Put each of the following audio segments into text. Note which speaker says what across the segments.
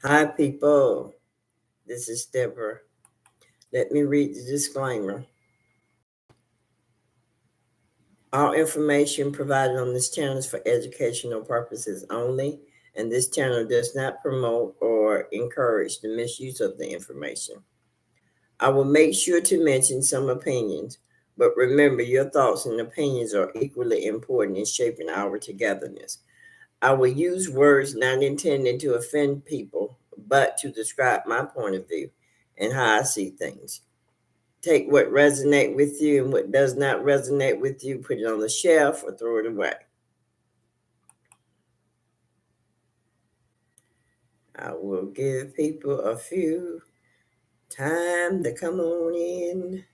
Speaker 1: Hi, people. This is Deborah. Let me read the disclaimer. All information provided on this channel is for educational purposes only, and this channel does not promote or encourage the misuse of the information. I will make sure to mention some opinions, but remember your thoughts and opinions are equally important in shaping our togetherness. I will use words not intended to offend people, but to describe my point of view and how I see things. Take what resonates with you and what does not resonate with you, put it on the shelf or throw it away. I will give people a few time to come on in.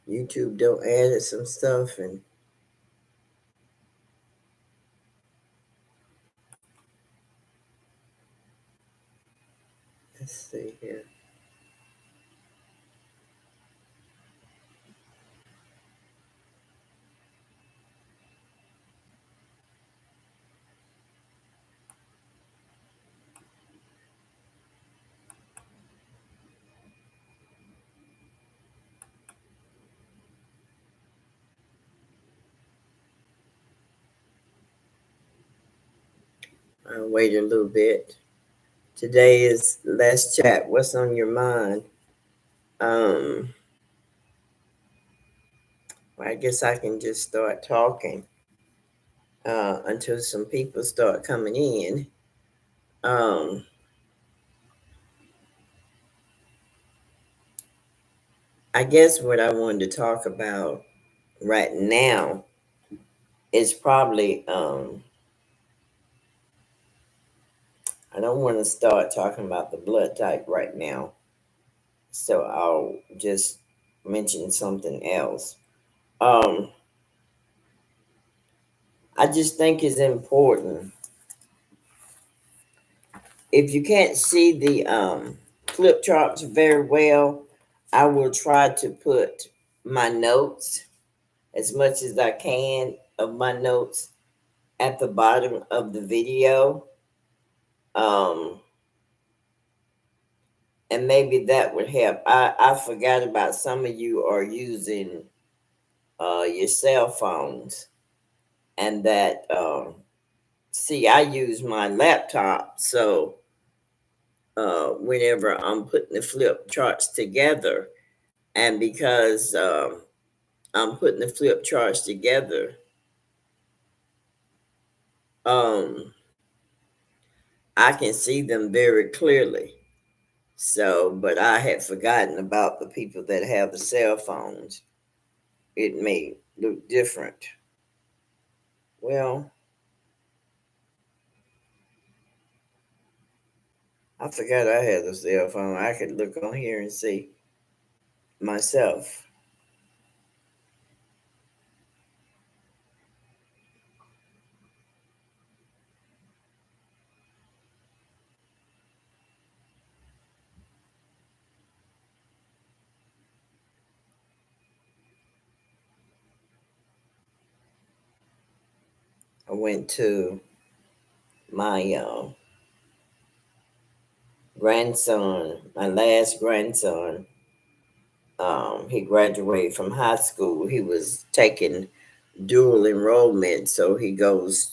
Speaker 1: YouTube don't add some stuff and let's see here. I'll wait a little bit. Today is Let's Chat. What's on your mind? Um, well, I guess I can just start talking until some people start coming in. Um, I guess what I wanted to talk about right now is probably I don't want to start talking about the blood type right now, so I'll just mention something else. Um, I just think it's important. If you can't see the flip charts very well, I will try to put my notes as much as I can of my notes at the bottom of the video. Um, and maybe that would help. I forgot about some of you are using your cell phones, and that see, I use my laptop, so whenever I'm putting the flip charts together, and because I'm putting the flip charts together, um, I can see them very clearly. So, but I had forgotten about the people that have the cell phones. It may look different. Well, I forgot I had a cell phone. I could look on here and see myself. I went to my grandson, my last grandson. He graduated from high school. He was taking dual enrollment. So he was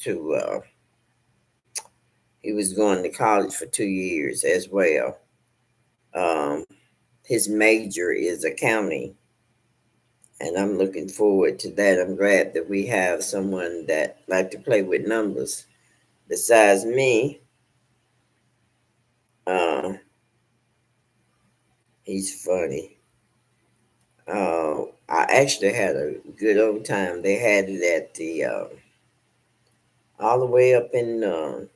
Speaker 1: going to college for 2 years as well. Um, his major is accounting, and I'm looking forward to that. I'm glad that we have someone that like to play with numbers besides me. Uh, he's funny. I actually had a good old time. They had it at the all the way up in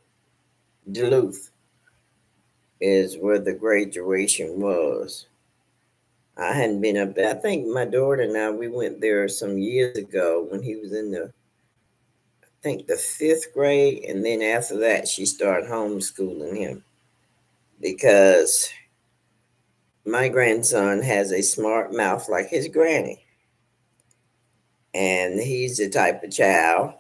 Speaker 1: Duluth is where the graduation was. I hadn't been up there. I think my daughter and I we went there some years ago when he was in I think the fifth grade, and then after that she started homeschooling him because my grandson has a smart mouth like his granny, and he's the type of child.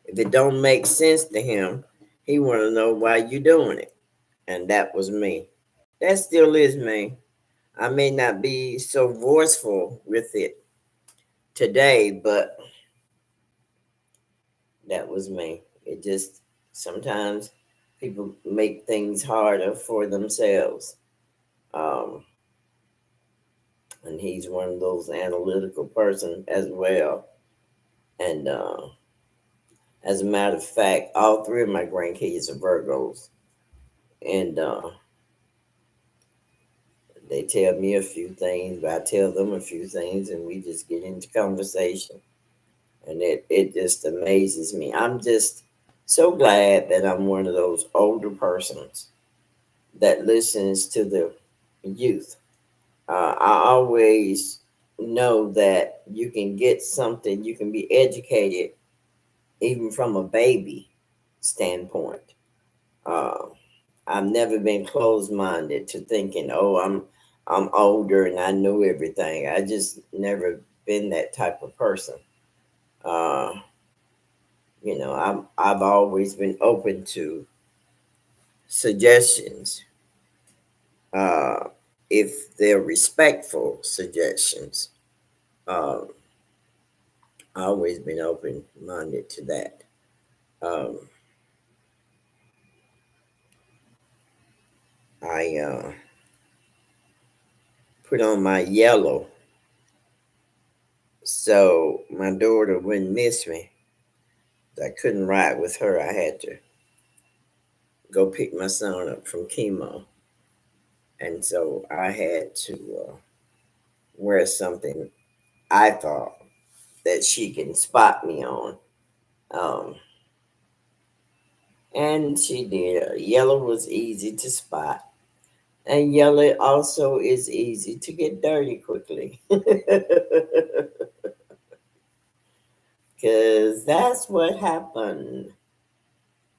Speaker 1: If it don't make sense to him, he want to know why you doing it, and that was me. That still is me. I may not be so forceful with it today, but that was me. It just sometimes people make things harder for themselves. Um, and he's one of those analytical person as well. And as a matter of fact, all three of my grandkids are Virgos, and they tell me a few things, but I tell them a few things, and we just get into conversation. And it just amazes me. I'm just so glad that I'm one of those older persons that listens to the youth. I always know that you can get something, you can be educated even from a baby standpoint. Uh, I've never been closed minded to thinking, oh, I'm older and I know everything. I just never been that type of person. Uh, I've always been open to suggestions, uh, if they're respectful suggestions. Um, I always been open minded to that. Um, I put on my yellow so my daughter wouldn't miss me. I couldn't ride with her. I had to go pick my son up from chemo, and so I had to wear something I thought that she can spot me on. Um, and she did. Yellow was easy to spot. And yellow also is easy to get dirty quickly. Because that's what happened.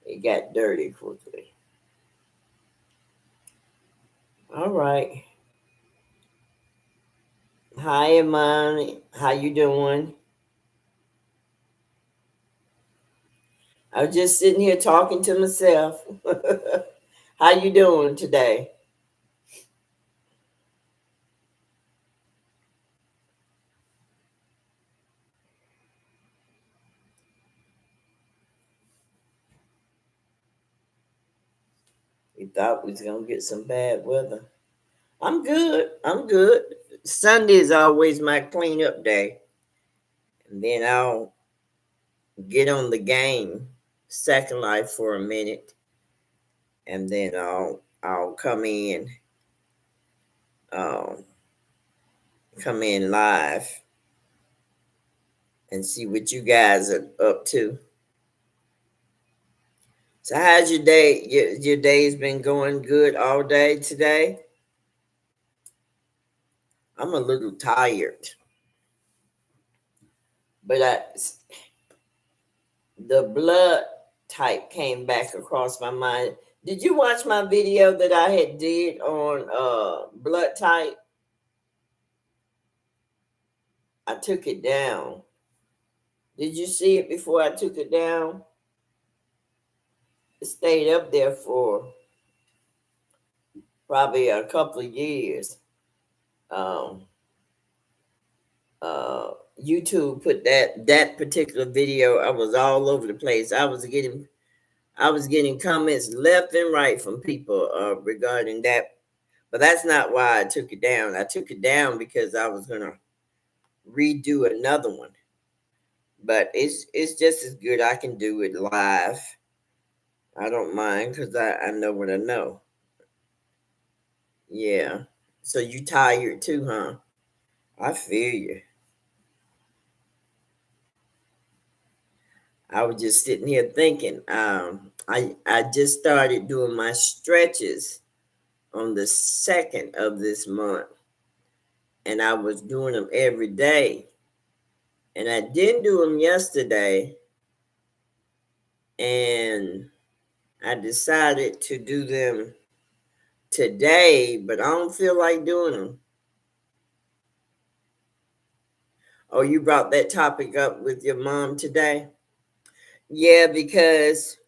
Speaker 1: It got dirty quickly. All right. Hi, Imani. How you doing? I was just sitting here talking to myself. How you doing today? We thought we was gonna get some bad weather. I'm good. I'm good. Sunday is always my cleanup day, and then I'll get on the game, Second Life for a minute, and then I'll um, come in live and see what you guys are up to. So how's your day? Your day's been going good all day today? I'm a little tired, but the blood type came back across my mind. Did you watch my video that I had did on blood type? I took it down. Did you see it before I took it down? It stayed up there for probably a couple of years. Um, YouTube put that particular video. I was all over the place. I was getting comments left and right from people regarding that. But that's not why I took it down. I took it down because I was gonna redo another one. But it's just as good. I can do it live. I don't mind because I know what I know. Yeah. So you tired too, huh? I feel you. I was just sitting here thinking. I just started doing my stretches on the 2nd of this month, and I was doing them every day. And I didn't do them yesterday, and I decided to do them today, but I don't feel like doing them. Oh, you brought that topic up with your mom today? Yeah, because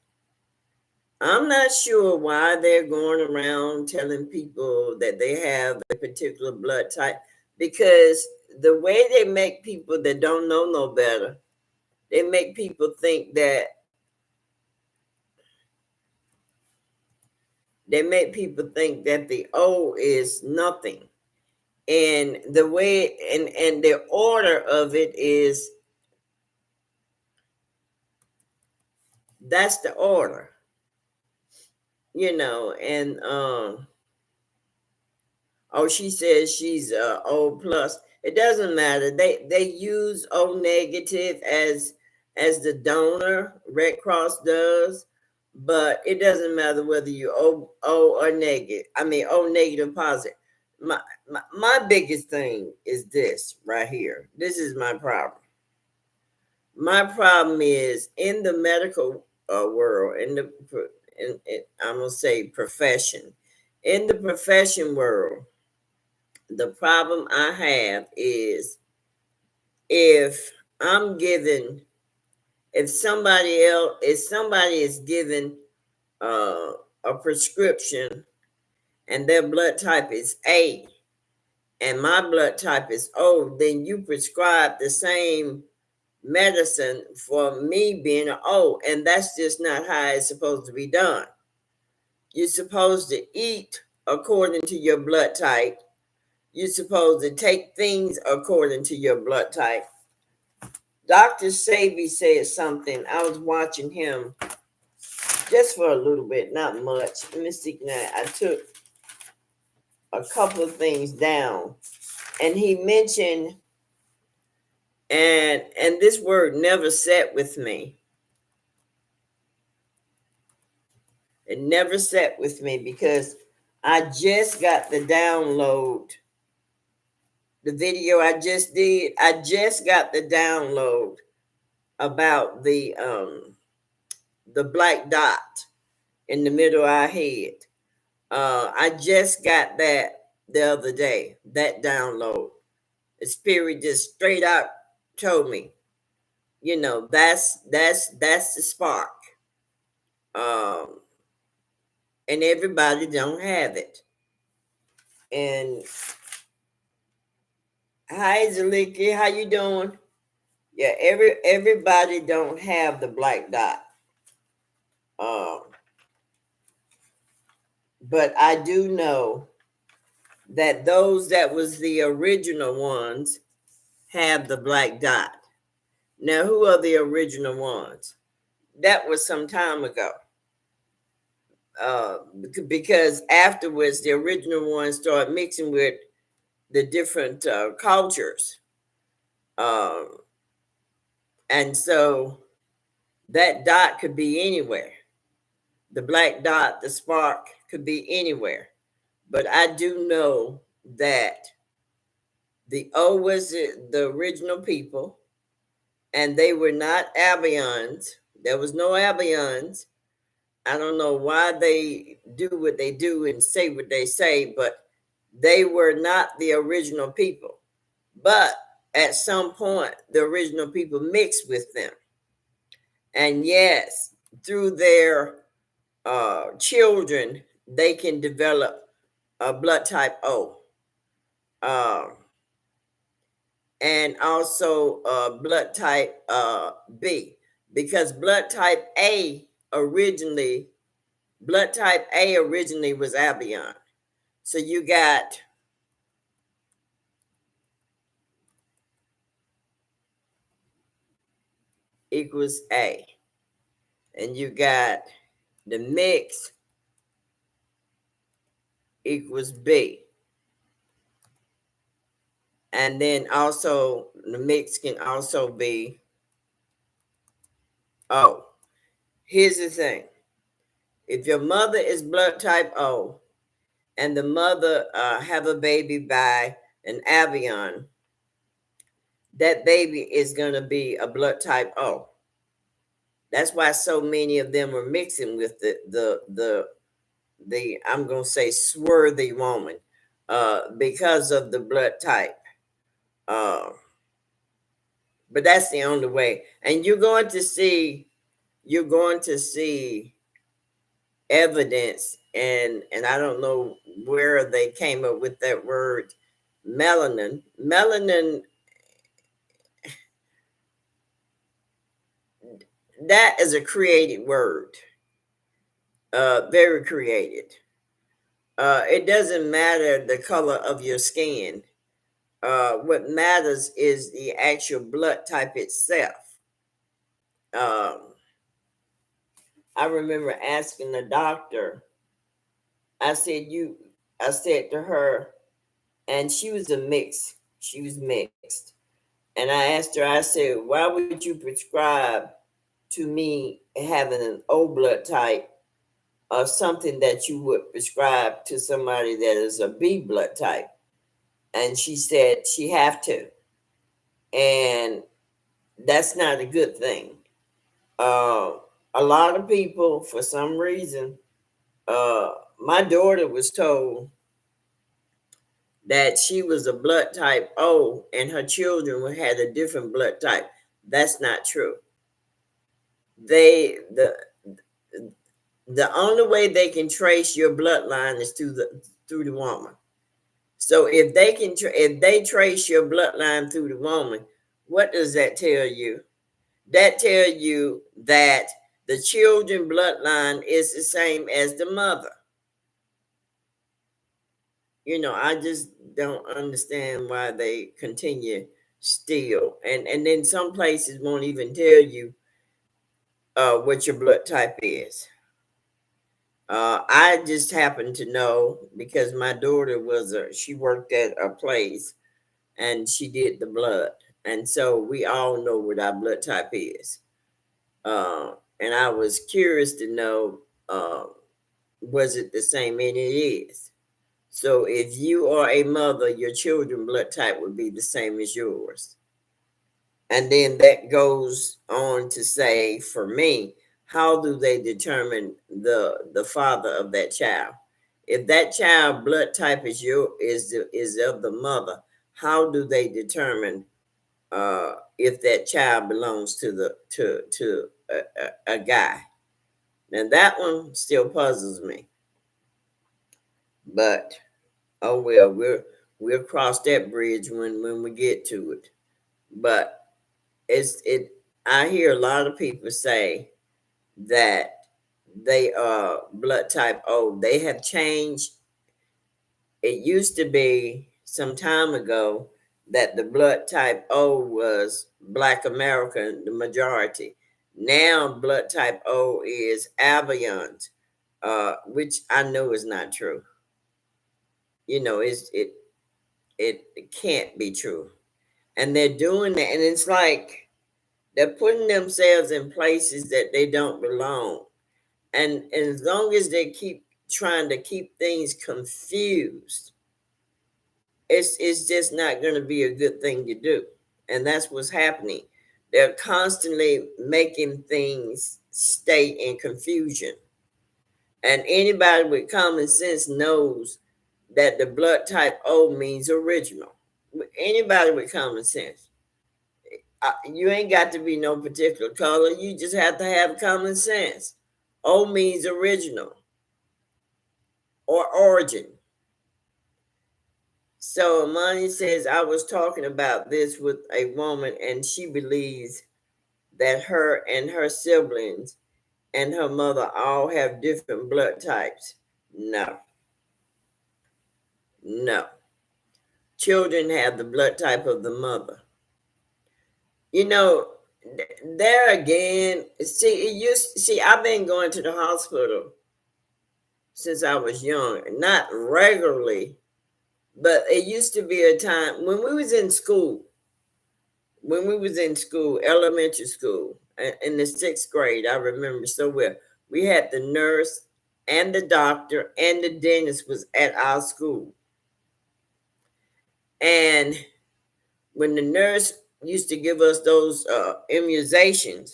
Speaker 1: I'm not sure why they're going around telling people that they have a particular blood type, because the way they make people that don't know no better, they make people think that the O is nothing. And the way and the order of it is, that's the order, and oh, she says she's O plus. It doesn't matter. They use O negative as the donor. Red Cross does, but it doesn't matter whether you O or negative. I mean O negative positive. My biggest thing is this right here. This is my problem. My problem is in the medical world, I'm gonna say profession. In the profession world, the problem I have is if I'm given, if somebody is given uh, a prescription and their blood type is A and my blood type is O, then you prescribe the same medicine for me being an O, and that's just not how it's supposed to be done. You're supposed to eat according to your blood type. You're supposed to take things according to your blood type. Dr. Savy said something. I was watching him just for a little bit, not much. Let me see now. I took a couple of things down, and he mentioned, and this word never sat with me. It never sat with me because I just got the download. The video I just did, I just got the download about the black dot in the middle of our head. I just got that the other day, that download. The spirit just straight out told me, that's the spark. Um, and everybody don't have it. And hi Zaliki, how you doing? Yeah, everybody don't have the black dot. Um, but I do know that those that was the original ones have the black dot. Now, who are the original ones? That was some time ago. Uh, because afterwards, the original ones started mixing with the different cultures. Um, and so that dot could be anywhere. The black dot, the spark could be anywhere. But I do know that the O was the original people, and they were not Abians. There was no Abians. I don't know why they do what they do and say what they say, but they were not the original people. But at some point, the original people mixed with them. And yes, through their children, they can develop a blood type O. Um, and also blood type B, because originally blood type A originally was Albion. So you got equals A, and you got the mix equals B. And then also the mix can also be O. Here's the thing. If your mother is blood type O and the mother have a baby by an Albion, that baby is going to be a blood type O. That's why so many of them are mixing with the I'm going to say swarthy woman, because of the blood type. Uh, but that's the only way. And you're going to see evidence, and I don't know where they came up with that word melanin. That is a created word, very created. It doesn't matter the color of your skin. What matters is the actual blood type itself. um, I remember asking the doctor, I said, I said to her, and she was a mix. She was mixed. And I asked her, I said, why would you prescribe to me having an O blood type or something that you would prescribe to somebody that is a B blood type? And she said she have to. And that's not a good thing. Uh, a lot of people, for some reason, my daughter was told that she was a blood type O and her children had a different blood type. That's not true. They the only way they can trace your bloodline is through the woman. So if they trace your bloodline through the woman, what does that tell you? That tell you that the children bloodline is the same as the mother. I just don't understand why they continue still. And then some places won't even tell you what your blood type is. I just happen to know because my daughter she worked at a place and she did the blood. And so we all know what our blood type is. And I was curious to know, was it the same? And it is. So if you are a mother, your children blood type would be the same as yours. And then that goes on to say, for me, how do they determine the father of that child? If that child blood type is of the mother, how do they determine if that child belongs to a guy? Now that one still puzzles me, but oh well, we'll cross that bridge when we get to it. But it I hear a lot of people say that they are blood type O. They have changed. It used to be some time ago that the blood type O was Black American, the majority. Now blood type O is Albions, which I know is not true. It can't be true, and they're doing that, and it's like they're putting themselves in places that they don't belong. And as long as they keep trying to keep things confused, it's just not going to be a good thing to do. And that's what's happening. They're constantly making things stay in confusion. And anybody with common sense knows that the blood type O means original. Anybody with common sense. You ain't got to be no particular color. You just have to have common sense. O means original or origin. So Amani says, I was talking about this with a woman, and she believes that her and her siblings and her mother all have different blood types. No, no. Children have the blood type of the mother. You know, there again, I've been going to the hospital since I was young, not regularly, but it used to be a time when we was in school, elementary school, in the sixth grade. I remember so well. We had the nurse and the doctor and the dentist was at our school. And when the nurse used to give us those immunizations,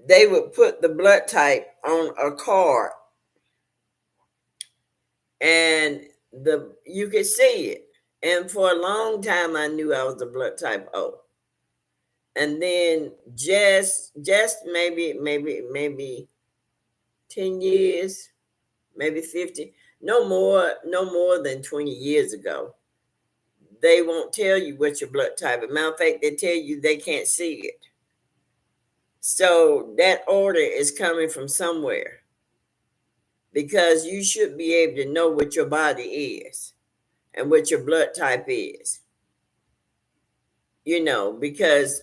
Speaker 1: they would put the blood type on a card, and you could see it. And for a long time, I knew I was a blood type O. And then just maybe 10 years, maybe 50, no more than 20 years ago, they won't tell you what your blood type is. Matter of fact, they tell you they can't see it. So that order is coming from somewhere, because you should be able to know what your body is and what your blood type is. Because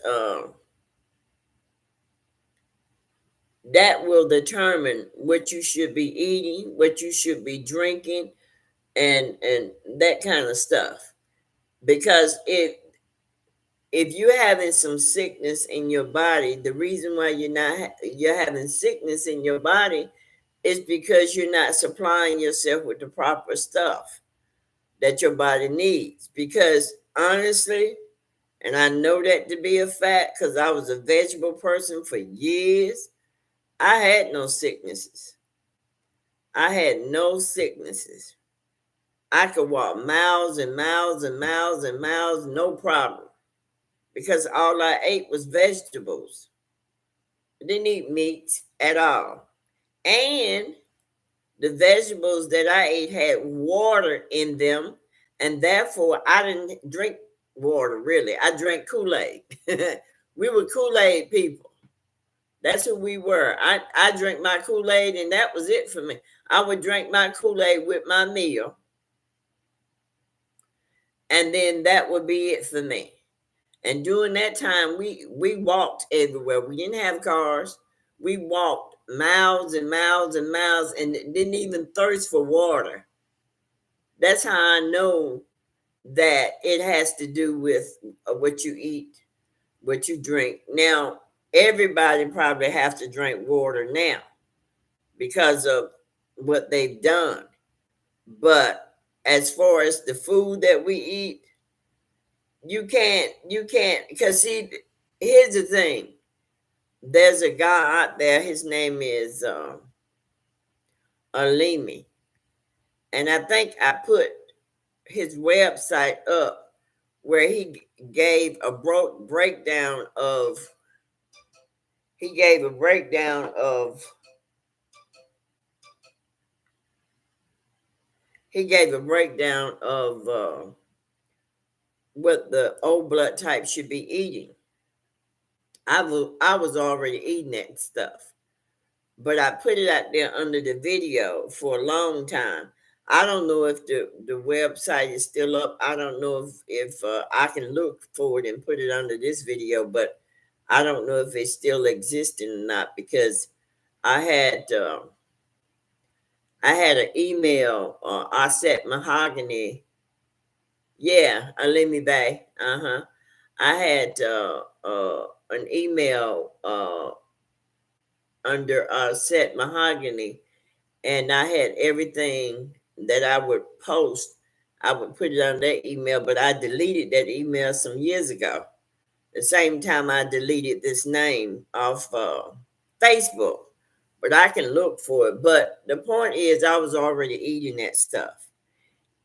Speaker 1: that will determine what you should be eating, what you should be drinking, and that kind of stuff. Because if you're having some sickness in your body, the reason why you're having sickness in your body is because you're not supplying yourself with the proper stuff that your body needs. Because honestly, and I know that to be a fact because I was a vegetable person for years, I had no sicknesses. I had no sicknesses. I could walk miles and miles and miles and miles, no problem, because all I ate was vegetables. I didn't eat meat at all. And the vegetables that I ate had water in them, and therefore I didn't drink water really. I drank Kool-Aid. We were Kool-Aid people. That's who we were. I drank my Kool-Aid, and that was it for me. I would drink my Kool-Aid with my meal, and then that would be it for me. And during that time, we walked everywhere. We didn't have cars. We walked miles and miles and miles, and didn't even thirst for water. That's how I know that it has to do with what you eat, what you drink. Now, everybody probably have to drink water now because of what they've done. But as far as the food that we eat, you can't, because see, here's the thing. There's a guy out there, his name is Alimi. And I think I put his website up where gave a breakdown of he gave a breakdown of he gave a breakdown of what the O blood type should be eating. I was already eating that stuff, but I put it out there under the video for a long time. I don't know if the website is still up. I don't know if I can look for it and put it under this video, but I don't know if it's still existing or not, because I had an email. I set mahogany. Yeah, Alimi Bay. I had an email under set mahogany, and I had everything that I would post. I would put it on that email, but I deleted that email some years ago. The same time I deleted this name off Facebook, but I can look for it. But the point is, I was already eating that stuff,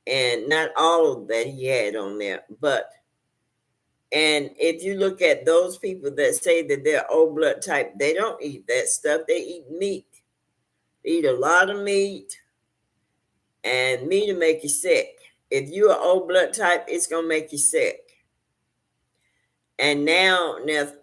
Speaker 1: and not all that he had on there, but. And if you look at those people that say that they're O blood type, they don't eat that stuff. They eat meat. They eat a lot of meat, and meat will make you sick if you're an O blood type, it's gonna make you sick. And now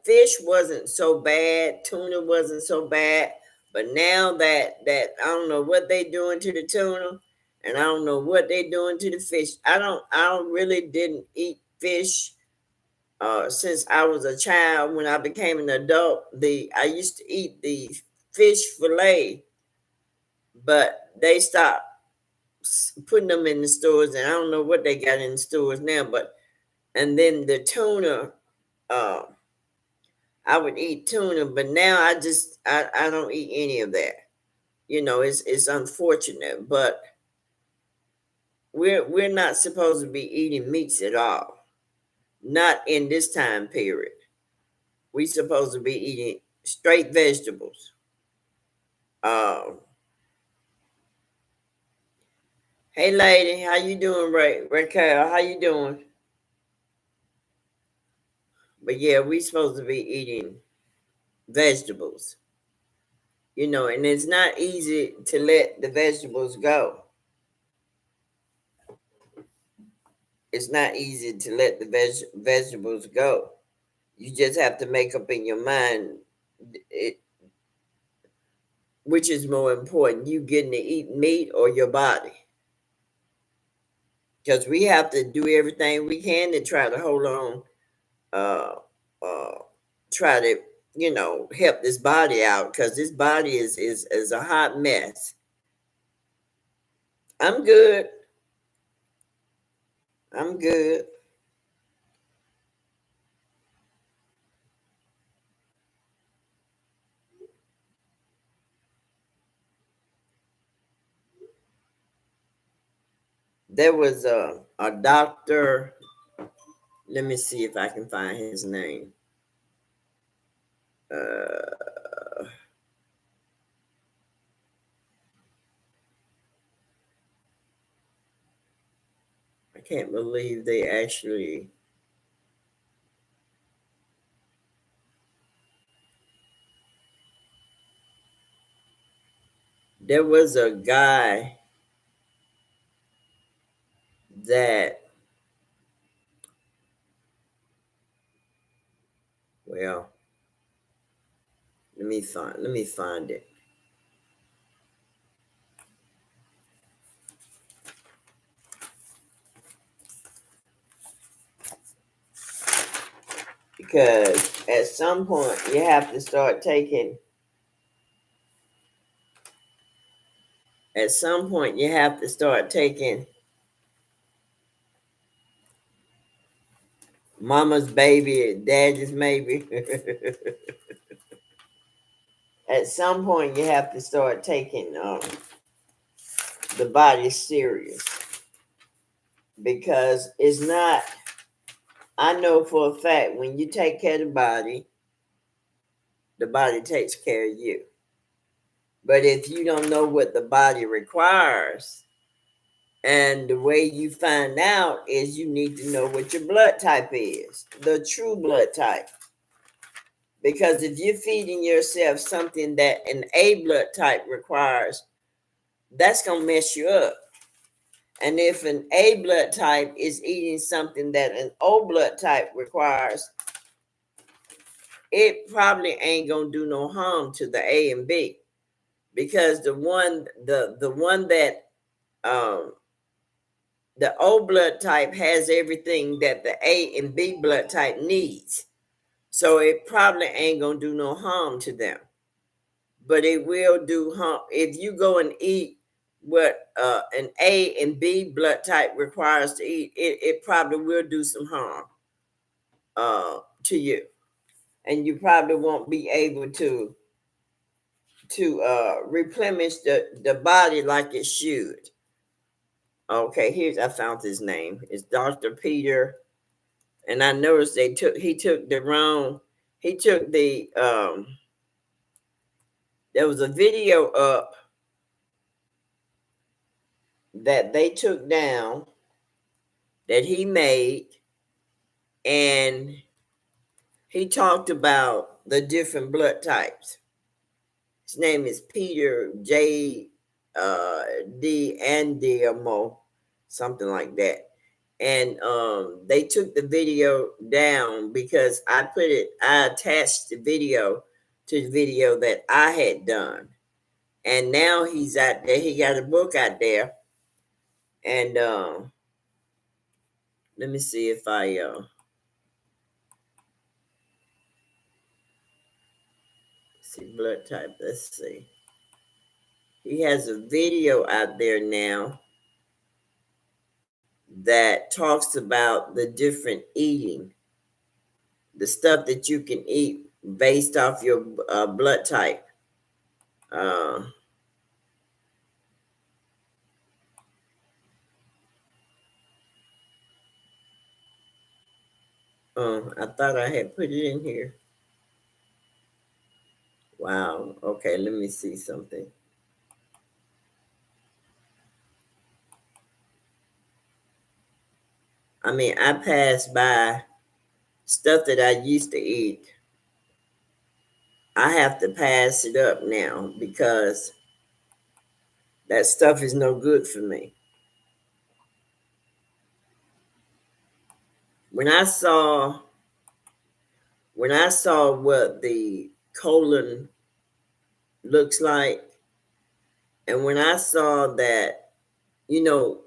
Speaker 1: fish wasn't so bad, tuna wasn't so bad, but now that I don't know what they doing to the tuna, and I don't know what they doing to the fish. I don't really didn't eat fish since I was a child. When I became an adult, I used to eat the fish fillet, but they stopped putting them in the stores, and I don't know what they got in the stores now. But and then the tuna, uh, I would eat tuna, but now I don't eat any of that. It's unfortunate, but we're not supposed to be eating meats at all. Not in this time period. We supposed to be eating straight vegetables. Uh, hey lady, how you doing, Raquel? How you doing? But yeah, we supposed to be eating vegetables. And it's not easy to let the vegetables go. It's not easy to let the vegetables go. You just have to make up in your mind it, which is more important, you getting to eat meat or your body. Because we have to do everything we can to try to hold on, uh, uh, try to, help this body out because this body is a hot mess. I'm good. I'm good. There was a doctor. Let me see if I can find his name. Uh, I can't believe they actually. There was a guy that, well, let me find it. Because at some point you have to start taking at some point you have to start taking mama's baby, daddy's maybe. At some point you have to start taking the body serious because it's not. I know for a fact when you take care of the body takes care of you. But if you don't know what the body requires, and the way you find out is you need to know what your blood type is, the true blood type. Because if you're feeding yourself something that an A blood type requires, that's going to mess you up. And if an A blood type is eating something that an O blood type requires, it probably ain't going to do no harm to the A and B. Because the one that the O blood type has everything that the A and B blood type needs. So it probably ain't going to do no harm to them. But it will do harm if you go and eat what an A and B blood type requires to eat. It probably will do some harm to you, and you probably won't be able to replenish the body like it should. Okay, I found his name. It's Dr. Peter, and I noticed he took the wrong. He took there was a video up that they took down that he made, and he talked about the different blood types. His name is Peter J. D. Andiamo, something like that. And they took the video down because I attached the video to the video that I had done. And now he's out there, he got a book out there. And let me see if I see blood type. Let's see. He has a video out there now that talks about the different eating, the stuff that you can eat based off your blood type. Uh, I thought I had put it in here. Wow. Okay, let me see something. I mean, I passed by stuff that I used to eat. I have to pass it up now because that stuff is no good for me. When I saw what the colon looks like, and when I saw that,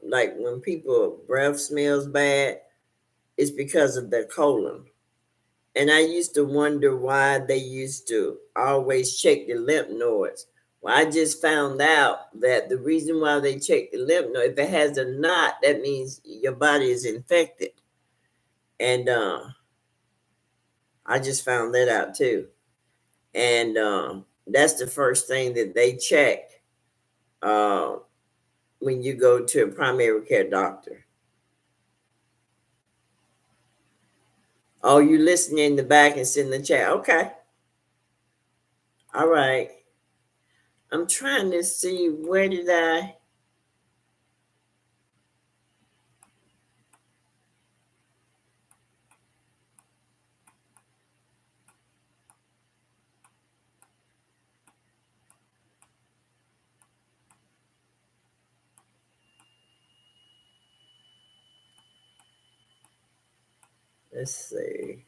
Speaker 1: like when people breath smells bad, it's because of their colon. And I used to wonder why they used to always check the lymph nodes. Well, I just found out that the reason why they check the lymph node, if it has a knot, that means your body is infected. And I just found that out too. And that's the first thing that they check uh, when you go to a primary care doctor. Oh, you listening in the back and sit in the chat. Okay. All right. I'm trying to see where did I. Let's see.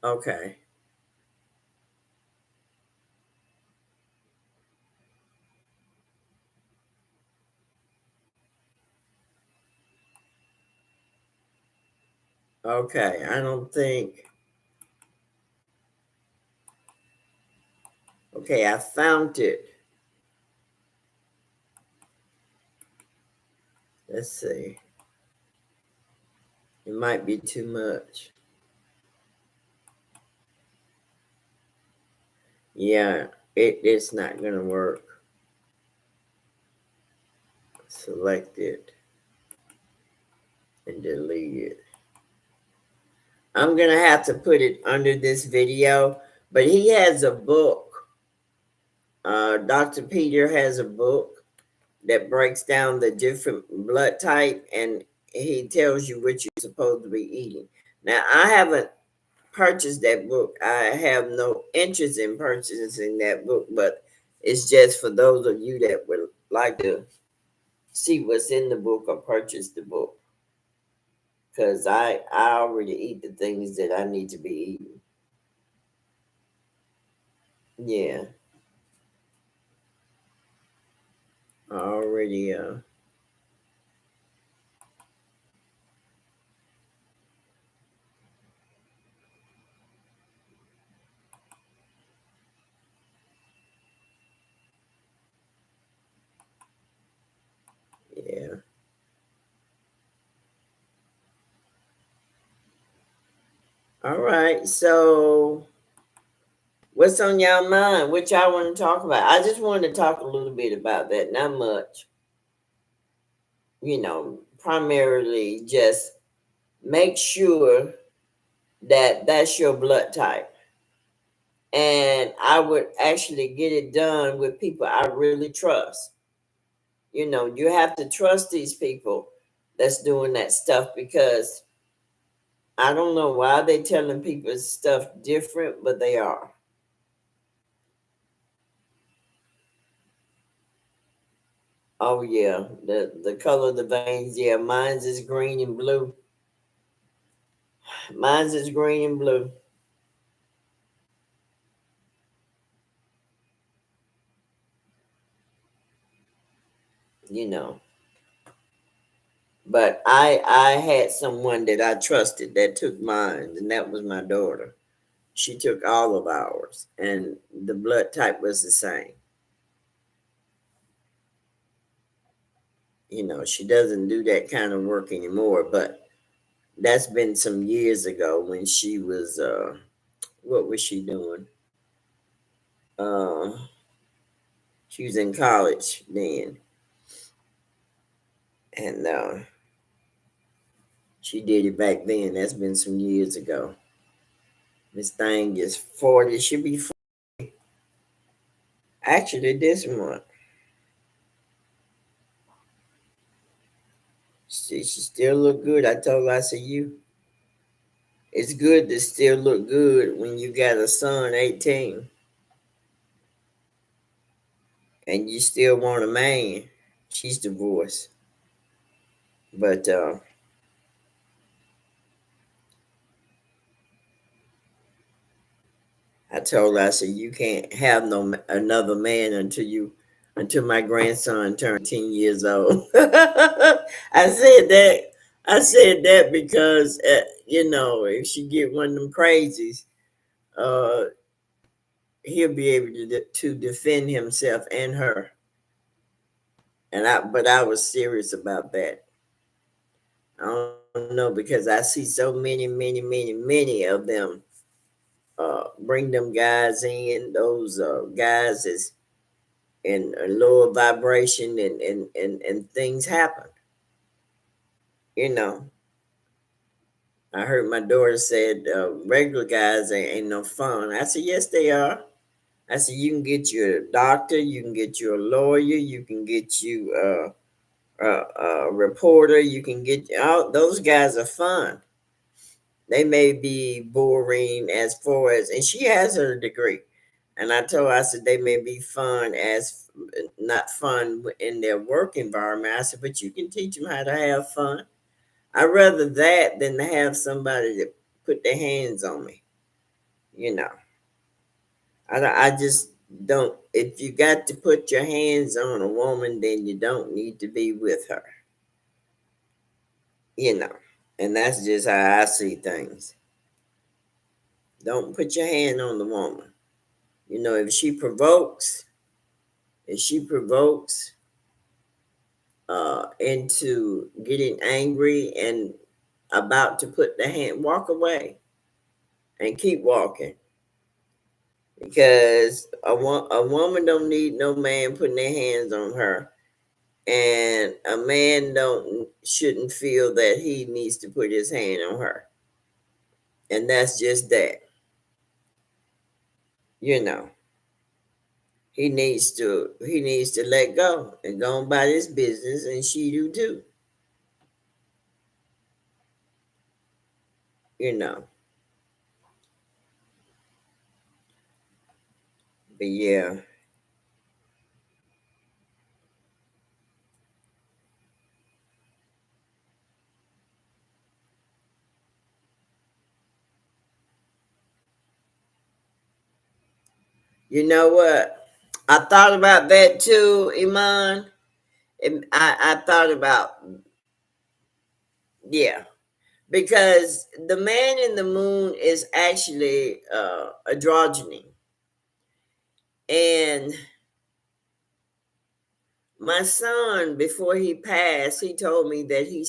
Speaker 1: Okay. Okay. I don't think. Okay, I found it. Let's see. It might be too much. Yeah, it's not gonna work. Select it and delete it. I'm gonna have to put it under this video, but he has a book. Dr. Peter has a book that breaks down the different blood type, and he tells you what you're supposed to be eating. Now, I haven't purchased that book. I have no interest in purchasing that book, but it's just for those of you that would like to see what's in the book or purchase the book. Because I already eat the things that I need to be eating. Yeah. I already yeah. All right. So what's on y'all mind? What y'all want to talk about? I just wanted to talk a little bit about that. Not much. Primarily just make sure that that's your blood type. And I would actually get it done with people I really trust. You have to trust these people that's doing that stuff because I don't know why they telling people stuff different, but they are. Oh yeah, the color of the veins. Yeah, mine's is green and blue. Mine's is green and blue. You know, but I had someone that I trusted that took mine, and that was my daughter. She took all of ours, and the blood type was the same. She doesn't do that kind of work anymore, but that's been some years ago when she was what was she doing? Uh she was in college then, and she did it back then. That's been some years ago. This thing is 40. Should be 40. Actually this month. She still look good. I told her, I said, it's good to still look good when you got a son 18 and you still want a man. She's divorced. But I told her, I said, you can't have another man until my grandson turned 10 years old. I said that because if she get one of them crazies, uh, he'll be able to defend himself and her. But I was serious about that. I don't know, because I see so many, many, many, many of them bring them guys in. Those guys is in a lower vibration, and things happen. You know, I heard my daughter said regular guys ain't no fun. I said, yes, they are. I said, you can get you a doctor, you can get you a lawyer, you can get you a reporter, you can get out. Those guys are fun. They may be boring as far as, and she has her degree. And I told her, I said, they may be fun as not fun in their work environment. I said, but you can teach them how to have fun. I'd rather that than to have somebody that put their hands on me. You know, I just don't. If you got to put your hands on a woman, then you don't need to be with her. You know, and that's just how I see things. Don't put your hand on the woman. If she provokes into getting angry and about to put the hand, walk away and keep walking, because a woman don't need no man putting their hands on her, and a man don't shouldn't feel that he needs to put his hand on her, and that's just that. you know he needs to let go and go on about his business, and she do too. you know but yeah. You know what? I thought about that too, Iman. I thought about, yeah, because the man in the moon is actually androgyny. And my son, before he passed, he told me that he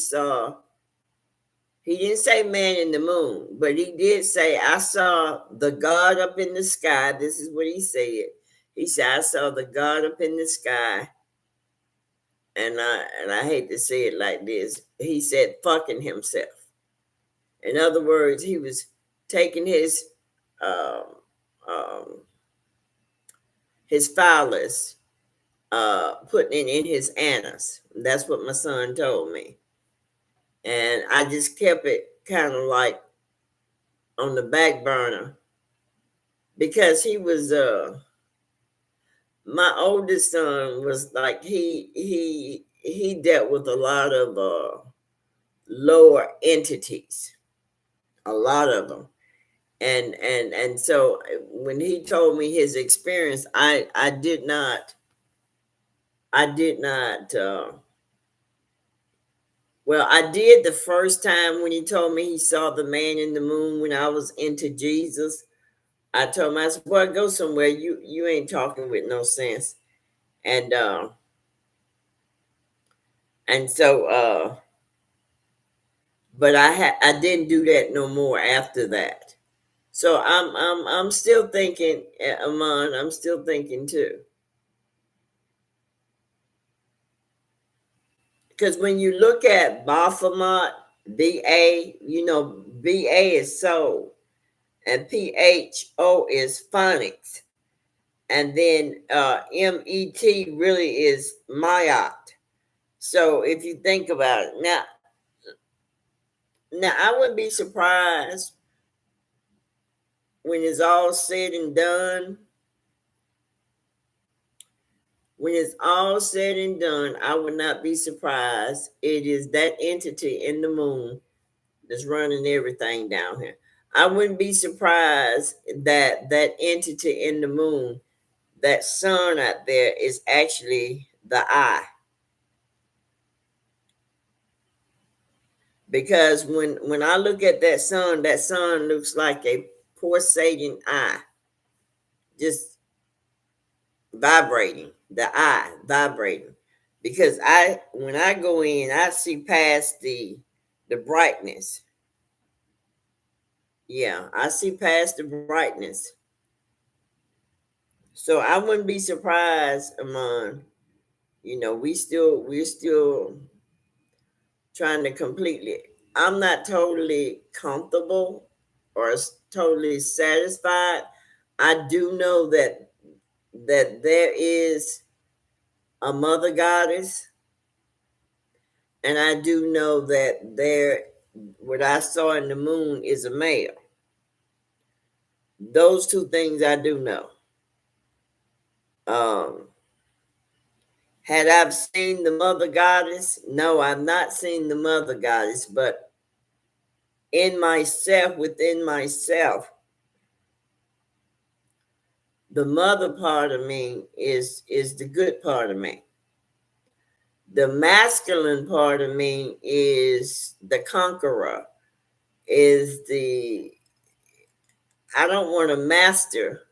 Speaker 1: didn't say man in the moon, but he did say, I saw the God up in the sky. This is what he said. He said, I saw the God up in the sky, and I hate to say it like this. He said fucking himself. In other words, he was taking um, um, his phallus, putting it in his anus. That's what my son told me, and I just kept it kind of like on the back burner because he was my oldest son was like he dealt with a lot of lower entities, a lot of them. And so when he told me his experience, I did not well, I did the first time when he told me he saw the man in the moon when I was into Jesus. I told him, I said, boy, go somewhere. You ain't talking with no sense. And so but I didn't do that no more after that. So I'm still thinking, Amon, I'm still thinking too. Because when you look at Baphomet, BA, BA is soul and PHO is phonics. And then MET really is Mayat. So if you think about it, now I wouldn't be surprised when it's all said and done. When it's all said and done, I would not be surprised. It is that entity in the moon that's running everything down here. I wouldn't be surprised that that entity in the moon, that sun out there, is actually the eye. Because when I look at that sun looks like a pulsating eye, just vibrating, the eye vibrating. Because when I go in, I see past the brightness. Yeah, I see past the brightness. So I wouldn't be surprised, Amon. We're still trying to completely. I'm not totally comfortable or totally satisfied. I do know that there is a mother goddess, and I do know that what I saw in the moon is a male. Those two things I do know. Um, had I seen the mother goddess? No, I've not seen the mother goddess, but in myself, within myself, the mother part of me is the good part of me. The masculine part of me is the conqueror, is the I don't want to master.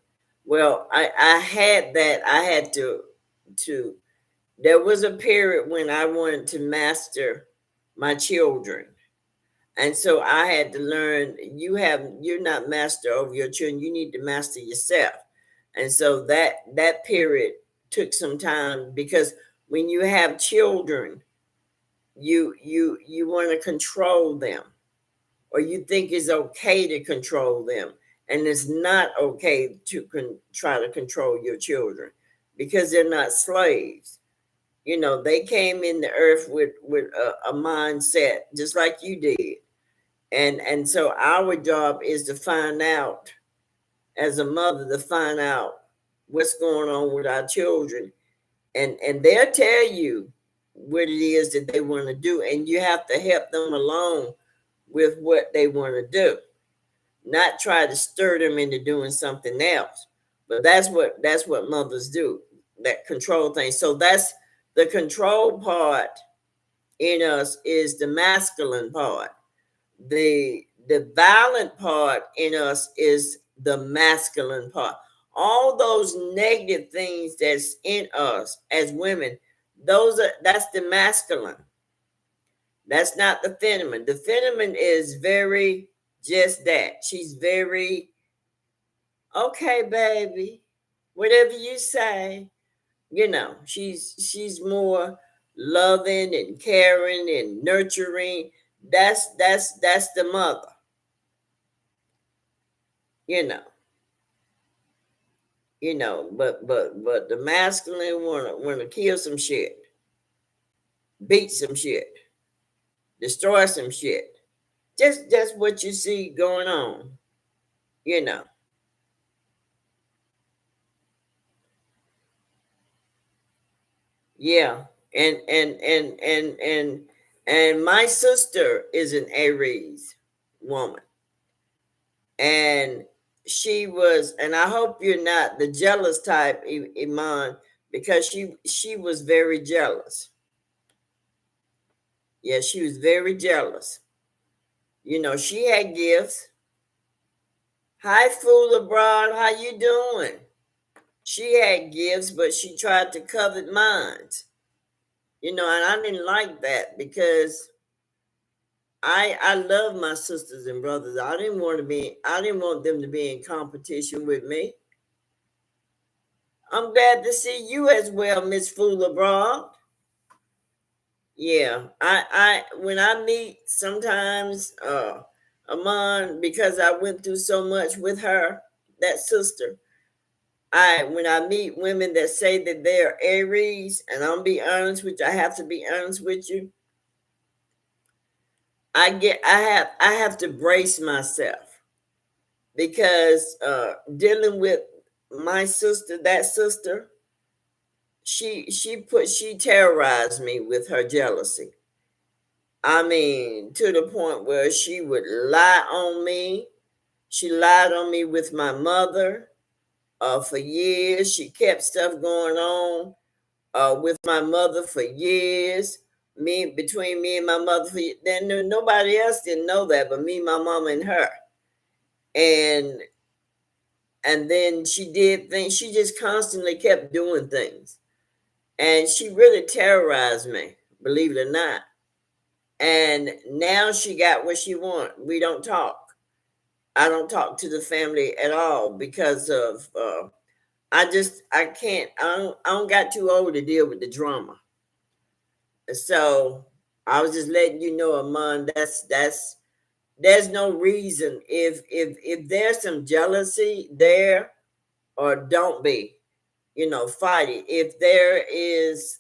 Speaker 1: Well, I had that. I had to there was a period when I wanted to master my children. And so I had to learn you're not master over your children. You need to master yourself. And so that period took some time because when you have children, you want to control them, or you think it's okay to control them, and it's not okay to try to control your children because they're not slaves. They came in the earth with a mindset just like you did, and so our job is to find out, as a mother, to find out what's going on with our children, and they'll tell you what it is that they want to do, and you have to help them along with what they want to do, not try to stir them into doing something else. But that's what mothers do, that control thing. So that's the control part in us, is the masculine part. The violent part in us is the masculine part. All those negative things that's in us as women, that's the masculine. That's not the feminine. The feminine is very just that. She's very okay, baby. Whatever you say. She's more loving and caring and nurturing. That's the mother. You know, but the masculine wanna kill some shit, beat some shit, destroy some shit. Just what you see going on. you know. Yeah. And my sister is an Aries woman. And she was, and I hope you're not the jealous type, Iman, because she was very jealous. Yeah, she was very jealous. She had gifts. Hi, fool abroad, how you doing? She had gifts, but she tried to covet mine. And I didn't like that because I love my sisters and brothers. I didn't want them to be in competition with me. I'm glad to see you as well, Miss Fool abroad. Yeah, I when I meet sometimes Amon, because I went through so much with her, that sister. I When I meet women that say that they're Aries, and I'm be honest with you, I have to be honest with you. I have to brace myself because dealing with my sister, that sister, she terrorized me with her jealousy. I mean, to the point where she would lie on me. She lied on me with my mother for years. She kept stuff going on with my mother for years. Between me and my mother, then nobody else didn't know that but me, my mom, and her. And then she did things. She just constantly kept doing things, and she really terrorized me, believe it or not. And now she got what she want. We don't talk. I don't talk to the family at all because of I can't. I don't got too old to deal with the drama. So I was just letting you know, Amon. That's there's no reason if there's some jealousy there, or don't be, fight it. If there is,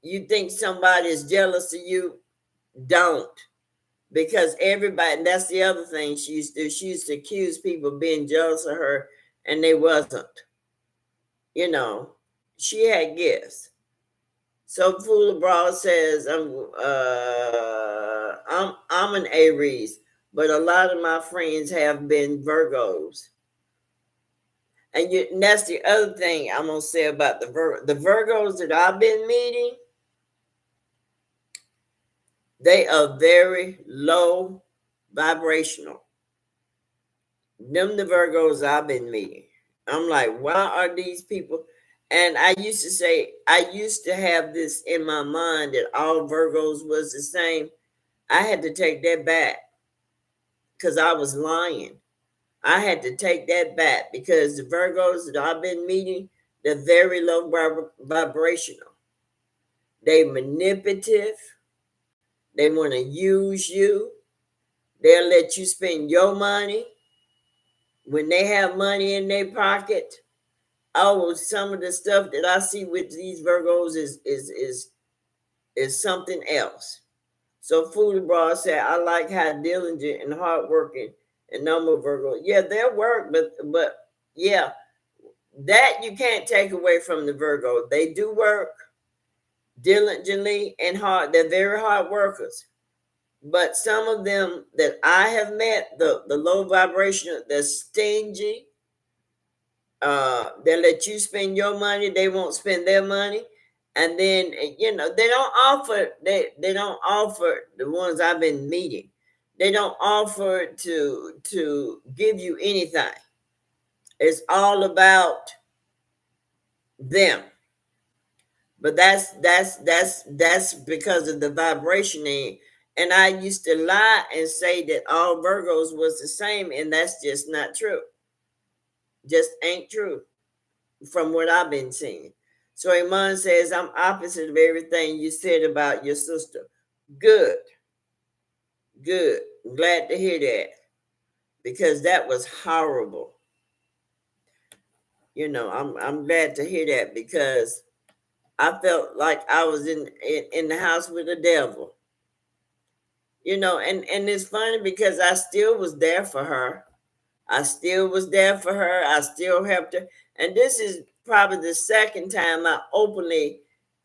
Speaker 1: you think somebody is jealous of you, don't. Because everybody, and that's the other thing she used to do. She used to accuse people of being jealous of her, and they wasn't. You know, she had gifts. So Fool Abroad says, I'm an Aries, but a lot of my friends have been Virgos. And that's the other thing I'm gonna say about the Virgos that I've been meeting. They are very low vibrational. Them the Virgos I've been meeting. I'm like, why are these people? And I used to have this in my mind that all Virgos was the same. I had to take that back because I was lying. I had to take that back because the Virgos that I've been meeting, they're very low vibrational. They manipulative. They want to use you. They'll let you spend your money when they have money in their pocket. Oh, some of the stuff that I see with these Virgos is something else. So Food Abroad said, I like how diligent and hardworking and normal Virgo. Yeah, they'll work, but yeah, that you can't take away from the Virgo. They do work diligently and hard. They're very hard workers. But some of them that I have met, the low vibration, they're stingy. They let you spend your money, they won't spend their money. And then they don't offer the ones I've been meeting. They don't offer to give you anything. It's all about them. But that's because of the vibration. And I used to lie and say that all Virgos was the same, and that's just not true. Just ain't true from what I've been seeing. So Iman says, I'm opposite of everything you said about your sister. Good, good. I'm glad to hear that because that was horrible. I'm glad to hear that because I felt like I was in the house with the devil. And it's funny because I still was there for her. I still was there for her. I still helped her. And this is probably the second time I openly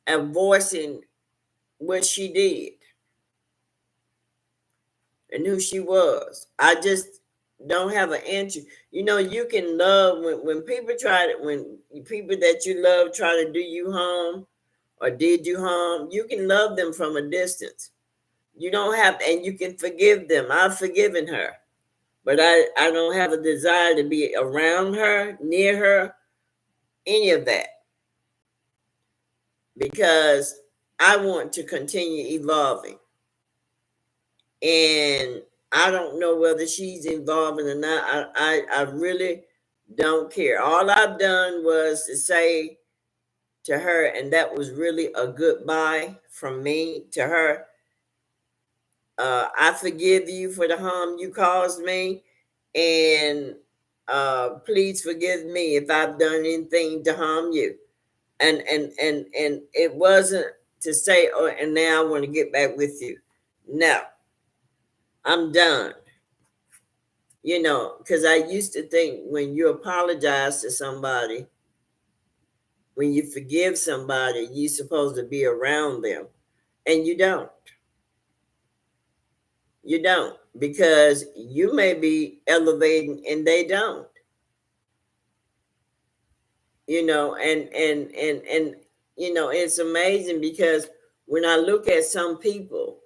Speaker 1: am voicing what she did and who she was. I just don't have an interest. You can love when people when people that you love try to do you harm or did you harm, you can love them from a distance. You don't have, and you can forgive them. I've forgiven her, but I don't have a desire to be around her, near her, any of that, because I want to continue evolving. And I don't know whether she's evolving or not. I really don't care. All I've done was to say to her, and that was really a goodbye from me to her. I forgive you for the harm you caused me, and please forgive me if I've done anything to harm you. And it wasn't to say, oh, and now I want to get back with you. No, I'm done. Because I used to think when you apologize to somebody, when you forgive somebody, you're supposed to be around them, and you don't. You don't, because you may be elevating and they don't. And it's amazing because when I look at some people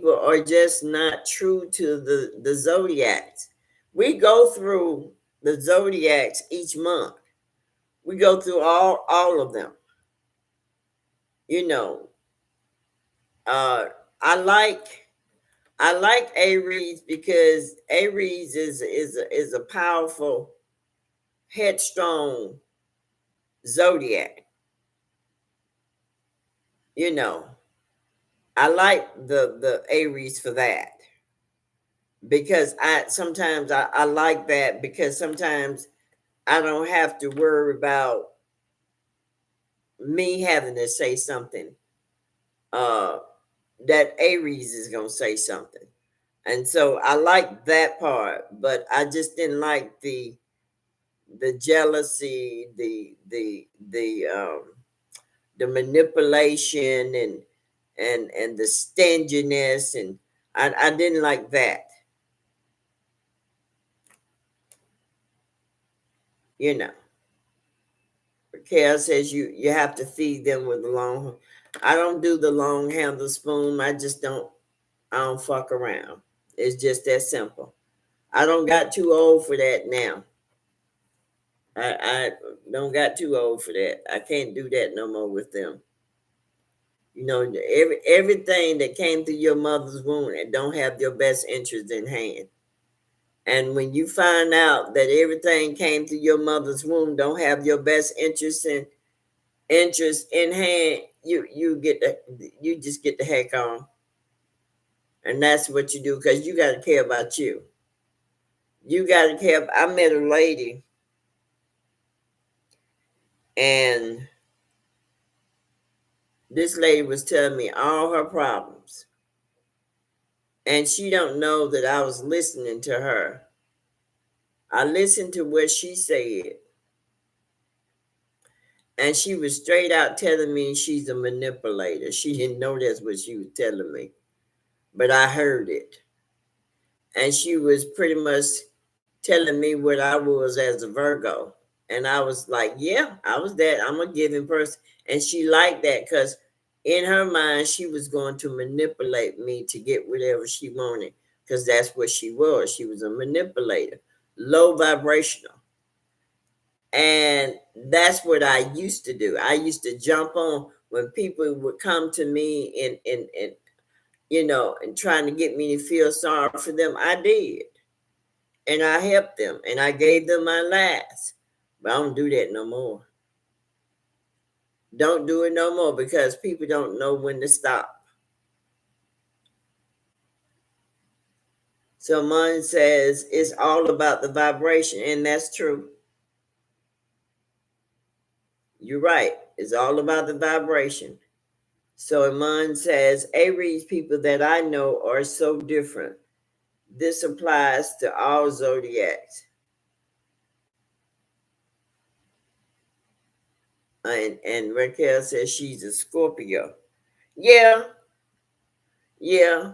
Speaker 1: are just not true to the zodiacs. We go through the zodiacs each month. We go through all of them. You know, uh, I like I like Aries because Aries is a powerful, headstrong zodiac. You know, I like the Aries for that because I like that because sometimes I don't have to worry about me having to say something. Uh, that Aries is gonna say something, and so I like that part. But I just didn't like the jealousy, the manipulation, and the stinginess, and I didn't like that. You know, Kale says you have to feed them with the long. I don't do the long handle spoon. I don't fuck around. It's just that simple. I don't got too old for that now. I don't got too old for that. I can't do that no more with them. Everything that came through your mother's womb and don't have your best interest in hand. And when you find out that everything came through your mother's womb don't have your best interest in hand, you just get the heck on. And that's what you do because you got to care about you. You got to care. I met a lady, and this lady was telling me all her problems, and she don't know that I was listening to her. I listened to what she said, and she was straight out telling me she's a manipulator. She didn't know that's what she was telling me, but I heard it. And she was pretty much telling me what I was as a Virgo. And I was like, yeah, I was that. I'm a giving person. And she liked that because in her mind, she was going to manipulate me to get whatever she wanted because that's what she was. She was a manipulator, low vibrational. And that's what I used to do. I used to jump on when people would come to me and trying to get me to feel sorry for them. I did. And I helped them and I gave them my last. But I don't do that no more. Don't do it no more because people don't know when to stop. So mine says it's all about the vibration, and that's true. You're right. It's all about the vibration. So Iman says, Aries people that I know are so different. This applies to all zodiacs. And Raquel says she's a Scorpio. Yeah, yeah.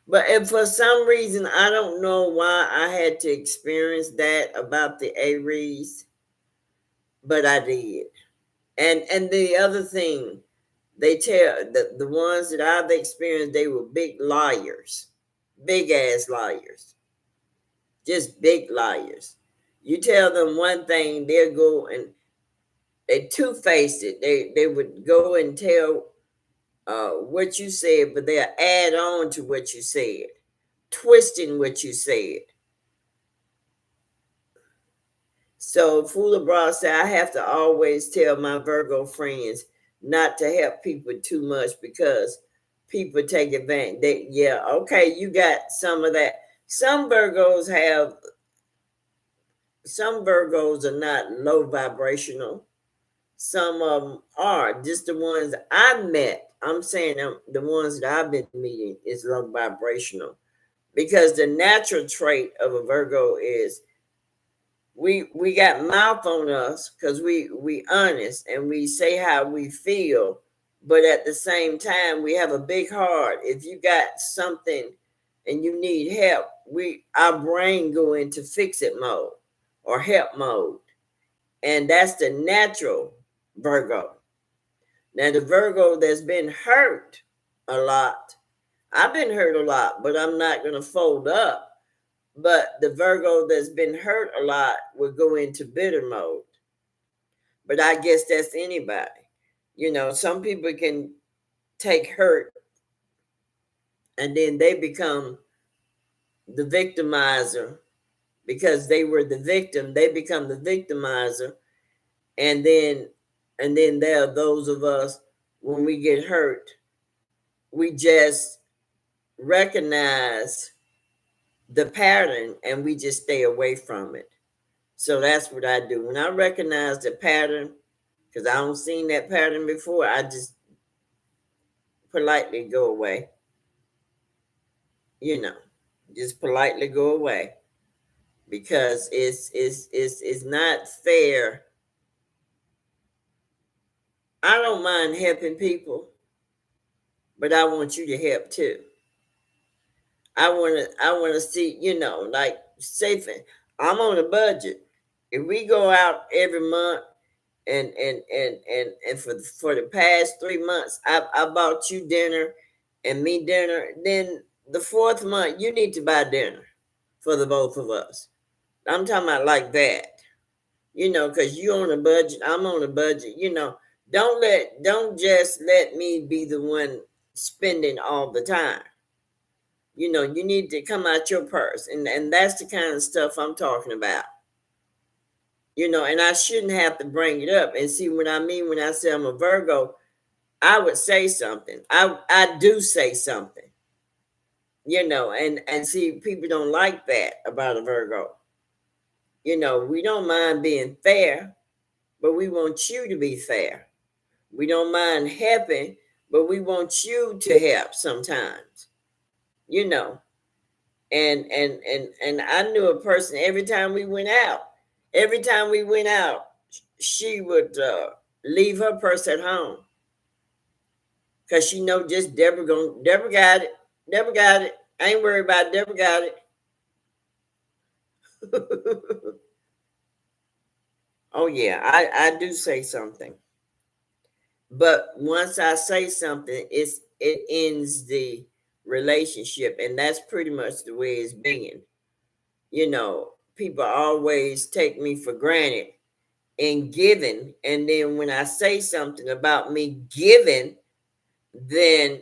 Speaker 1: But if for some reason I don't know why I had to experience that about the Aries, but I did. And the other thing, they tell the ones that I've experienced, they were big liars, big ass liars, just big liars. You tell them one thing, they'll go and they two faced it. They would go and tell what you said, but they'll add on to what you said, twisting what you said. So Fula Bra said, I have to always tell my Virgo friends not to help people too much because people take advantage. Yeah, okay, you got some of that. Some Virgos have, some Virgos are not low vibrational. Some of them are. Just the ones I met, I'm saying the ones that I've been meeting is low vibrational because the natural trait of a Virgo is we got mouth on us because we honest and we say how we feel, but at the same time we have a big heart. If you got something and you need help, we our brain go into fix it mode or help mode, and that's the natural Virgo. Now the Virgo that's been hurt a lot, I've been hurt a lot, but I'm not gonna fold up. But the Virgo that's been hurt a lot will go into bitter mode. But I guess that's anybody. You know, some people can take hurt and then they become the victimizer because they were the victim. They become the victimizer. And then there are those of us when we get hurt, we just recognize the pattern and we just stay away from it. So that's what I do. When I recognize the pattern, because I don't seen that pattern before, I just politely go away. You know, just politely go away because it's not fair. I don't mind helping people, but I want you to help too. I wanna see, like safe. I'm on a budget. If we go out every month and for the past 3 months, I bought you dinner and me dinner. Then the fourth month, you need to buy dinner for the both of us. I'm talking about like that, because you on a budget, I'm on a budget. Don't just let me be the one spending all the time. You need to come out your purse, and that's the kind of stuff I'm talking about. And I shouldn't have to bring it up. And see what I mean when I say I'm a Virgo, I would say something. I do say something, and see, people don't like that about a Virgo. We don't mind being fair, but we want you to be fair. We don't mind helping, but we want you to help sometimes, you know. And I knew a person every time we went out, she would leave her purse at home because she know just Deborah got it. Deborah got it. I ain't worried about it. Deborah got it. Oh yeah, I do say something. But once I say something, it ends the relationship, and that's pretty much the way it's been. People always take me for granted in giving, and then when I say something about me giving, then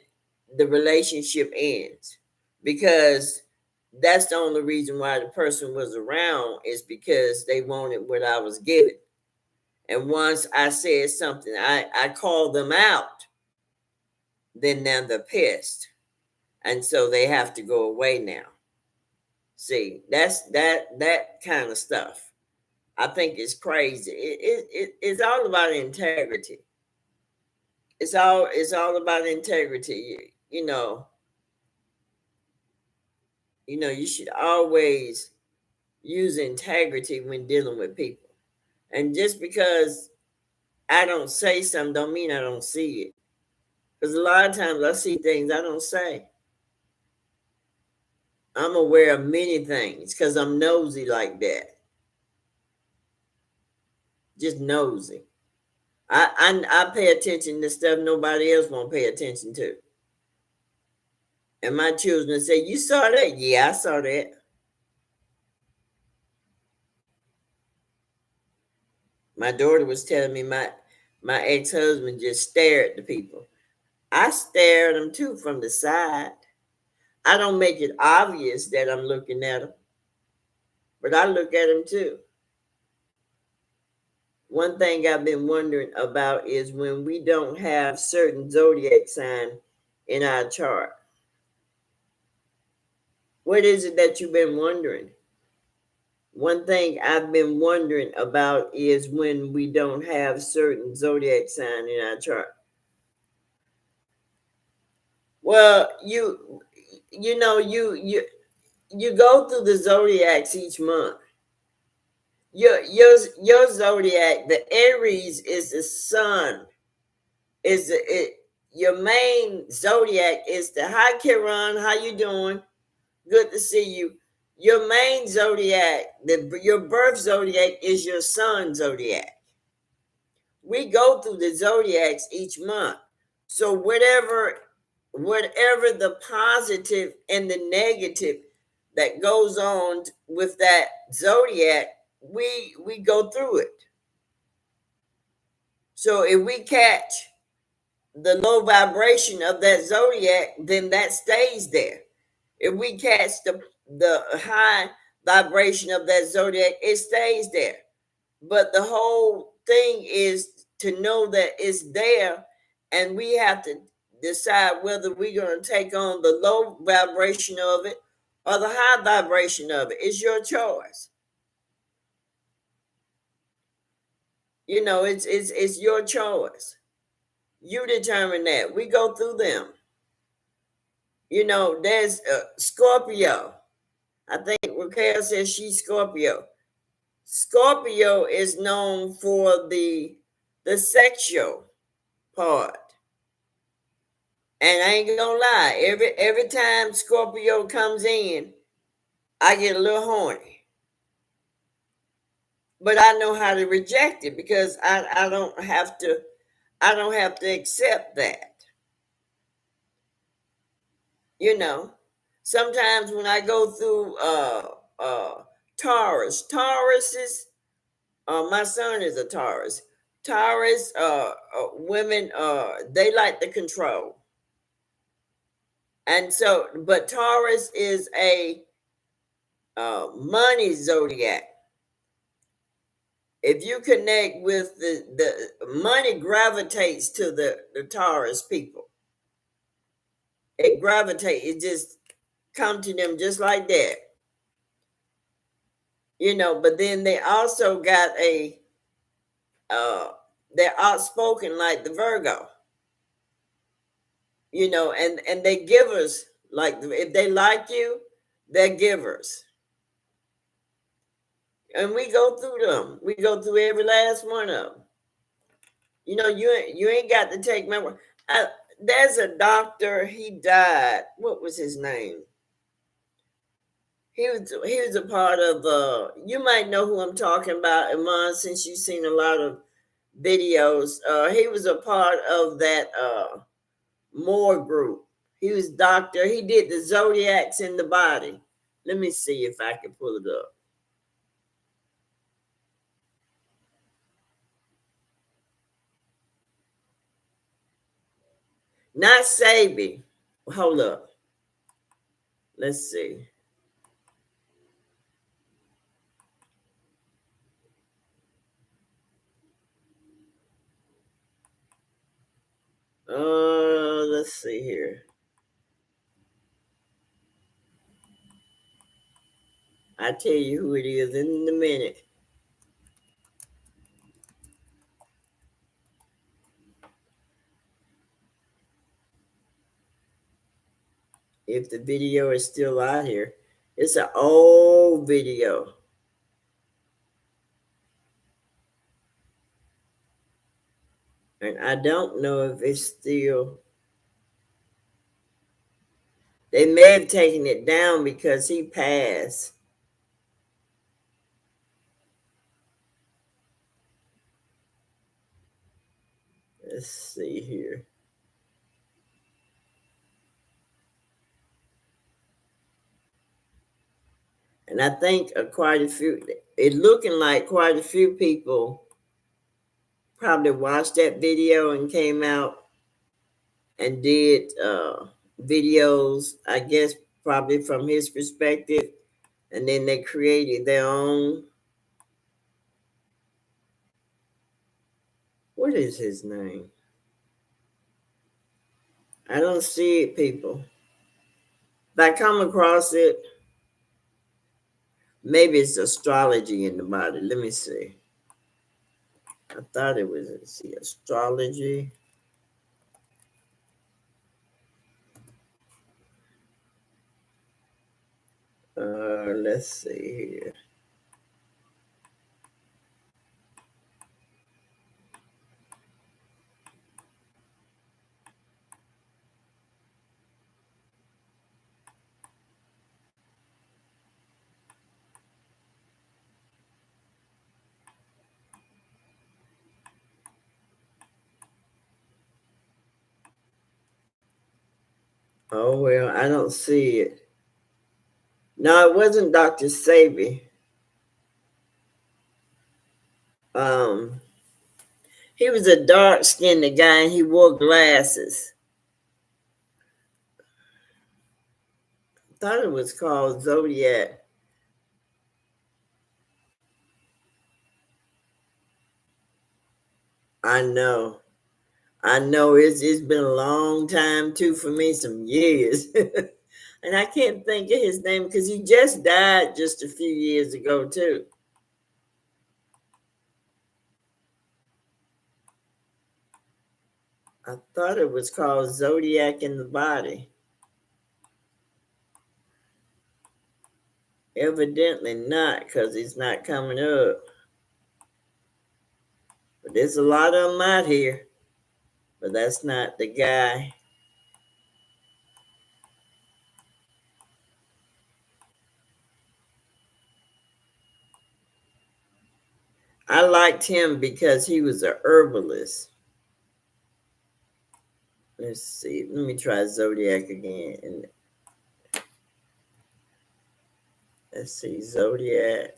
Speaker 1: the relationship ends because that's the only reason why the person was around is because they wanted what I was giving. And once I said something, I called them out, then now they're pissed. And so they have to go away now. See, that kind of stuff. I think it's crazy. It's all about integrity. It's all about integrity. You should always use integrity when dealing with people. And just because I don't say something don't mean I don't see it. Because a lot of times I see things I don't say. I'm aware of many things because I'm nosy like that. Just nosy. I pay attention to stuff nobody else won't pay attention to. And my children say, "You saw that?" Yeah, I saw that. My daughter was telling me my ex-husband just stared at the people. I stare at them too from the side. I don't make it obvious that I'm looking at them, but I look at them too. One thing I've been wondering about is when we don't have certain zodiac sign in our chart. What is it that you've been wondering? One thing I've been wondering about is when we don't have certain zodiac sign in our chart. Well, you go through the zodiacs each month. Your zodiac, the Aries is the sun. Your main zodiac is the hi Kiran, how you doing? Good to see you. Your main zodiac, your birth zodiac is your sun zodiac. We go through the zodiacs each month. So whatever the positive and the negative that goes on with that zodiac, we go through it. So if we catch the low vibration of that zodiac, then that stays there. If we catch the high vibration of that zodiac, it stays there. But the whole thing is to know that it's there, and we have to decide whether we're going to take on the low vibration of it or the high vibration of it. It's your choice. It's your choice. You determine that. We go through them. There's Scorpio. I think Raquel says she's Scorpio. Scorpio is known for the sexual part. And I ain't gonna lie, every time Scorpio comes in, I get a little horny. But I know how to reject it because I don't have to accept that. You know. Sometimes when I go through Taurus is my son is a Taurus. Taurus women they like the control. And so but Taurus is a money zodiac. If you connect with the money gravitates to the Taurus people. It just come to them just like that. But then they also got uh they're outspoken like the Virgo. And they givers, like if they like you, they're givers. And we go through them. We go through every last one of them. You ain't got to take my word. There's a doctor. He died. What was his name? He was a part of. You might know who I'm talking about, Iman, since you've seen a lot of videos. He was a part of that Moore group. He was doctor. He did the zodiacs in the body. Let me see if I can pull it up. Not Sabi. Hold up. Let's see. Let's see here. I tell you who it is in a minute. if the video is still out here. It's an old video. And I don't know if it's still, they may have taken it down because he passed. Let's see here. And I think quite a few, it looking like quite a few people probably watched that video and came out and did videos, I guess probably from his perspective, and then they created their own. What is his name? I don't see it, people. If I come across it, maybe it's astrology in the body. Let me see. I thought it was, let's see, astrology. Let's see here. Oh well, I don't see it. No, it wasn't Dr. Sabi. Um, he was a dark-skinned guy and he wore glasses. I thought it was called Zodiac. I know. I know it's been a long time too for me, some years. And I can't think of his name because he just died just a few years ago too. I thought it was called Zodiac in the Body. Evidently not, because he's not coming up. But there's a lot of them out here. But that's not the guy. I liked him because he was a herbalist. Let's see. Let me try Zodiac again. And let's see, Zodiac.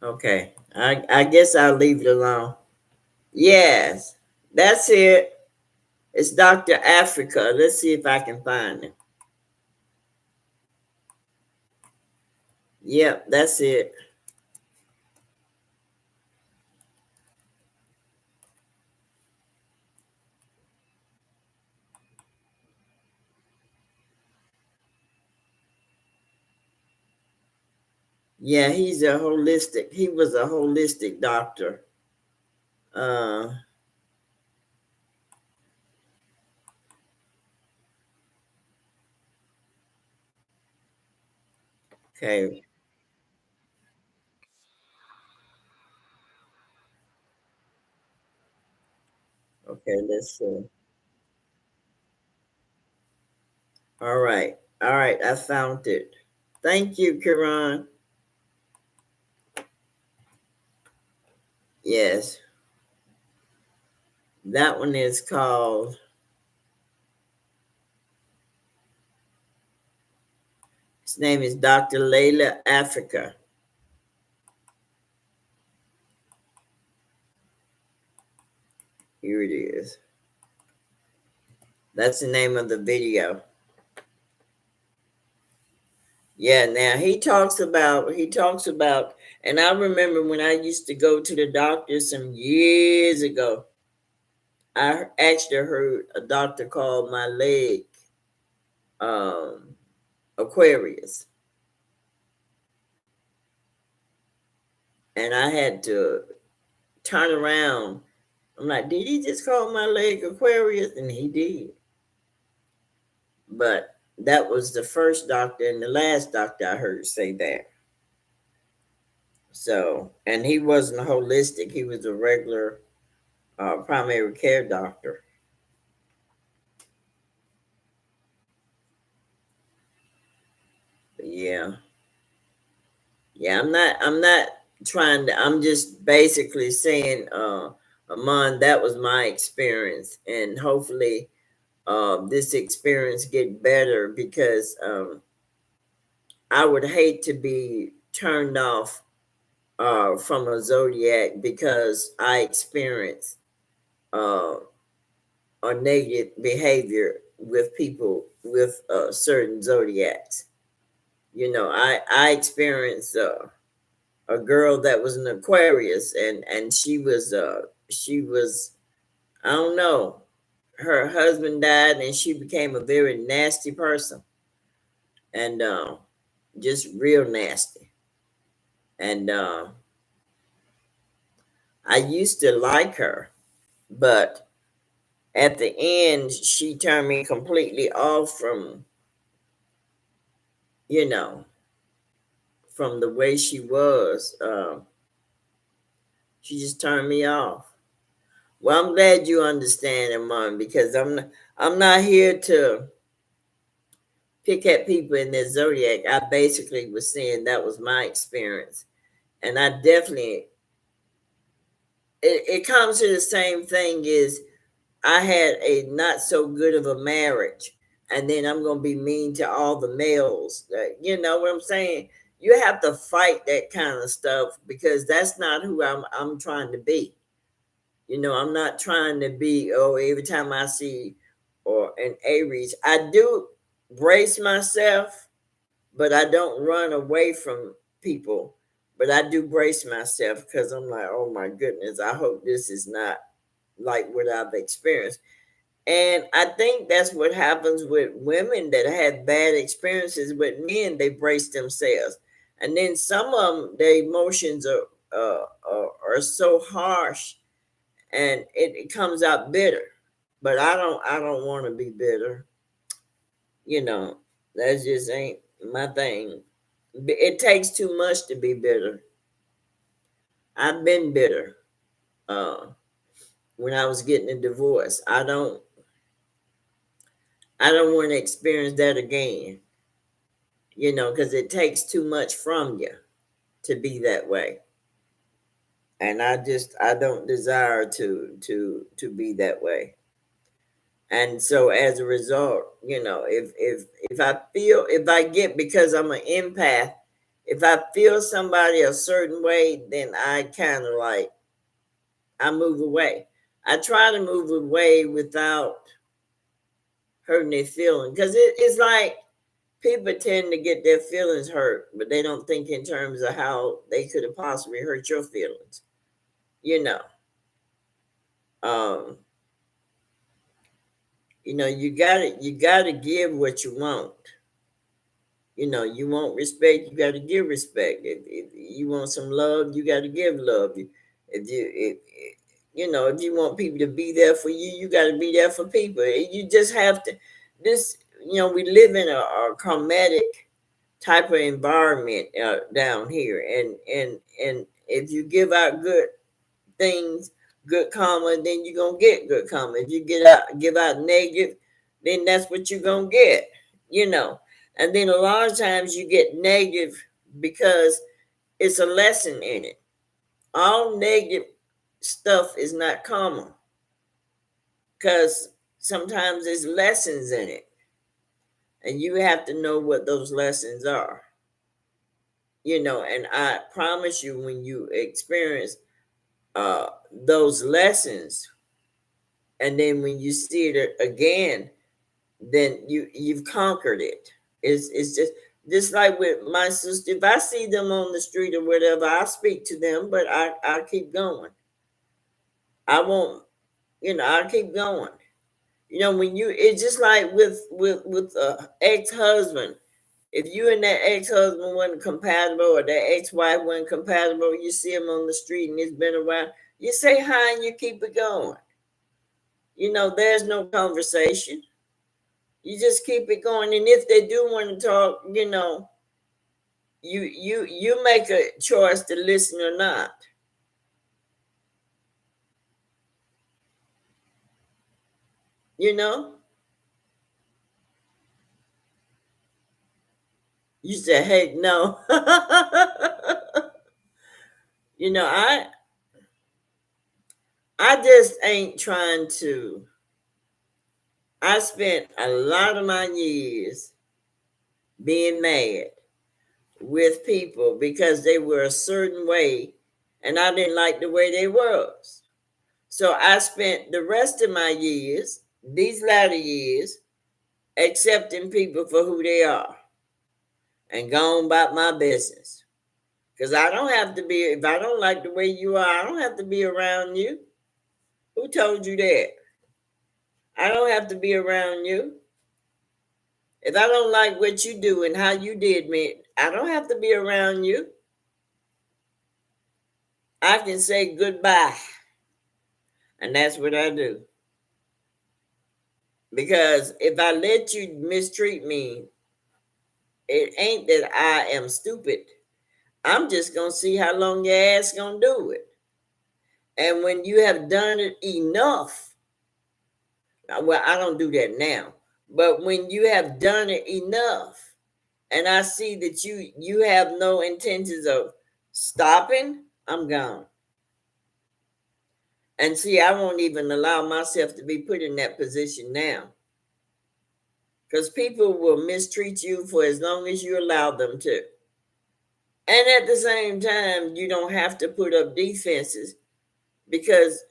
Speaker 1: Okay. I guess I'll leave it alone. Yes, that's it. It's Dr. Africa. Let's see if I can find him. Yep, that's it. Yeah, he was a holistic doctor. Uh, okay, okay, let's see. All right, I found it. Thank you, Kiran. Yes, that one is called, his name is Dr. Layla Africa. Here it is. That's the name of the video. Yeah, now he talks about, and I remember when I used to go to the doctor some years ago, I actually heard a doctor call my leg um Aquarius, and I had to turn around. I'm like, did he just call my leg Aquarius? And he did. But that was the first doctor and the last doctor I heard say that. So, and he wasn't holistic, he was a regular primary care doctor. But yeah. Yeah, I'm not trying to, I'm just basically saying, Amon, that was my experience. And hopefully this experience get better, because I would hate to be turned off from a zodiac because I experienced uh, a negative behavior with people with certain zodiacs. You know, I experienced a girl that was an Aquarius, and she was I don't know. Her husband died, and she became a very nasty person, and just real nasty. And I used to like her, but at the end, she turned me completely off you know, from the way she was. She just turned me off. Well, I'm glad you understand, Amon, because I'm not here to pick at people in their zodiac. I basically was saying that was my experience, and I definitely it comes to the same thing. Is I had a not so good of a marriage, and then I'm gonna be mean to all the males. You know what I'm saying? You have to fight that kind of stuff, because that's not who I'm trying to be. You know, I'm not trying to be, oh, every time I see or an Aries, I do brace myself, but I don't run away from people. But I do brace myself, because I'm like, oh my goodness, I hope this is not like what I've experienced. And I think that's what happens with women that had bad experiences with men. They brace themselves, and then some of them, their emotions are so harsh, and it comes out bitter. But I don't want to be bitter. You know, that just ain't my thing. It takes too much to be bitter. I've been bitter uh, when I was getting a divorce. I don't want to experience that again. You know, because it takes too much from you to be that way, and I don't desire to be that way. And so as a result, you know, if I get, because I'm an empath, if I feel somebody a certain way, then I kind of like, I move away. I try to move away without hurting their feelings, because it's like people tend to get their feelings hurt, but they don't think in terms of how they could have possibly hurt your feelings. You know, um, you gotta give what you want. You know, you want respect, you got to give respect. If you want some love, you got to give love. If you want people to be there for you, you got to be there for people. You just have to. This, we live in a karmatic type of environment down here, and if you give out good things, good karma, then you're gonna get good karma. If you give out negative, then that's what you're gonna get, you know. And then a lot of times you get negative because it's a lesson in it. All negative stuff is not karma, because sometimes there's lessons in it, and you have to know what those lessons are. And I promise you, when you experience those lessons, and then when you see it again, then you've conquered it. It's just Just like with my sister, if I see them on the street or whatever, I speak to them, but I keep going. I won't, I keep going. When it's just like with a ex-husband. If you and that ex-husband wasn't compatible or that ex-wife wasn't compatible, you see him on the street and it's been a while, you say hi and you keep it going. There's no conversation. You just keep it going. And if they do want to talk, you make a choice to listen or not. You know? You say, hey, no. you know, I I just ain't trying to. I spent a lot of my years being mad with people because they were a certain way and I didn't like the way they was. So I spent the rest of my years, these latter years, accepting people for who they are and going about my business. Because I don't have to be, if I don't like the way you are, I don't have to be around you. Who told you that? I don't have to be around you. If I don't like what you do and how you did me, I don't have to be around you. I can say goodbye. And that's what I do. Because if I let you mistreat me, it ain't that I am stupid. I'm just going to see how long your ass going to do it. And when you have done it enough, well, I don't do that now, but when you have done it enough, and I see that you have no intentions of stopping, I'm gone. And see, I won't even allow myself to be put in that position now. Because people will mistreat you for as long as you allow them to. And at the same time, you don't have to put up defenses because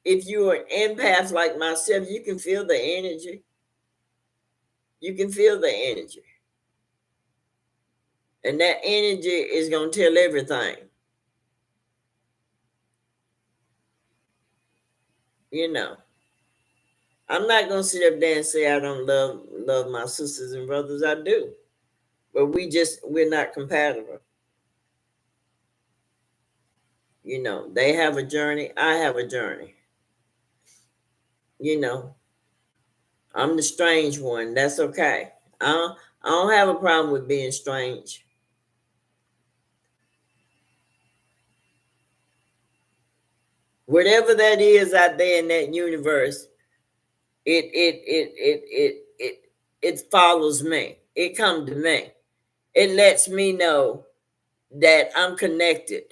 Speaker 1: if you're an empath like myself, you can feel the energy. You can feel the energy. And that energy is going to tell everything. You know, I'm not going to sit up there and say I don't love my sisters and brothers. I do. But we're not compatible. They have a journey. I have a journey. You know, I'm the strange one. That's okay. I don't have a problem with being strange. Whatever that is out there in that universe, it follows me. It comes to me. It lets me know that I'm connected.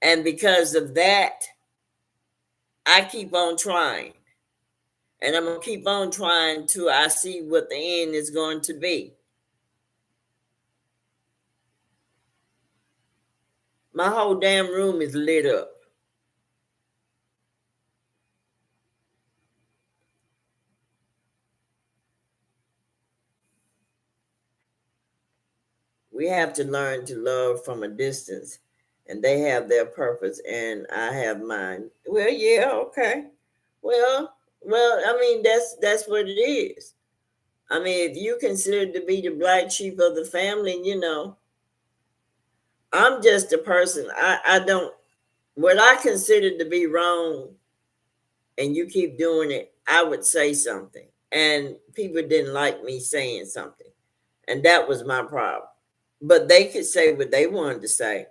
Speaker 1: And because of that, I keep on trying. And I'm going to keep on trying till I see what the end is going to be. My whole damn room is lit up. We have to learn to love from a distance, and they have their purpose and I have mine. Well, yeah, okay. Well, I mean that's what it is. I mean, if you consider to be the black sheep of the family, I'm just a person. I don't what I consider to be wrong and you keep doing it, I would say something. And people didn't like me saying something. And that was my problem. But they could say what they wanted to say.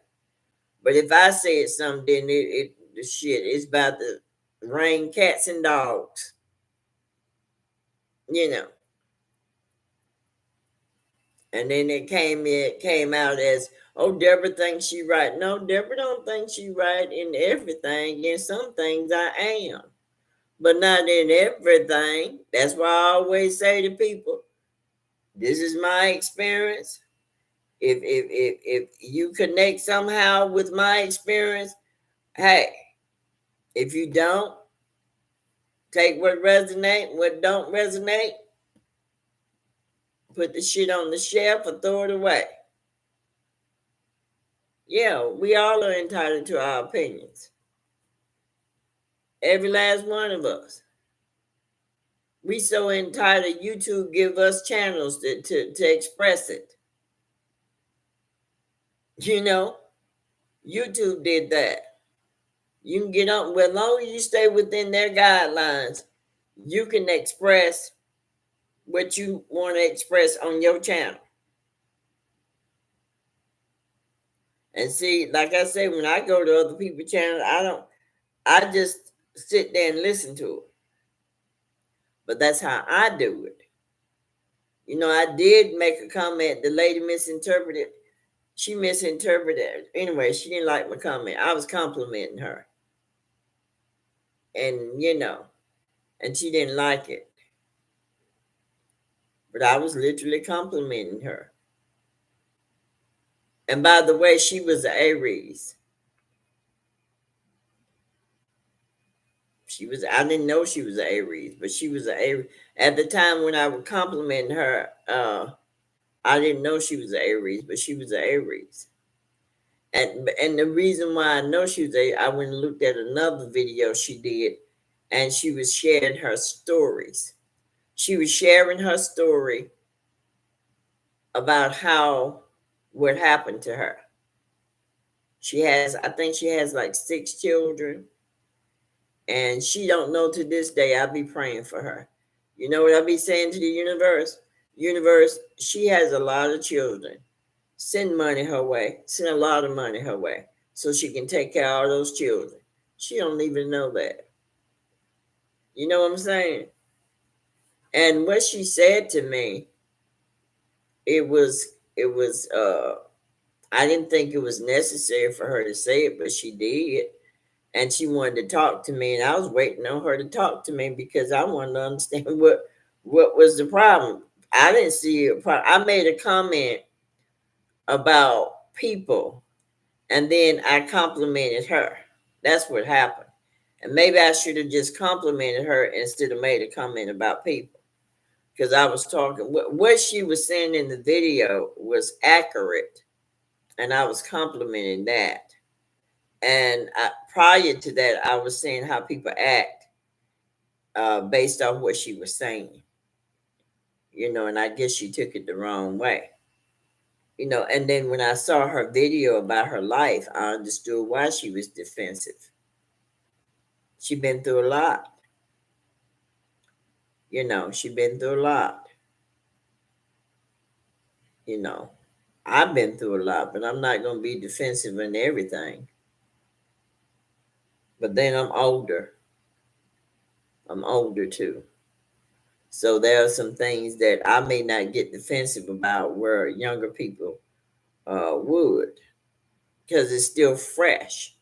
Speaker 1: But if I said something, then the shit is about to rain cats and dogs. You know. And then it came out as, oh, Deborah thinks she right. No, Deborah don't think she right in everything. In some things I am. But not in everything. That's why I always say to people, this is my experience. If you connect somehow with my experience, hey, if you don't, take what resonate, what don't resonate, put the shit on the shelf or throw it away. Yeah, we all are entitled to our opinions. Every last one of us. We so entitled, YouTube give us channels to express it. You know, YouTube did that. You can get on, well, as long as you stay within their guidelines, you can express what you want to express on your channel. And see, like I say, when I go to other people's channels, I just sit there and listen to it. But that's how I do it. You know, I did make a comment. The lady misinterpreted. She misinterpreted. Anyway, she didn't like my comment. I was complimenting her. And, and she didn't like it. But I was literally complimenting her. And by the way, she was an Aries. I didn't know she was an Aries, but she was an Aries. At the time when I would compliment her, I didn't know she was an Aries, but she was an Aries. And the reason why I know she was I went and looked at another video she did, and she was sharing her stories. She was sharing her story about what happened to her. I think she has like 6 children, and she don't know to this day. I be praying for her. You know what I be saying to the universe? Universe, she has a lot of children. Send money her way. Send a lot of money her way so she can take care of all those children. She don't even know that. You know what I'm saying? And what she said to me, it was I didn't think it was necessary for her to say it, but she did. And she wanted to talk to me, and I was waiting on her to talk to me because I wanted to understand what was the problem. I didn't see a problem. I made a comment about people, and then I complimented her. That's what happened. And maybe I should have just complimented her instead of made a comment about people, because I was talking. What she was saying in the video was accurate, and I was complimenting that. And prior to that, I was saying how people act based on what she was saying. And I guess she took it the wrong way. And then when I saw her video about her life, I understood why she was defensive. She'd been through a lot. She'd been through a lot. I've been through a lot, but I'm not going to be defensive in everything. But then I'm older. I'm older too. So there are some things that I may not get defensive about where younger people would, because it's still fresh.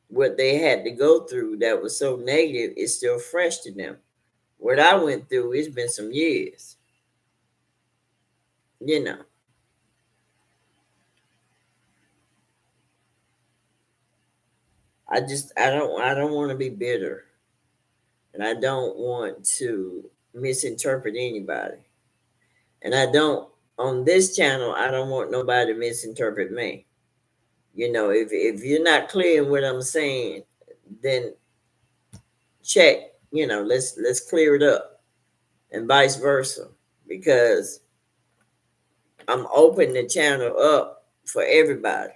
Speaker 1: What they had to go through that was so negative is still fresh to them. What I went through, it's been some years. I don't want to be bitter, and I don't want to misinterpret anybody. And on this channel, I don't want nobody to misinterpret me. If you're not clear in what I'm saying, then check, let's clear it up, and vice versa, because I'm opening the channel up for everybody.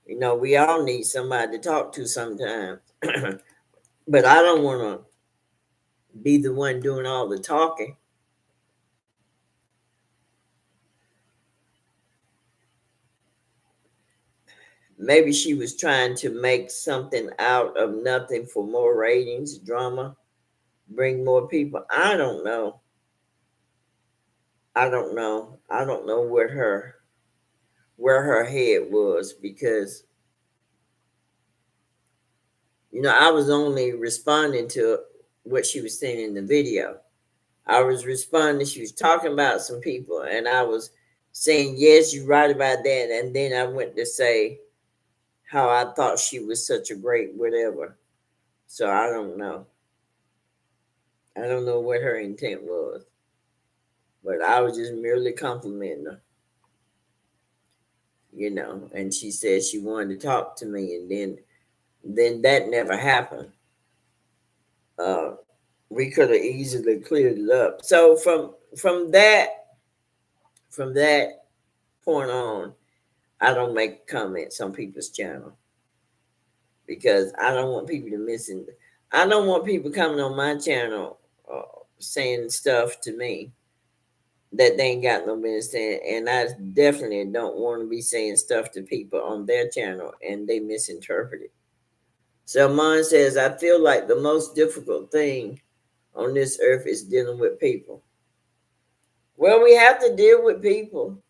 Speaker 1: We all need somebody to talk to sometimes. But I don't want to be the one doing all the talking. Maybe she was trying to make something out of nothing for more ratings, drama, bring more people. I don't know. I don't know. I don't know where her head was, because I was only responding to what she was saying in the video. I was responding. She was talking about some people, and I was saying, yes, you're right about that. And then I went to say how I thought she was such a great whatever. So I don't know. I don't know what her intent was. But I was just merely complimenting her, and she said she wanted to talk to me, and then that never happened. Uh, we could have easily cleared it up. So from that point on, I don't make comments on people's channel because I don't want people to missing. I don't want people coming on my channel saying stuff to me that they ain't got no business saying, and I definitely don't want to be saying stuff to people on their channel and they misinterpret it. So mine says, I feel like the most difficult thing on this earth is dealing with people. Well, we have to deal with people.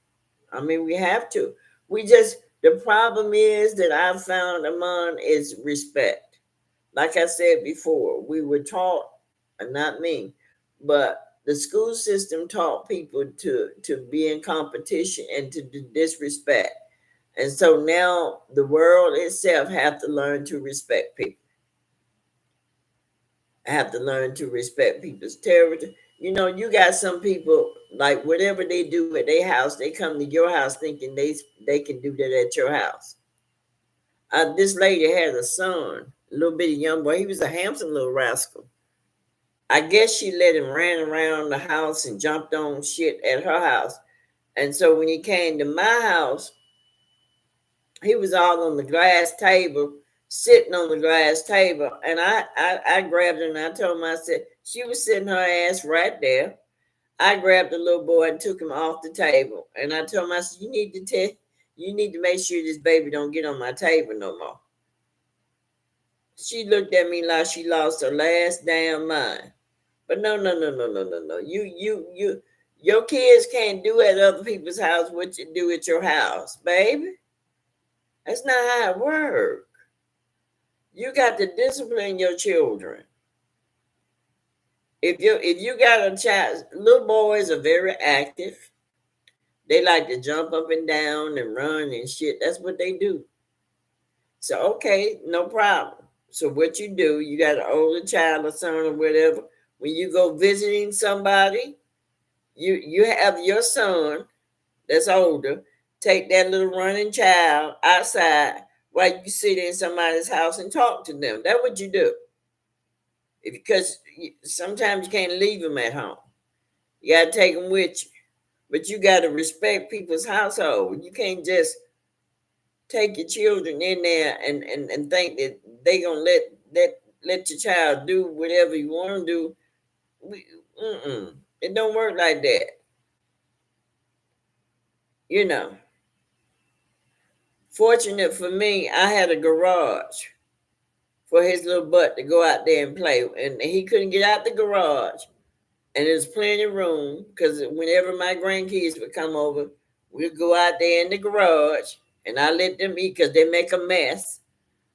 Speaker 1: I mean, we have to. The problem is that I've found among is respect. Like I said before, we were taught, not me, but the school system taught people to be in competition and to disrespect. And so now the world itself have to learn to respect people. Have to learn to respect people's territory. You got some people like whatever they do at their house, they come to your house thinking they can do that at your house. This lady had a son, a little bitty young boy. He was a handsome little rascal. I guess she let him ran around the house and jumped on shit at her house. And so when he came to my house, he was all on the glass table, sitting on the glass table. And I grabbed her and I told him, I said, she was sitting her ass right there. I grabbed the little boy and took him off the table. And I told him, I said, you need to make sure this baby don't get on my table no more. She looked at me like she lost her last damn mind. But no, no, no, no, no, no, no. Your kids can't do at other people's house what you do at your house, baby. That's not how it works. You got to discipline your children. If you got a child, little boys are very active. They like to jump up and down and run and shit. That's what they do. So okay, no problem. So what you do, you got an older child or son or whatever. When you go visiting somebody, you have your son that's older take that little running child outside while you sit in somebody's house and talk to them. That's what you do. Because sometimes you can't leave them at home. You got to take them with you. But you got to respect people's household. You can't just take your children in there and think that they going to let your child do whatever you want to do. It don't work like that. You know. Fortunate for me, I had a garage for his little butt to go out there and play. And he couldn't get out the garage. And there's plenty of room because whenever my grandkids would come over, we'd go out there in the garage and I let them eat because they make a mess.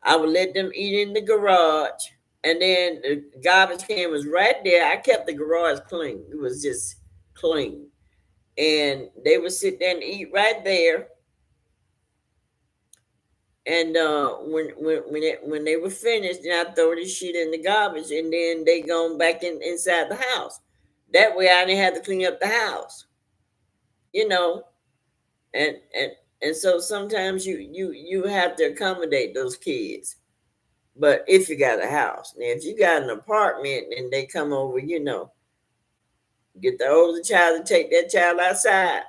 Speaker 1: I would let them eat in the garage. And then the garbage can was right there. I kept the garage clean. It was just clean. And they would sit there and eat right there. And when they were finished, then I throw this shit in the garbage, and then they go back inside the house. That way, I didn't have to clean up the house, you know. And and and so sometimes you have to accommodate those kids. But if you got a house, now if you got an apartment and they come over, get the older child to take that child outside.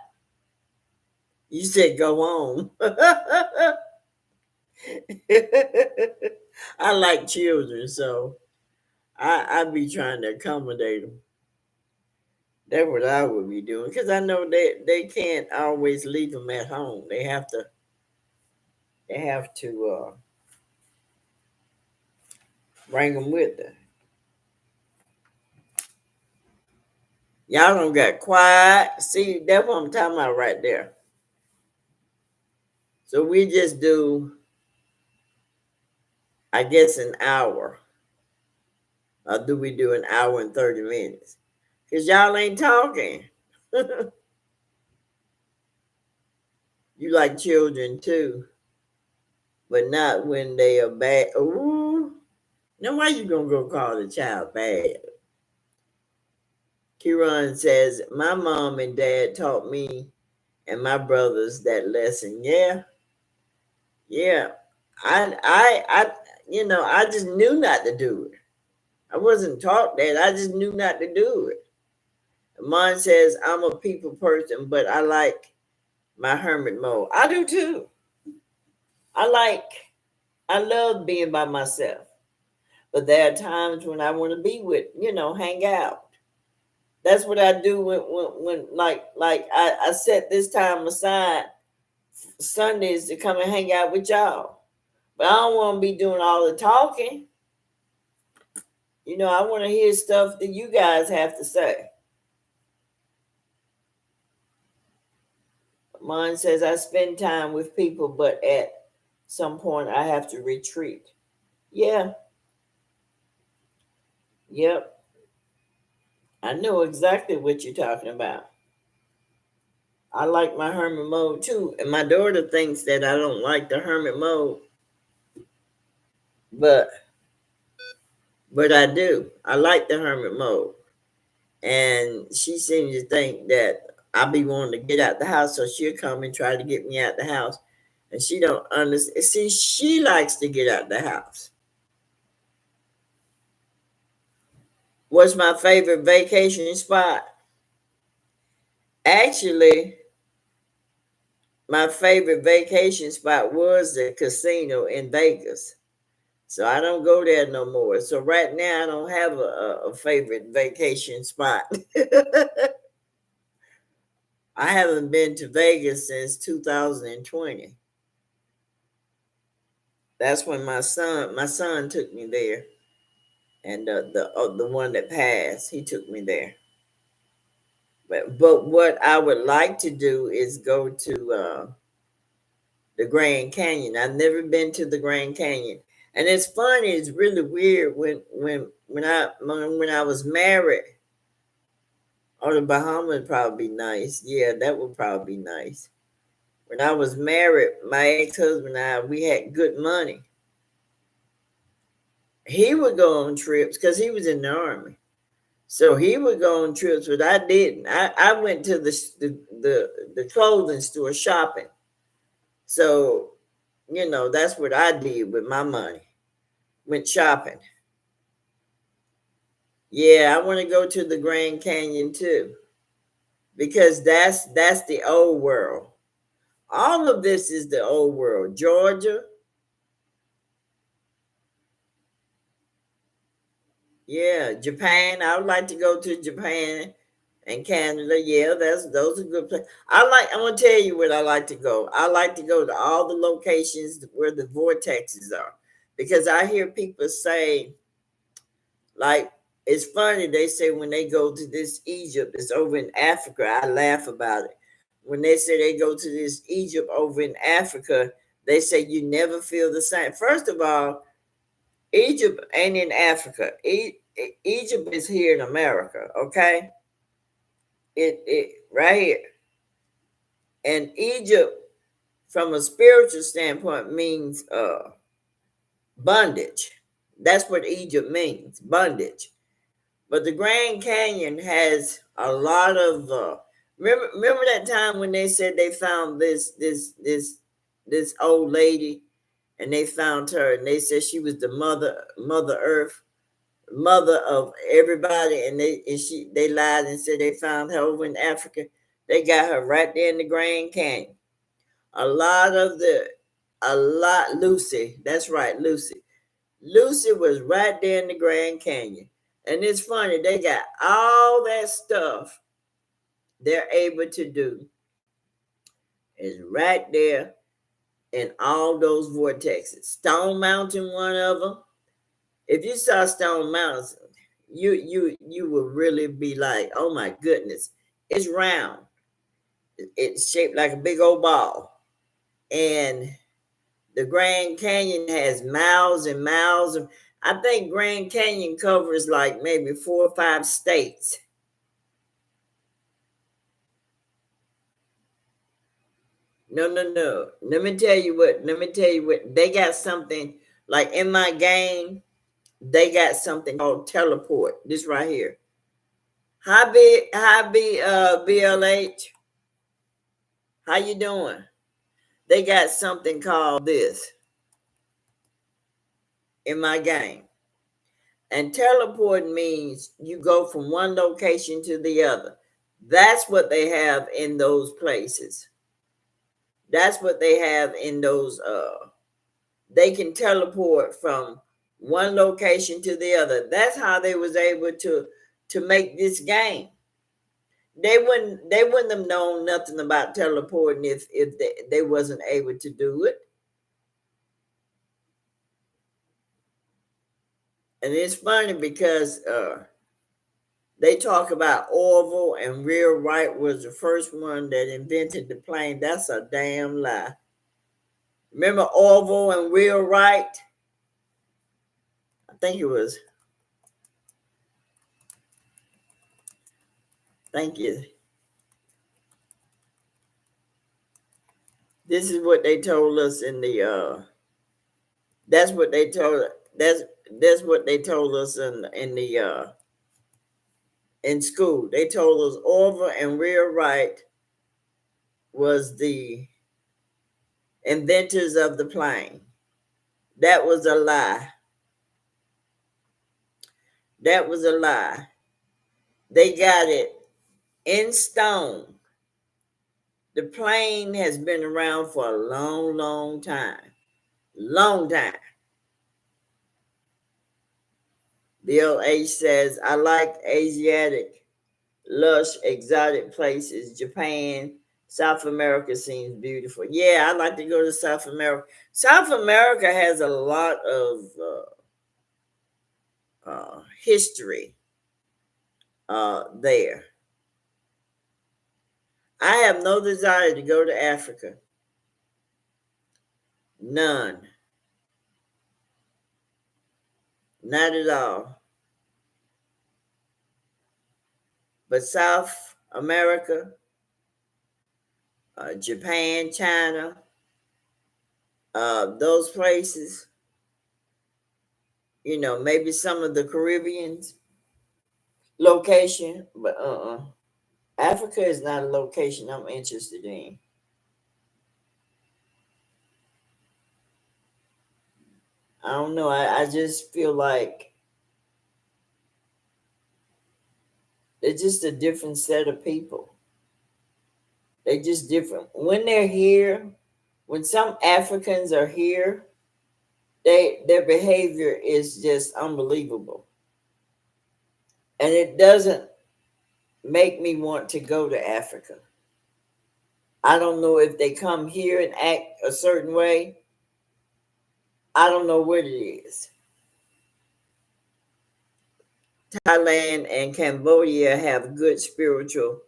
Speaker 1: You said go home. I like children, so I be trying to accommodate them. That's what I would be doing because I know they can't always leave them at home. They have to bring them with them. Y'all don't got quiet. See, that's what I'm talking about right there. So we just do, I guess, an hour. Or do we do an hour and 30 minutes? Because y'all ain't talking. You like children too, but not when they are bad. Ooh. Now why you gonna go call the child bad? Kiran says, my mom and dad taught me and my brothers that lesson. Yeah, yeah. I I just knew not to do it. I wasn't taught that. I just knew not to do it. Mine says, I'm a people person, but I like my hermit mode. I do too. I like, I love being by myself. But there are times when I want to be with, hang out. That's what I do when I set this time aside Sundays to come and hang out with y'all. But I don't want to be doing all the talking. I want to hear stuff that you guys have to say. Mine says I spend time with people, but at some point I have to retreat. Yeah, yep. I know exactly what you're talking about. I like my hermit mode too. And my daughter thinks that I don't like the hermit mode, but I do. I like the hermit mode. And she seems to think that I be wanting to get out the house, so she'll come and try to get me out the house. And she don't understand. See, she likes to get out the house. What's my favorite vacation spot? Actually, my favorite vacation spot was the casino in Vegas. So I don't go there no more. So right now I don't have a favorite vacation spot. I haven't been to Vegas since 2020. That's when my son took me there, and the one that passed, he took me there. But what I would like to do is go to the Grand Canyon. I've never been to the Grand Canyon, and it's funny. It's really weird when I was married. Oh, the Bahamas would probably be nice. Yeah, that would probably be nice. When I was married, my ex-husband and we had good money. He would go on trips because he was in the army. So he would go on trips, but I didn't. I went to the clothing store shopping. So, that's what I did with my money. Went shopping. Yeah, I want to go to the Grand Canyon too, because that's the old world. All of this is the old world. Georgia, yeah, Japan. I would like to go to Japan and Canada. Yeah, those are good places. I'm gonna tell you where I like to go. I like to go to all the locations where the vortexes are. Because I hear people say, like, it's funny, they say when they go to this Egypt, it's over in Africa. I laugh about it. When they say they go to this Egypt over in Africa, they say you never feel the same. First of all, Egypt ain't in Africa. Egypt is here in America, okay? It right here. And Egypt, from a spiritual standpoint, means bondage. That's what Egypt means, bondage. But the Grand Canyon has a lot of remember that time when they said they found this old lady, and they found her, and they said she was the mother earth, mother of everybody, and they lied and said they found her over in Africa. They got her right there in the Grand Canyon. Lucy, that's right, Lucy was right there in the Grand Canyon. And it's funny, they got all that stuff they're able to do is right there in all those vortexes. Stone Mountain, one of them. If you saw Stone Mountain, you would really be like, oh my goodness, it's round. It's shaped like a big old ball. And the Grand Canyon has miles and miles of, I think Grand Canyon covers like maybe 4 or 5 states. No, no, no. Let me tell you what they got something like in my game, they got something called teleport. This right here. BLH. How you doing? They got something called this in my game. And teleport means you go from one location to the other. That's what they have in those places. That's what they have in those they can teleport from one location to the other. That's how they was able to make this game. They wouldn't have known nothing about teleporting if they wasn't able to do it. And it's funny because they talk about Orville and Real Wright was the first one that invented the plane. That's a damn lie. Remember Orville and Real Wright? I think it was. Thank you. This is what they told us in the that's what they told that's what they told us in the in school. They told us Orville and Real Wright was the inventors of the plane. That was a lie. That was a lie. They got it in stone. The plane has been around for a long, long time. Long time. Bill H says, I like Asiatic, lush, exotic places. Japan, South America seems beautiful. Yeah, I'd like to go to South America. South America has a lot of history there. I have no desire to go to Africa. None. Not at all. But South America, Japan, China, those places, maybe some of the Caribbeans location, but Africa is not a location I'm interested in. I don't know. I just feel like they're just a different set of people. They're just different. When they're here, when some Africans are here, their behavior is just unbelievable. And it doesn't make me want to go to Africa. I don't know if they come here and act a certain way. I don't know what it is. Thailand and Cambodia have good spiritual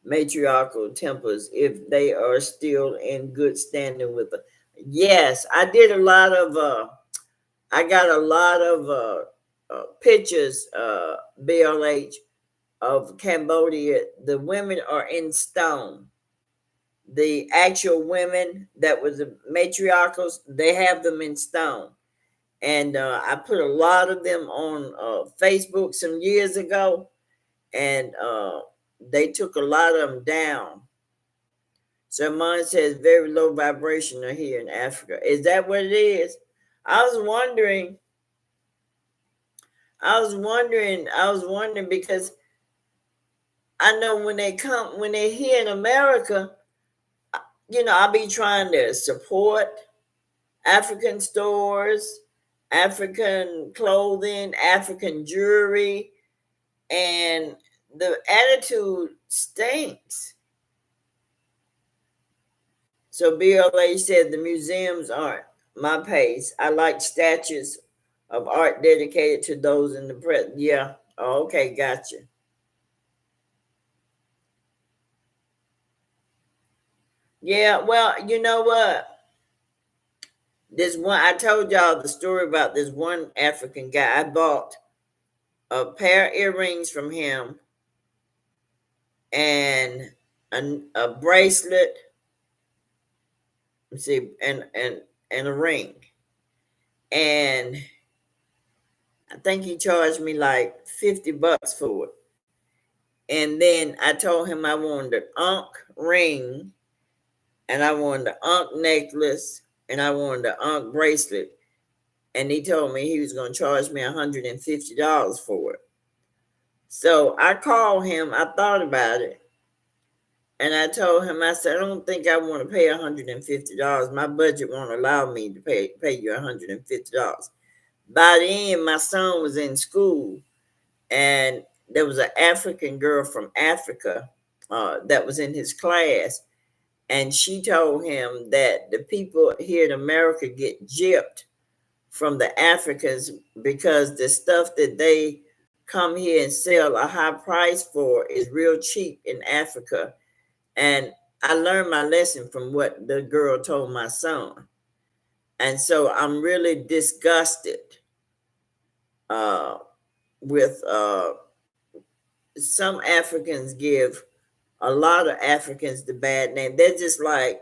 Speaker 1: matriarchal temples if they are still in good standing with us. Yes, I did a lot of I got a lot of pictures, BLH, of Cambodia. The women are in stone. The actual women that was the matriarchals, they have them in stone. And I put a lot of them on Facebook some years ago, and they took a lot of them down. So mine says very low vibrational here in Africa. Is that what it is? I was wondering. I was wondering because I know when they're here in America, I'll be trying to support African stores, African clothing, African jewelry, and the attitude stinks. So BLA said the museums aren't my pace. I like statues of art dedicated to those in the present. Yeah. Oh, okay, gotcha. Yeah, well, you know what? This one, I told y'all the story about this one African guy. I bought a pair of earrings from him and a bracelet. Let's see, and a ring. And I think he charged me like $50 for it. And then I told him I wanted an Ankh ring, and I wanted an Ankh necklace, and I wanted an Ankh bracelet. And he told me he was going to charge me $150 for it. So I called him. I thought about it. And I told him, I said, I don't think I want to pay $150. My budget won't allow me to pay you $150. By the end, my son was in school, and there was an African girl from Africa that was in his class. And she told him that the people here in America get gypped from the Africans because the stuff that they come here and sell a high price for is real cheap in Africa. And I learned my lesson from what the girl told my son. And so I'm really disgusted uh, with some Africans give a lot of Africans the bad name. They're just like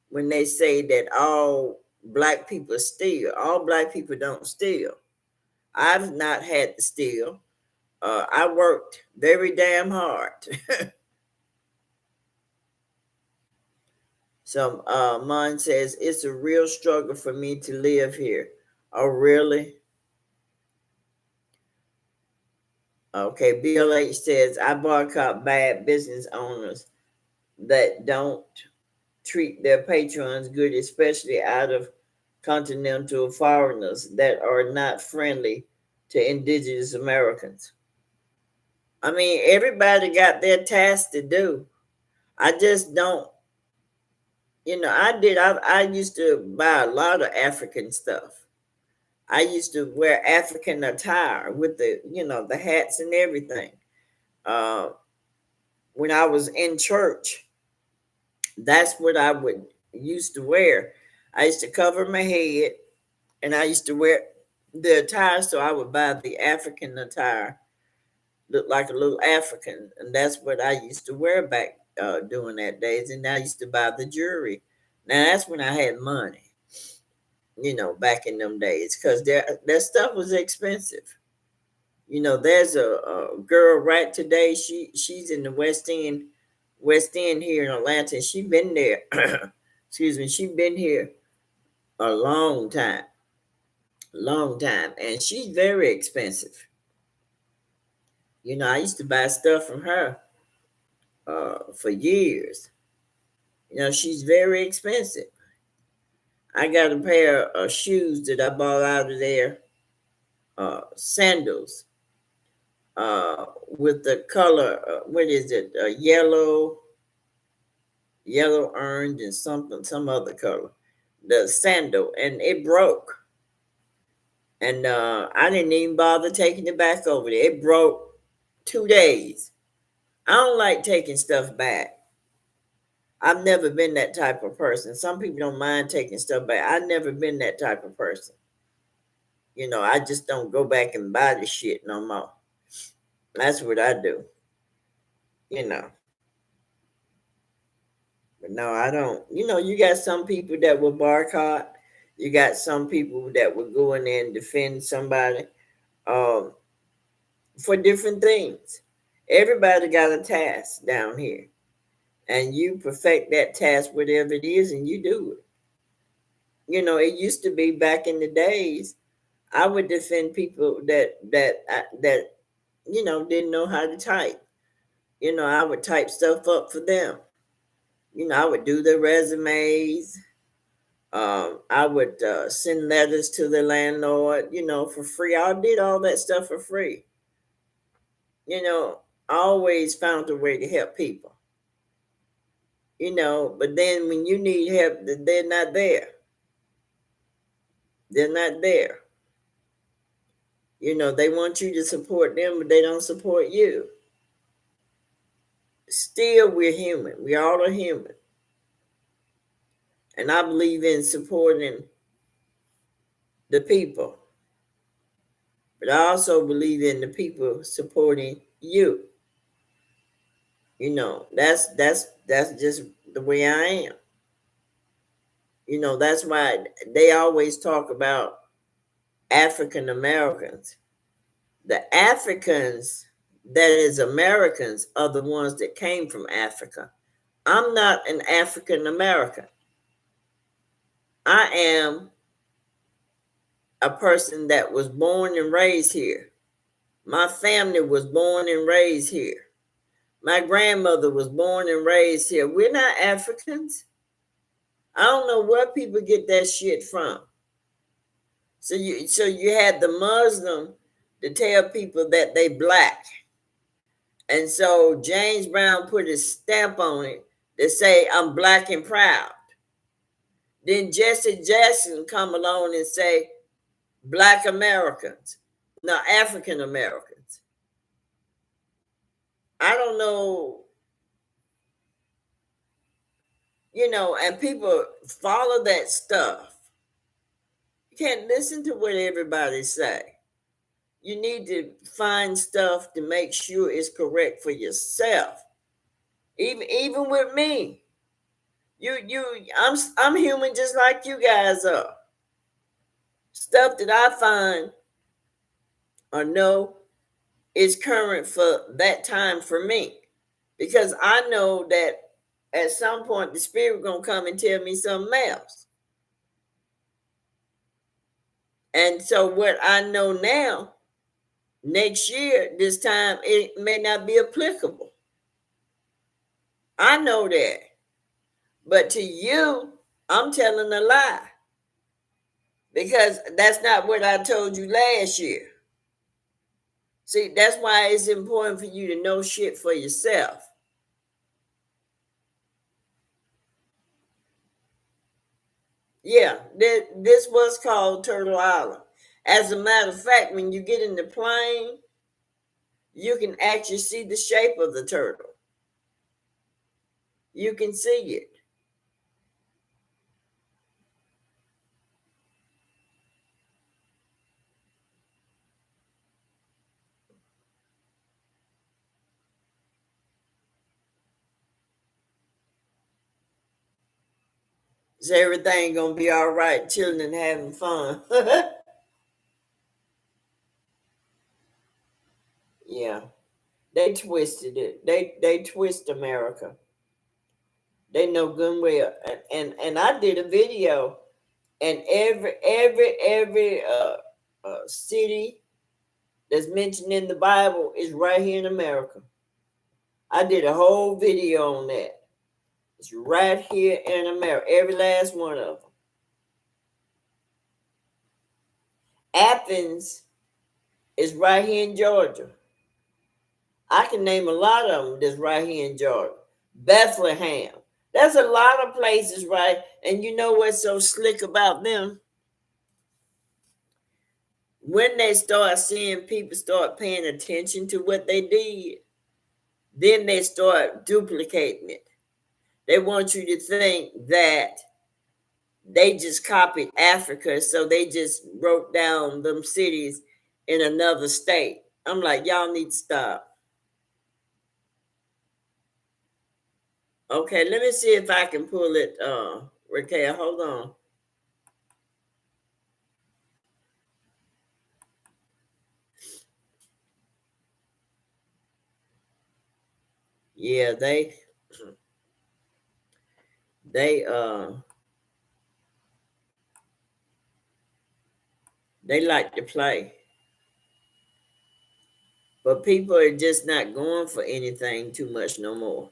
Speaker 1: when they say that all black people steal. All black people don't steal. I've not had to steal. I worked very damn hard. So Mon says, it's a real struggle for me to live here. Oh, really? Okay, BLH says, I boycott bad business owners that don't treat their patrons good, especially out of continental foreigners that are not friendly to indigenous Americans. I mean, everybody got their task to do. I just don't, I used to buy a lot of African stuff. I used to wear African attire with the hats and everything. Uh, when I was in church, that's what I would used to wear. I used to cover my head, and I used to wear the attire, so I would buy the African attire, look like a little African, and that's what I used to wear back during that days. And I used to buy the jewelry. Now that's when I had money, back in them days, because that stuff was expensive. There's a girl right today. She's in the West End here in Atlanta. And she been there. Excuse me. She been here a long time, and she's very expensive. I used to buy stuff from her for years. She's very expensive. I got a pair of shoes that I bought out of there, sandals, with the color, what is it, yellow orange and some other color, the sandal, and it broke. And I didn't even bother taking it back over there. It broke 2 days. I don't like taking stuff back. I've never been that type of person. Some people don't mind taking stuff back. I've never been that type of person. I just don't go back and buy the shit no more. That's what I do. You know. But no, I don't. You got some people that will boycott. You got some people that will go in there and defend somebody um, for different things. Everybody got a task down here. And you perfect that task, whatever it is, and you do it. It used to be back in the days, I would defend people that didn't know how to type. I would type stuff up for them. I would do their resumes. I would send letters to the landlord, for free. I did all that stuff for free. I always found a way to help people. But then when you need help, they're not there. They're not there. They want you to support them, but they don't support you. Still, we're human. We all are human. And I believe in supporting the people. But I also believe in the people supporting you. That's just the way I am. That's why they always talk about African Americans. The Africans that is Americans are the ones that came from Africa. I'm not an African American. I am a person that was born and raised here. My family was born and raised here. My grandmother was born and raised here. We're not Africans. I don't know where people get that shit from. So you had the Muslim to tell people that they black. And so James Brown put his stamp on it to say, I'm black and proud. Then Jesse Jackson come along and say, Black Americans, no, African Americans. I don't know, and people follow that stuff. You can't listen to what everybody say. You need to find stuff to make sure it's correct for yourself. Even with me, I'm human just like you guys are. Stuff that I find or know is current for that time for me, because I know that at some point the spirit gonna come and tell me something else. And so what I know now, next year this time it may not be applicable. I know that, but to you, I'm telling a lie, because that's not what I told you last year. See, that's why it's important for you to know shit for yourself. Yeah, this was called Turtle Island. As a matter of fact, when you get in the plane, you can actually see the shape of the turtle. You can see it. So everything gonna be all right, chilling and having fun. Yeah, they twisted it. They twist America. They know good and well. And I did a video, and every city that's mentioned in the Bible is right here in America. I did a whole video on that. It's right here in America, every last one of them. Athens is right here in Georgia. I can name a lot of them that's right here in Georgia. Bethlehem. There's a lot of places, right? And you know what's so slick about them? When they start seeing people start paying attention to what they did, then they start duplicating it. They want you to think that they just copied Africa, so they just wrote down them cities in another state. I'm like, y'all need to stop. Okay, let me see if I can pull it, Raquel. Hold on. Yeah, they they like to play. But people are just not going for anything too much no more.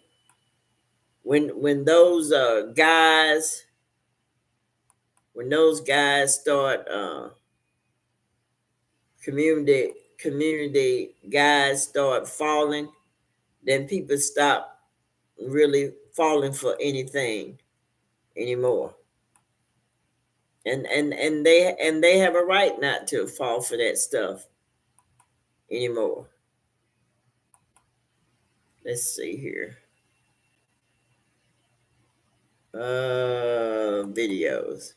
Speaker 1: When those guys when those guys start community guys start falling, then people stop really falling for anything anymore. And they have a right not to fall for that stuff anymore. Let's see here. Videos.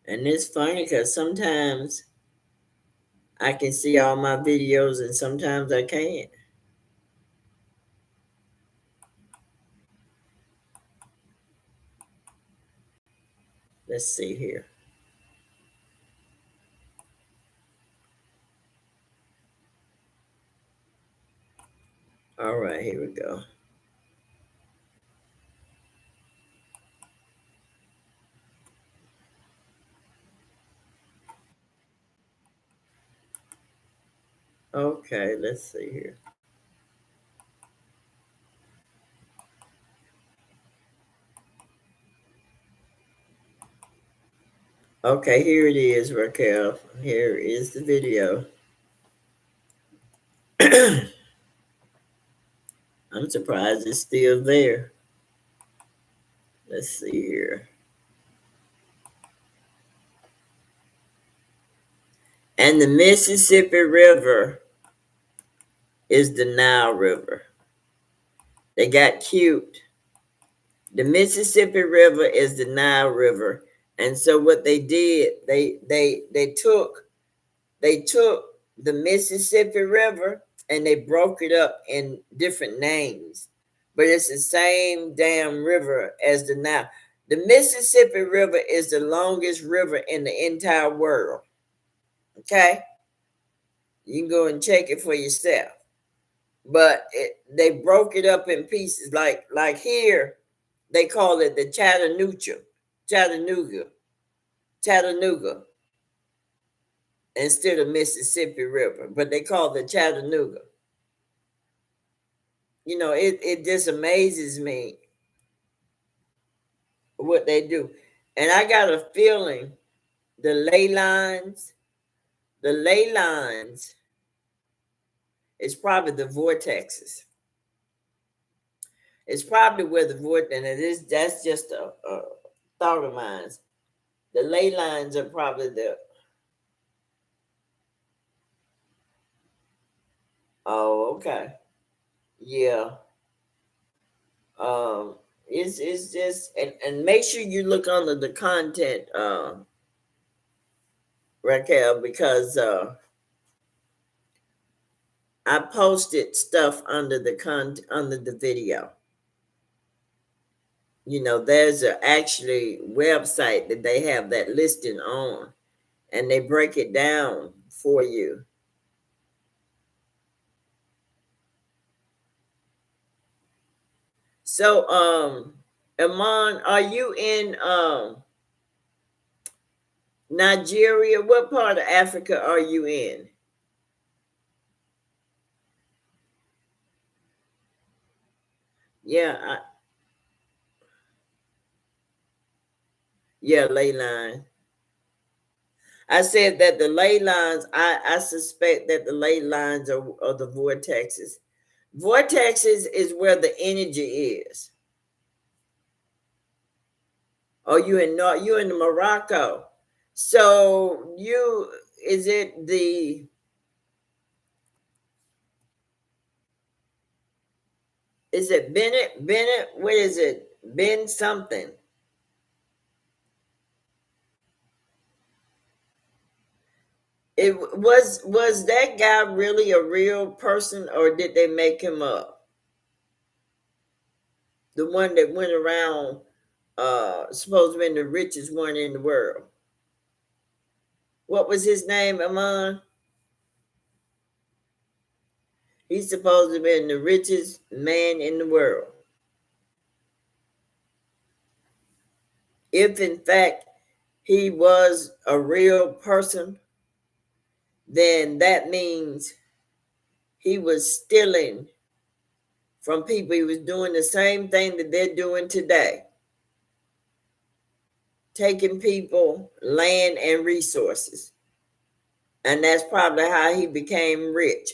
Speaker 1: And it's funny because sometimes I can see all my videos and sometimes I can't. Let's see here. All right, here we go. Okay, let's see here. Okay, here it is, Raquel. Here is the video. I'm surprised it's still there. Let's see here. And the Mississippi River is the Nile River. They got cute. The Mississippi River is the Nile River. And so what they did, they took the Mississippi River and they broke it up in different names. But it's the same damn river as the Nile. The Mississippi River is the longest river in the entire world. Okay? You can go and check it for yourself. But they broke it up in pieces. Like here, they call it the Chattanooga, instead of Mississippi River, but they call it Chattanooga. It just amazes me what they do. And I got a feeling the ley lines is probably the vortexes. It's probably where the vortex, and that's just a thought of mine. The ley lines are probably oh, okay. Yeah. Um, it's just, and make sure you look under the content, Raquel, because I posted stuff under the video. There's a actually website that they have that listing on, and they break it down for you. So, Iman, are you in Nigeria? What part of Africa are you in? Yeah, yeah, ley line. I said that the ley lines, I suspect that the ley lines are the vortexes. Vortexes is where the energy is. Oh, you in Morocco. So is it Bennett? What is it? Ben something. Was that guy really a real person, or did they make him up? The one that went around, supposed to be the richest one in the world. What was his name, Amon? He's supposed to be the richest man in the world. If in fact he was a real person, then that means he was stealing from people. He was doing the same thing that they're doing today, taking people land and resources. And that's probably how he became rich.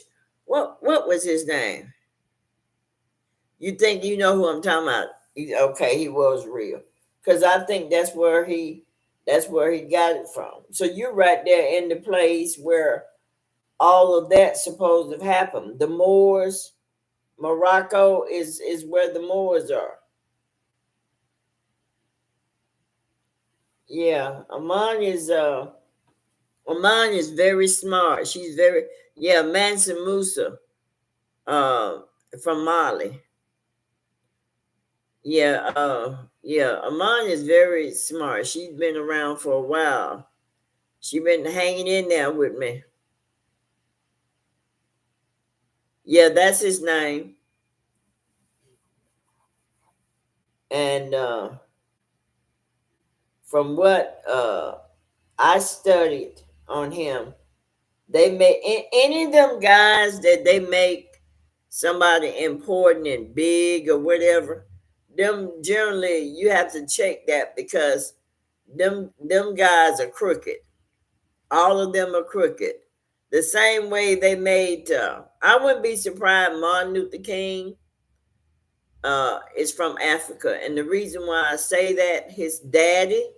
Speaker 1: What was his name? You think you know who I'm talking about? Okay, he was real. Because I think that's where he got it from. So you're right there in the place where all of that's supposed to have happened. The Moors, Morocco is where the Moors are. Yeah, Amani is very smart. She's very, yeah, Mansa Musa, uh, from Mali. Yeah, Amani is very smart. She's been around for a while. She been hanging in there with me. Yeah, that's his name. And from what I studied on him, they make any of them guys that they make somebody important and big or whatever. Them generally you have to check that because them guys are crooked. All of them are crooked. The same way they made. I wouldn't be surprised. Martin Luther King is from Africa, and the reason why I say that his daddy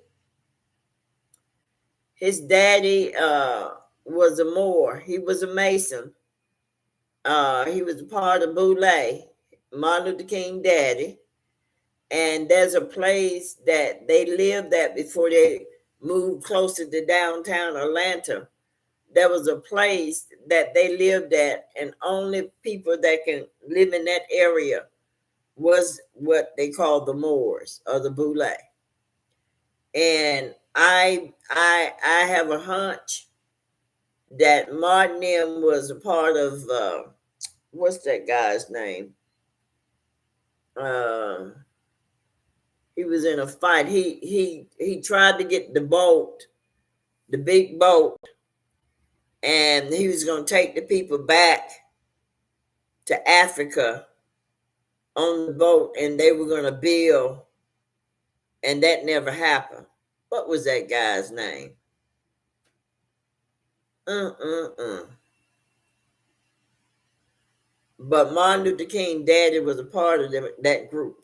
Speaker 1: was a Moor. He was a Mason. He was a part of Boule, Martin Luther King daddy. And there's a place that they lived at before they moved closer to downtown Atlanta. There was a place that they lived at, and only people that can live in that area was what they call the Moors or the Boule. And I have a hunch that Martin M was a part of what's that guy's name? Uh, he was in a fight. He tried to get the boat, the big boat, and he was going to take the people back to Africa on the boat, and they were going to build, and that never happened. What was that guy's name? Uh. But Martin Luther King daddy was a part of that group.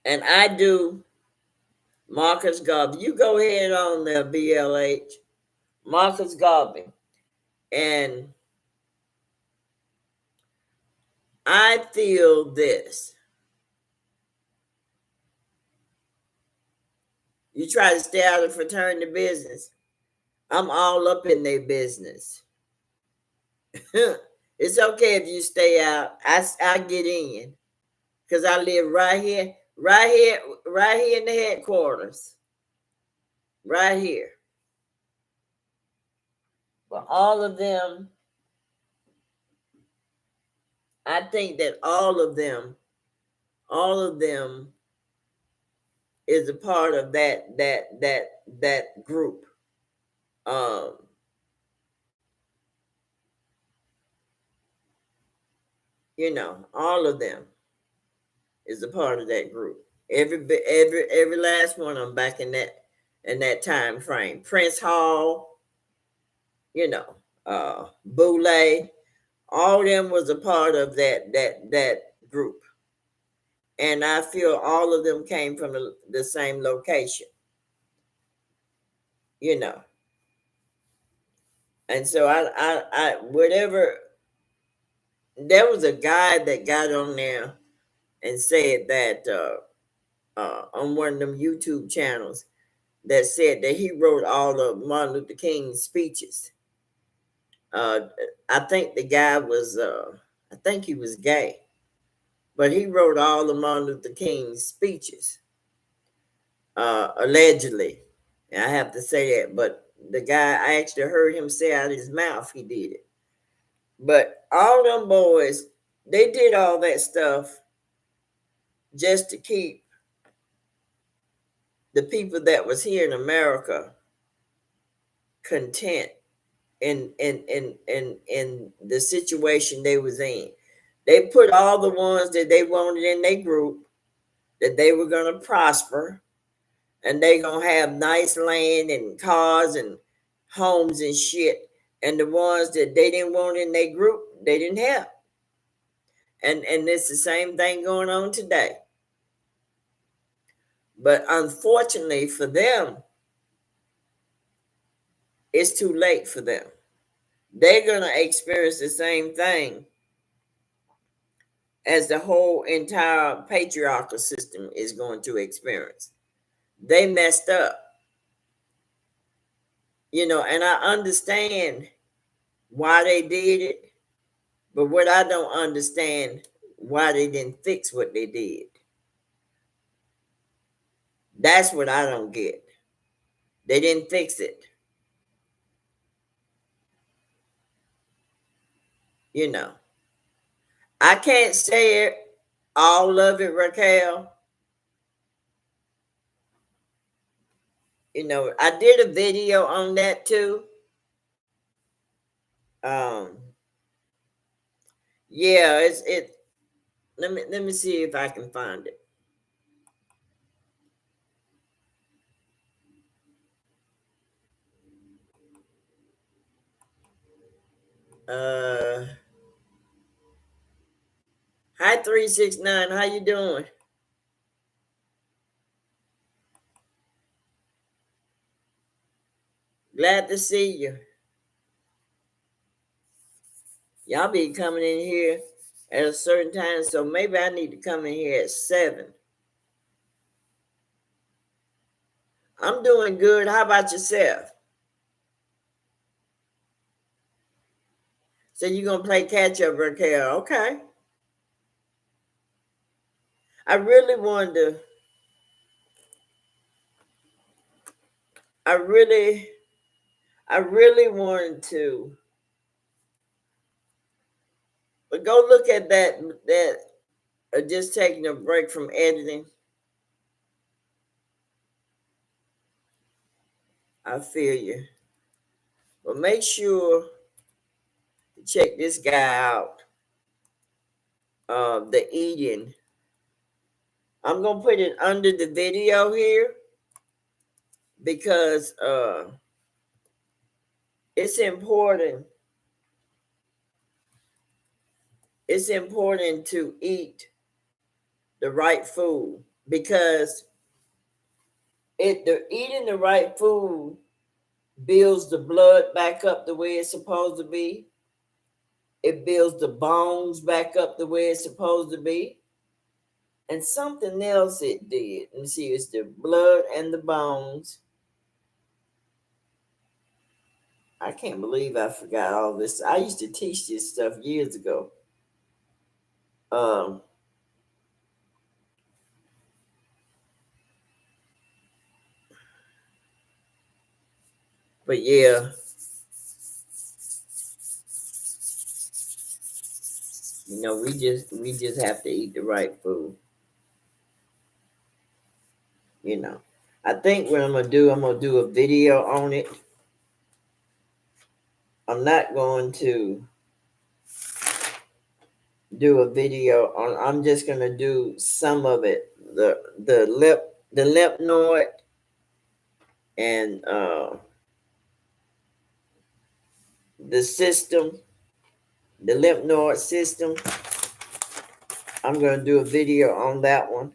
Speaker 1: And I do Marcus Garvey. You go ahead on there, BLH. Marcus Garvey. And I feel this. You try to stay out of fraternity business. I'm all up in their business. It's okay if you stay out. I get in because I live right here in the headquarters, right here. But all of them, I think that all of them is a part of that group. Um, all of them is a part of that group. Every last one of them back in that time frame. Prince Hall, Boule, all them was a part of that group. And I feel all of them came from the same location, you know. And so I whatever, there was a guy that got on there and said that on one of them YouTube channels that said that he wrote all of Martin Luther King's speeches. Uh, I think the guy was, I think he was gay, but he wrote all of Martin Luther King's speeches, allegedly. And I have to say that, but the guy, I actually heard him say out of his mouth he did it. But all them boys, they did all that stuff just to keep the people that was here in America content in the situation they was in. They put all the ones that they wanted in their group, that they were gonna prosper, and they gonna have nice land and cars and homes and shit. And the ones that they didn't want in their group, they didn't have. And it's the same thing going on today. But unfortunately for them, it's too late for them. They're gonna experience the same thing as the whole entire patriarchal system is going to experience. They messed up, and I understand why they did it, but what I don't understand, why they didn't fix what they did. That's what I don't get. They didn't fix it. You know, I can't say it all of it, Raquel. I did a video on that too. Um, yeah, it. Let me see if I can find it. Uh, Hi 369. How you doing? Glad to see you. Y'all be coming in here at a certain time, so maybe I need to come in here at 7. I'm doing good. How about yourself? So you gonna play catch up, Raquel? Okay. I really wanted to. I really, I really wanted to. But go look at that. Just taking a break from editing. I feel you. But make sure to check this guy out. The eating. I'm gonna put it under the video here because it's important. It's important to eat the right food because eating the right food builds the blood back up the way it's supposed to be. It builds the bones back up the way it's supposed to be. And something else it did. Let me see, it's the blood and the bones. I can't believe I forgot all this. I used to teach this stuff years ago. Um, but yeah, we just have to eat the right food. I think what I'm gonna do a video on it. I'm not going to do a video on. I'm just gonna do some of it. The lymph node and the system, the lymph node system. I'm gonna do a video on that one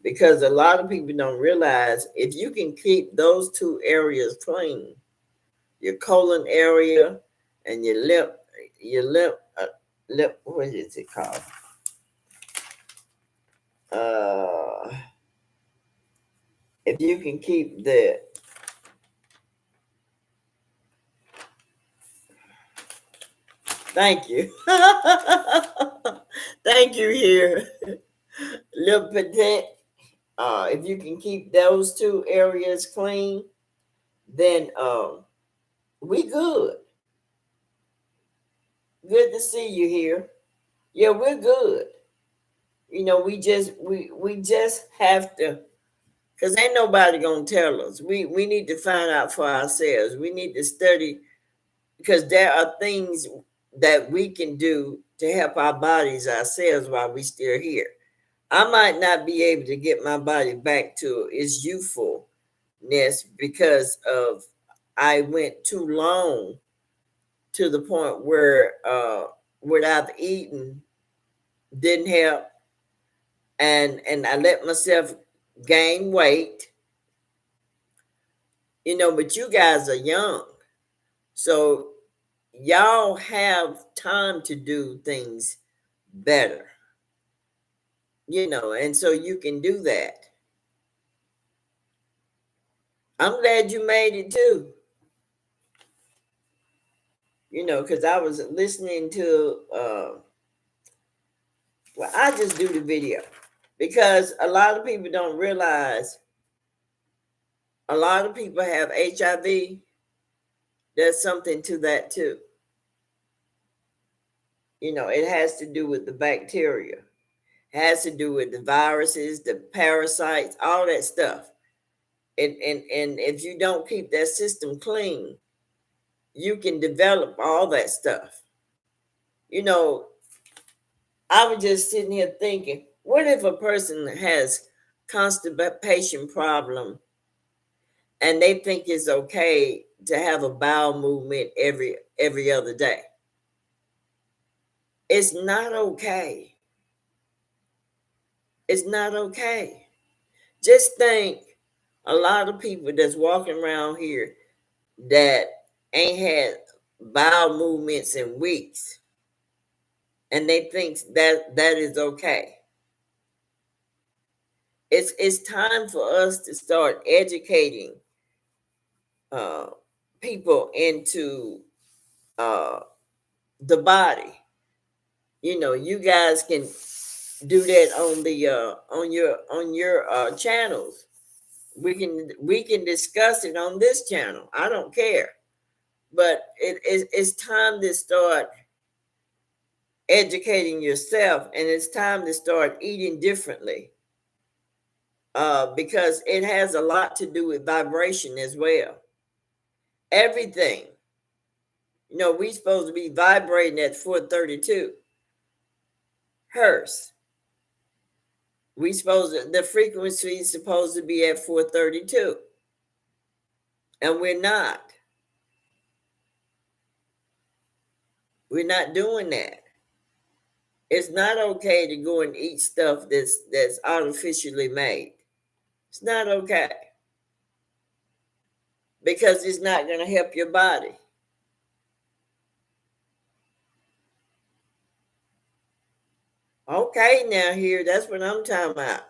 Speaker 1: because a lot of people don't realize if you can keep those two areas clean, your colon area and your lymph, what is it called? If you can keep the thank you. Thank you here. Le Petit. If you can keep those two areas clean, then we good. Good to see you here. Yeah, we're good. We just have to, because ain't nobody gonna tell us. We need to find out for ourselves. We need to study because there are things that we can do to help our bodies ourselves while we still here. I might not be able to get my body back to its youthfulness because of I went too long to the point where without eating didn't help, and I let myself gain weight. But you guys are young, so y'all have time to do things better. and so you can do that. I'm glad you made it too, because I was listening to, well, I just do the video because a lot of people don't realize a lot of people have HIV. There's something to that too. It has to do with the bacteria, it has to do with the viruses, the parasites, all that stuff. And if you don't keep that system clean, you can develop all that stuff. I was just sitting here thinking, what if a person has constipation problem and they think it's okay to have a bowel movement every other day? It's not okay. It's not okay. Just think, a lot of people that's walking around here that ain't had bowel movements in weeks, and they think that is okay. It's time for us to start educating uh, people into uh, the body. You guys can do that on the on your channels. We can discuss it on this channel. I don't care, but it's time to start educating yourself, and it's time to start eating differently, because it has a lot to do with vibration as well. Everything. We supposed to be vibrating at 432 hertz. The frequency is supposed to be at 432, and we're not. We're not doing that. It's not okay to go and eat stuff that's artificially made. It's not okay, because it's not going to help your body. Okay, now here, that's what I'm talking about.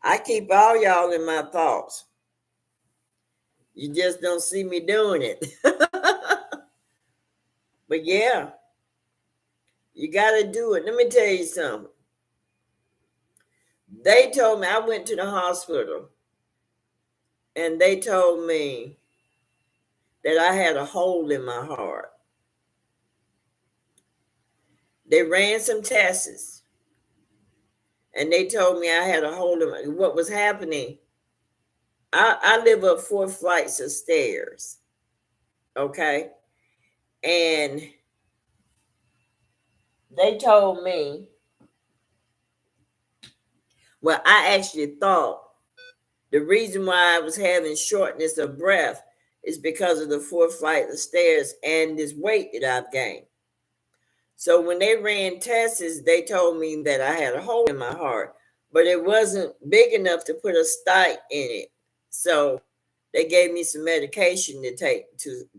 Speaker 1: I keep all y'all in my thoughts. You just don't see me doing it. But yeah, you got to do it. Let me tell you something. They told me, I went to the hospital, and they told me that I had a hole in my heart. They ran some tests, and they told me I had a hole in what was happening. I live up 4 flights of stairs. Okay. And they told me, well, I actually thought the reason why I was having shortness of breath is because of the 4 flight of stairs and this weight that I've gained. So when they ran tests, they told me that I had a hole in my heart, but it wasn't big enough to put a stent in it. So they gave me some medication to take to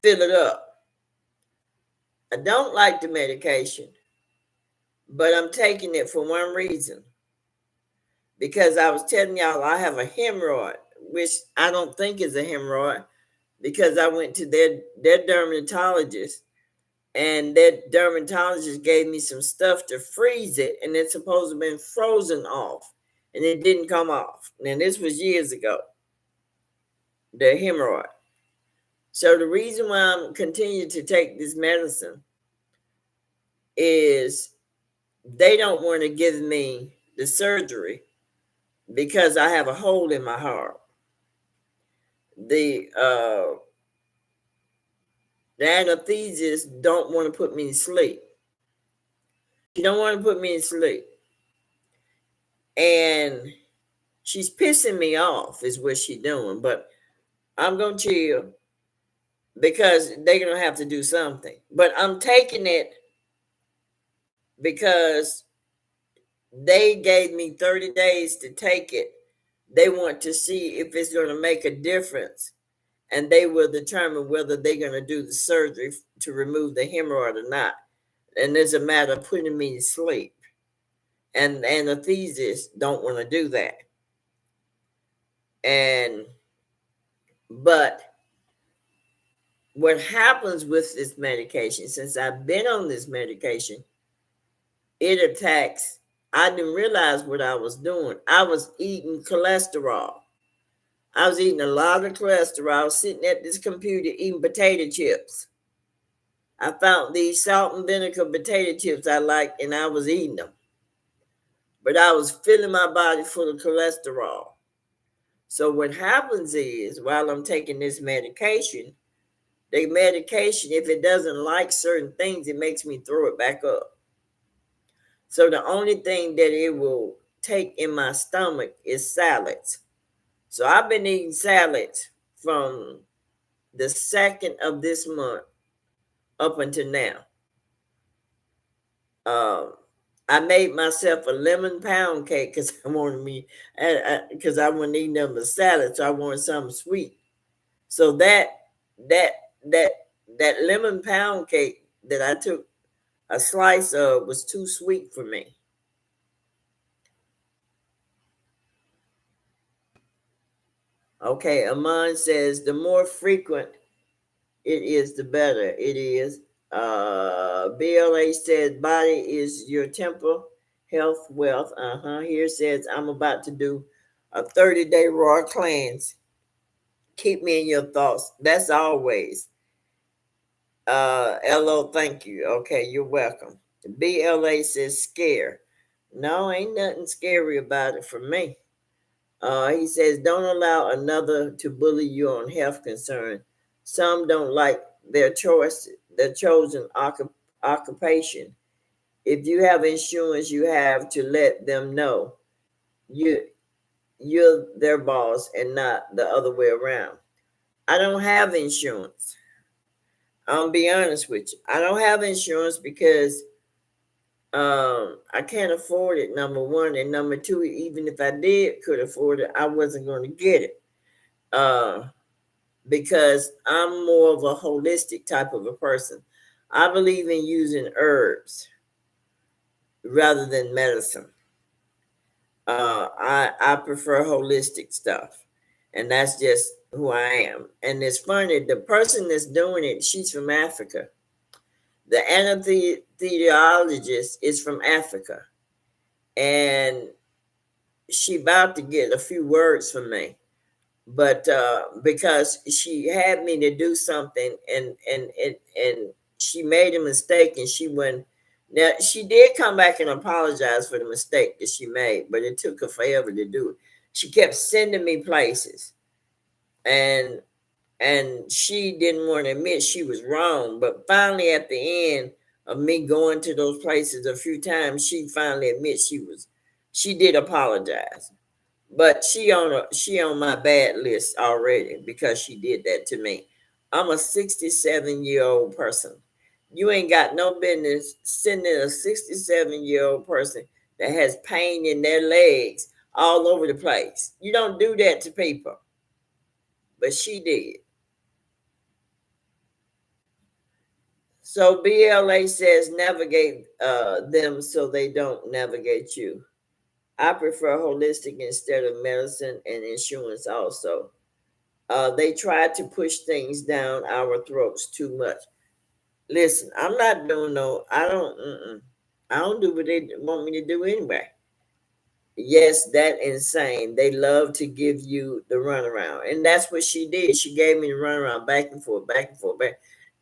Speaker 1: fill it up. I don't like the medication, but I'm taking it for one reason. Because I was telling y'all I have a hemorrhoid, which I don't think is a hemorrhoid, because I went to their dermatologist, and that dermatologist gave me some stuff to freeze it, and it's supposed to have been frozen off, and it didn't come off. And this was years ago, the hemorrhoid. So the reason why I'm continuing to take this medicine is they don't want to give me the surgery because I have a hole in my heart. The anesthesiast don't want to put me to sleep. She don't want to put me to sleep. And she's pissing me off is what she's doing. But I'm going to chill because they're going to have to do something. But I'm taking it because they gave me 30 days to take it. They want to see if it's going to make a difference. And they will determine whether they're going to do the surgery to remove the hemorrhoid or not. and it's a matter of putting me to sleep. And anesthesists don't want to do that. And but what happens with this medication, since I've been on this medication, it attacks. I didn't realize what I was doing. I was eating cholesterol. I was eating a lot of cholesterol. I was sitting at this computer eating potato chips. I found these salt and vinegar potato chips I liked, and I was eating them. But I was filling my body full of cholesterol. So what happens is, while I'm taking this medication, the medication, if it doesn't like certain things, it makes me throw it back up. So the only thing that it will take in my stomach is salads. So I've been eating salads from the 2nd of this month up until now. Um, I made myself a lemon pound cake because I wanted me, because I wasn't eating them a salad, so I wanted something sweet. So that that that lemon pound cake that I took a slice of was too sweet for me. Okay, Amon says the more frequent it is, the better it is. BLA says body is your temple, health, wealth. Here says I'm about to do a 30-day raw cleanse. Keep me in your thoughts. That's always. LO, thank you. Okay, you're welcome. BLA says scare. No, ain't nothing scary about it for me. He says, don't allow another to bully you on health concern. Some don't like their choice, their chosen occupation. If you have insurance, you have to let them know you you're their boss and not the other way around. I don't have insurance. I'll be honest with you. I don't have insurance because I can't afford it, number one. And number two, even if I did could afford it, I wasn't going to get it. Uh, because I'm more of a holistic type of a person. I believe in using herbs rather than medicine. I prefer holistic stuff, and that's just who I am. And it's funny, the person that's doing it, she's from Africa. The anesthesiologist is from Africa, and she about to get a few words from me, but because she had me to do something, and she made a mistake, and she went. Now she did come back and apologize for the mistake that she made, but it took her forever to do it. She kept sending me places, and she didn't want to admit she was wrong. But finally, at the end of me going to those places a few times, she finally admits she did apologize. But she on my bad list already because she did that to me. I'm a 67-year-old person. You ain't got no business sending a 67-year-old person that has pain in their legs all over the place. You don't do that to people. But she did. So BLA says navigate them so they don't navigate you. I prefer holistic instead of medicine and insurance also. They try to push things down our throats too much. Listen, I'm not doing no. I don't do what they want me to do anyway. Yes, that insane. They love to give you the runaround, and that's what she did. She gave me the runaround, back and forth, back,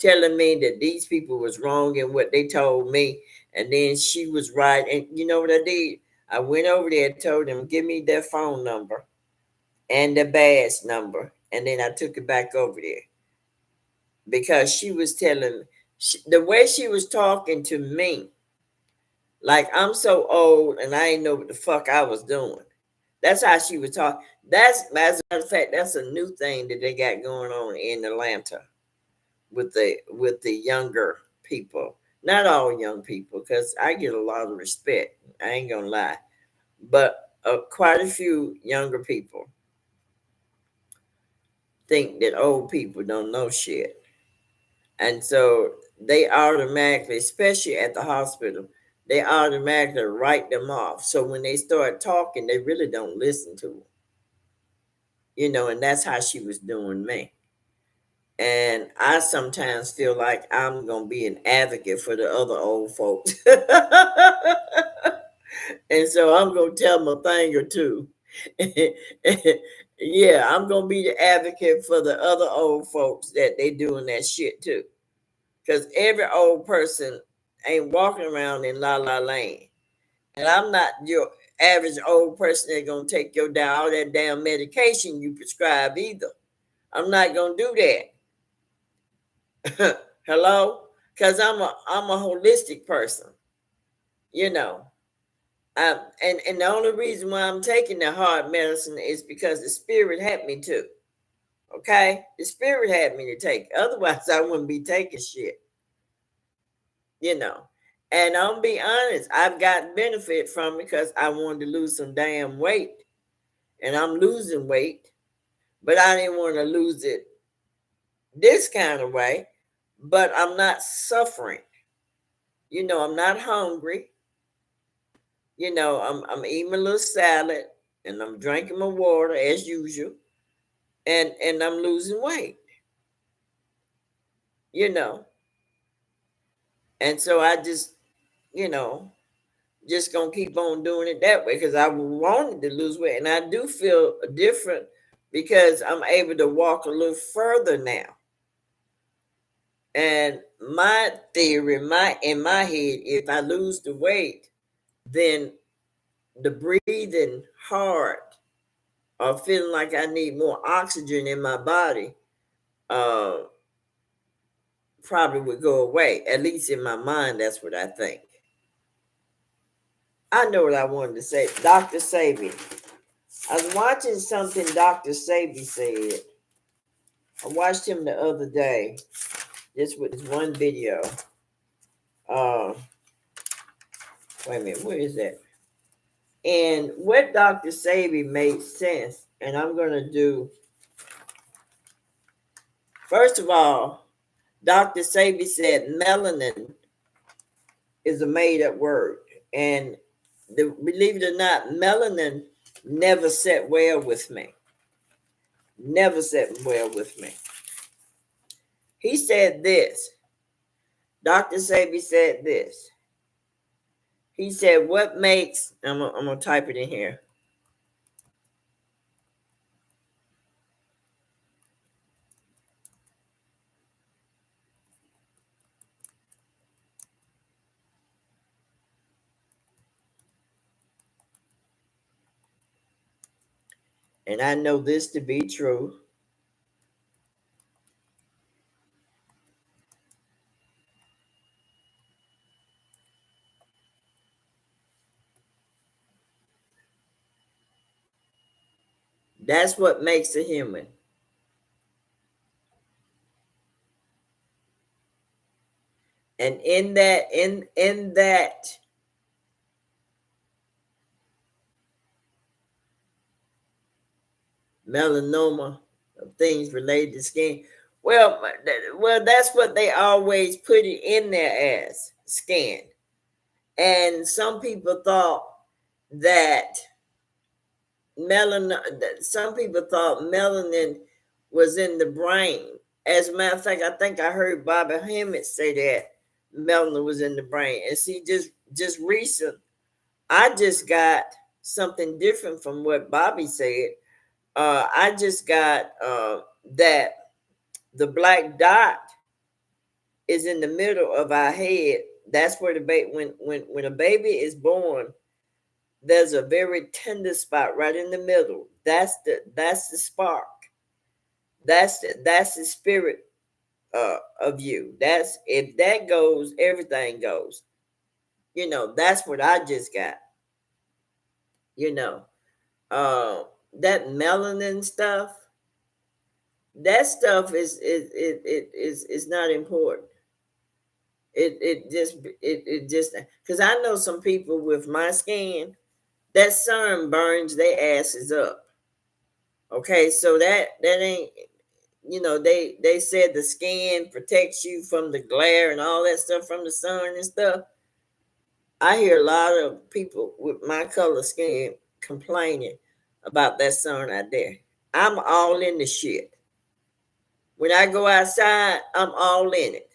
Speaker 1: telling me that these people was wrong in what they told me, and then she was right. And you know what I did? I went over there and told them, give me their phone number and the badge number, and then I took it back over there because she was telling the way she was talking to me, like I'm so old and I ain't know what the fuck I was doing. That's how she was talking. That's, as a matter of fact, that's a new thing that they got going on in Atlanta with the younger people. Not all young people, because I get a lot of respect. I ain't gonna lie, but quite a few younger people think that old people don't know shit. And so they automatically, especially at the hospital, they automatically write them off. So when they start talking, they really don't listen to them, and that's how she was doing me. And I sometimes feel like I'm going to be an advocate for the other old folks. And so I'm going to tell them a thing or two. Yeah, I'm going to be the advocate for the other old folks that they doing that shit too. Because every old person ain't walking around in la la land. And I'm not your average old person that's going to take all that damn medication you prescribe either. I'm not going to do that. Hello? Because I'm a holistic person, you know. And the only reason why I'm taking the hard medicine is because the spirit had me to. Okay? The spirit had me to take. Otherwise, I wouldn't be taking shit, you know. And I'll be honest, I've got benefit from it because I wanted to lose some damn weight. And I'm losing weight, but I didn't want to lose it this kind of way. But I'm not suffering. I'm not hungry. I'm eating a little salad and I'm drinking my water as usual, and I'm losing weight, you know. And so I you know, just gonna keep on doing it that way because I wanted to lose weight, and I do feel different because I'm able to walk a little further now. And my theory, in my head, if I lose the weight, then the breathing hard or feeling like I need more oxygen in my body uh, probably would go away. At least in my mind, that's what I think. I know what I wanted to say. Dr. Sabi. I was watching something Dr. Sabi said. I watched him the other day, just with this one video. Uh, Wait a minute, where is that? And what Dr. Sabi made sense, and I'm going to do, first of all, Dr. Sabi said melanin is a made up word. And believe it or not, melanin never sat well with me. Never sat well with me. He said this. Dr. Sabi said this. He said, what makes, I'm going to type it in here. And I know this to be true. That's what makes a human. And in that melanoma of things related to skin, well, that's what they always put it in there as, skin. And some people thought that some people thought melanin was in the brain. As a matter of fact, I think I heard Bobby Hemmett say that melanin was in the brain. And see, just recent, I just got something different from what Bobby said. I just got that the black dot is in the middle of our head. That's where the baby, when a baby is born, there's a very tender spot right in the middle. That's the spark. That's the spirit of you. That's, if that goes, everything goes. That's what I just got. You know, that melanin stuff. That stuff is not important. It just, because I know some people with my skin, that sun burns their asses up. Okay, so that ain't, they said the skin protects you from the glare and all that stuff from the sun and stuff. I hear a lot of people with my color skin complaining about that sun out there. I'm all in the shit. When I go outside, I'm all in it.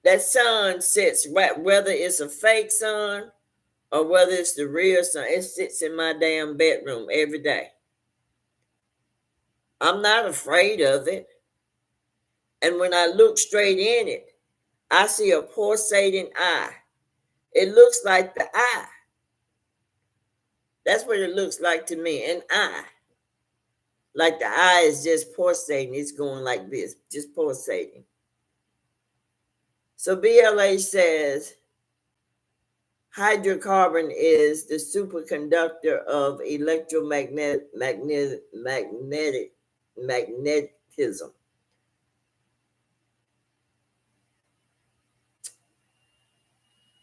Speaker 1: That sun sits right, whether it's a fake sun or whether it's the real sun, it sits in my damn bedroom every day. I'm not afraid of it. And when I look straight in it, I see a pulsating eye. It looks like the eye. That's what it looks like to me, an eye. Like the eye is just pulsating. It's going like this, just pulsating. So BLH says hydrocarbon is the superconductor of magnetism.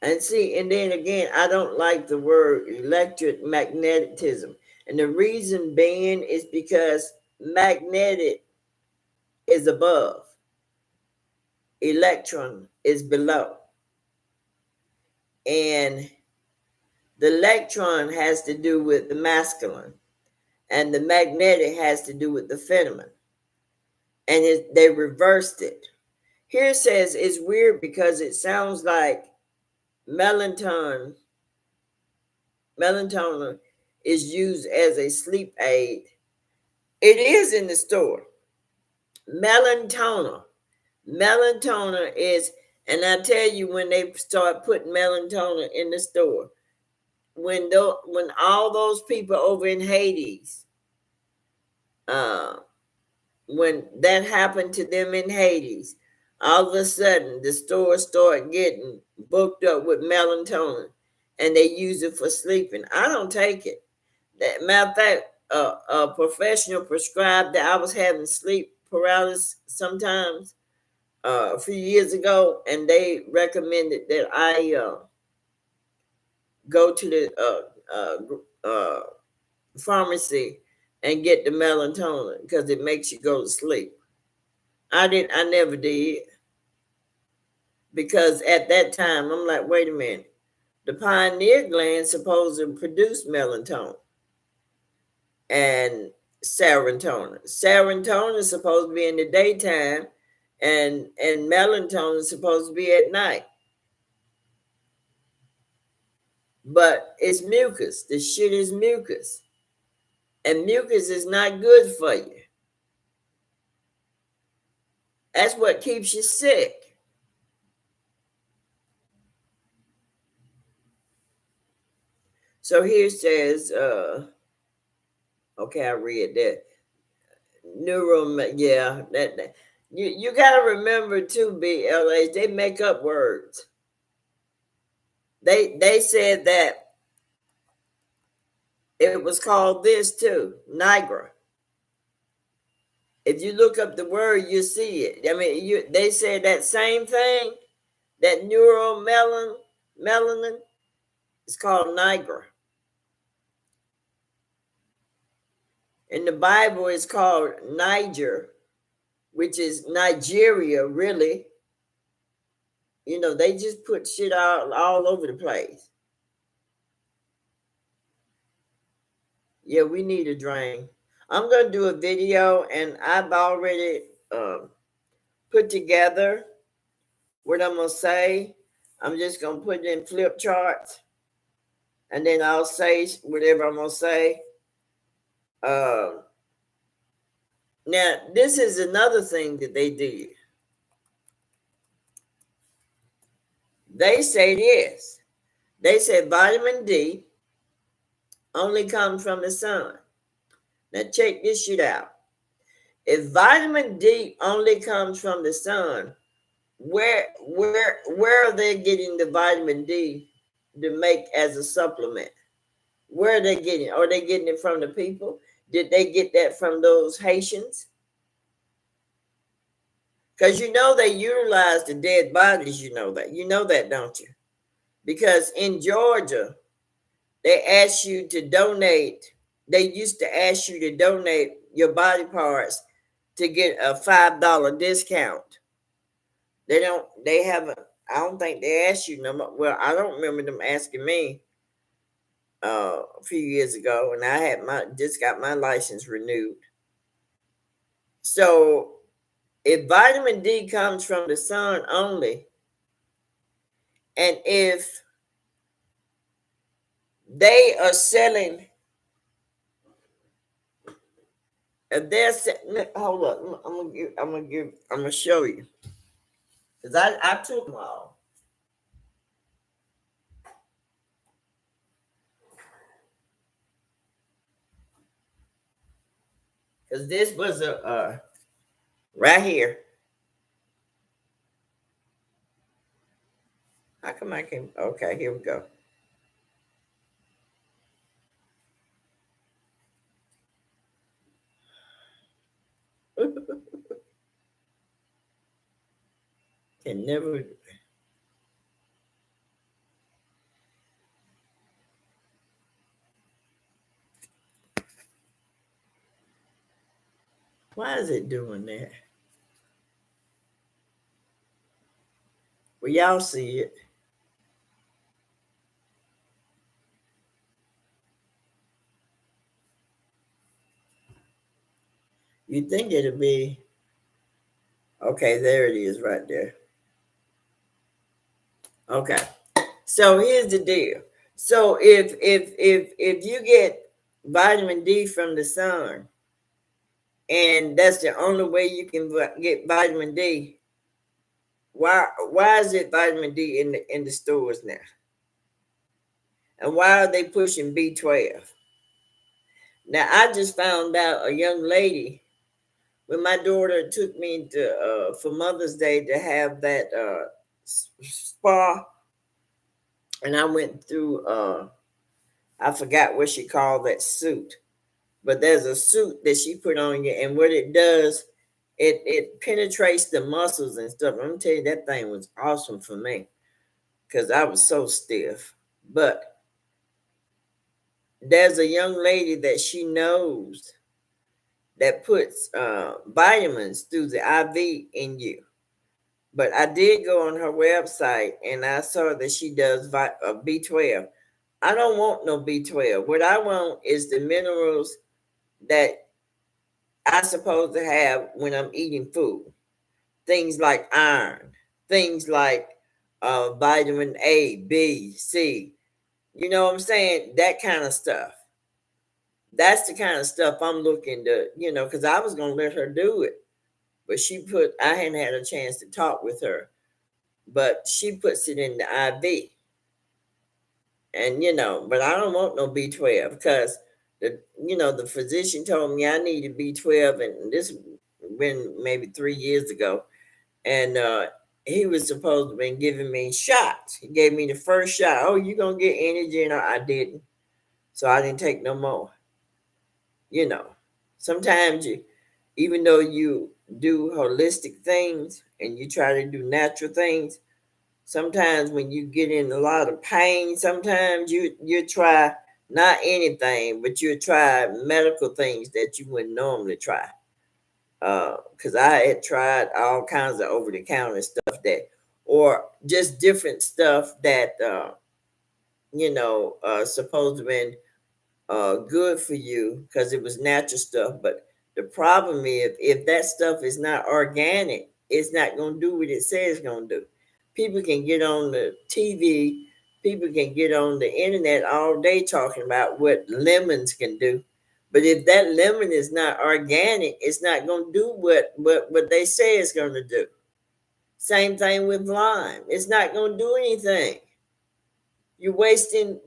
Speaker 1: And see, and then again, I don't like the word electric magnetism. And the reason being is because magnetic is above, electron is below. And the electron has to do with the masculine, and the magnetic has to do with the feminine. And they reversed it. Here it says it's weird because it sounds like melatonin is used as a sleep aid. It is in the store. Melatonin is, and I tell you, when they start putting melatonin in the store, when all those people over in Hades, when that happened to them in Hades, all of a sudden the stores start getting booked up with melatonin, and they use it for sleeping. I don't take it. Matter of fact, a professional prescribed that I was having sleep paralysis sometimes a few years ago, and they recommended that I go to the pharmacy and get the melatonin because it makes you go to sleep. I never did, because at that time I'm like, wait a minute, the pineal gland is supposed to produce melatonin and serotonin. Serotonin is supposed to be in the daytime, and melatonin is supposed to be at night. But it's mucus. The shit is mucus. And mucus is not good for you. That's what keeps you sick. So here it says, okay, I read that. Yeah, that you gotta remember too, BLH, they make up words. They said that it was called this too, Niagara. If you look up the word, you see it. I mean, they said that same thing, that melanin is called Niagara. In the Bible, it's called Niger, which is Nigeria, really. They just put shit all over the place. Yeah, we need a drain. I'm going to do a video, and I've already put together what I'm going to say. I'm just going to put it in flip charts, and then I'll say whatever I'm going to say. Now, this is another thing that they did. They say this. They said vitamin D only comes from the sun. Now, check this shit out. If vitamin D only comes from the sun, where are they getting the vitamin D to make as a supplement? Where are they getting it? Are they getting it from the people? Did they get that from those Haitians? Because they utilize the dead bodies, you know that, don't you? Because in Georgia, they ask you to donate. They used to ask you to donate your body parts to get a $5 discount. They haven't, I don't think they asked you no more. Well, I don't remember them asking me a few years ago, and I had just got my license renewed. So if vitamin D comes from the sun only, and if they are selling, if they're hold up, I'm gonna show you, because I took them all. Because this was a right here. How come I can? Okay, here we go. Can never. Why is it doing that? Well, y'all see it. You think it'll be okay? There it is, right there. Okay. So here's the deal. So if you get vitamin D from the sun, and that's the only way you can get vitamin D, why is it vitamin D in the stores now? And why are they pushing B12? Now I just found out a young lady when my daughter took me to for Mother's Day to have that spa, and I went through I forgot what she called that suit, but there's a suit that she put on you, and what it does, it penetrates the muscles and stuff. I'm gonna tell you, that thing was awesome for me because I was so stiff. But there's a young lady that she knows that puts vitamins through the IV in you. But I did go on her website and I saw that she does B12. I don't want no B12. What I want is the minerals that I supposed to have when I'm eating food. Things like iron, things like vitamin A, B, C. You know what I'm saying? That kind of stuff. That's the kind of stuff I'm looking to, because I was going to let her do it. But I hadn't had a chance to talk with her, but she puts it in the IV. And, but I don't want no B12 because the physician told me I needed B12, and this been maybe 3 years ago. And he was supposed to have been giving me shots. He gave me the first shot. Oh, you gonna get energy? And I didn't. So I didn't take no more. Sometimes even though you do holistic things and you try to do natural things, sometimes when you get in a lot of pain, sometimes you try not anything, but you try medical things that you wouldn't normally try. Because I had tried all kinds of over the counter stuff or just different stuff that supposed to been good for you because it was natural stuff. But the problem is, if that stuff is not organic, it's not going to do what it says it's going to do. People can get on the TV, people can get on the internet all day talking about what lemons can do. But if that lemon is not organic, it's not going to do what they say it's going to do. Same thing with lime. It's not going to do anything. You're wasting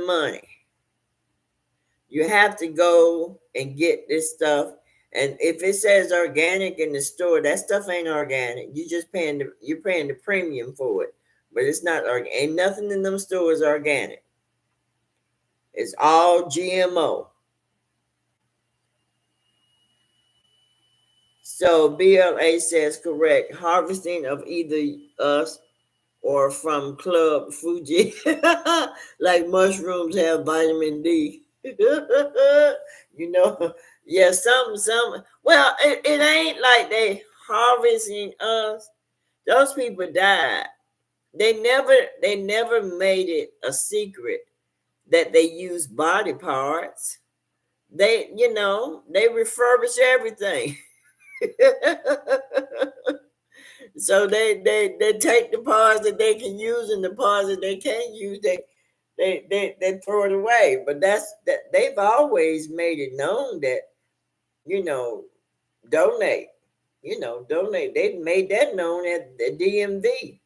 Speaker 1: money. You have to go and get this stuff. And if it says organic in the store, that stuff ain't organic. You're paying the premium for it. But it's not organic. Ain't nothing in them stores organic. It's all GMO. So BLA says correct. Harvesting of either us or from Club Fuji, like mushrooms have vitamin D. you know, Yeah, some. Well, it ain't like they harvesting us. Those people died. They never made it a secret that they use body parts. They refurbish everything. So they take the parts that they can use and the parts that they can't use, they throw it away. But that they've always made it known that, you know, donate. Donate. They made that known at the DMV.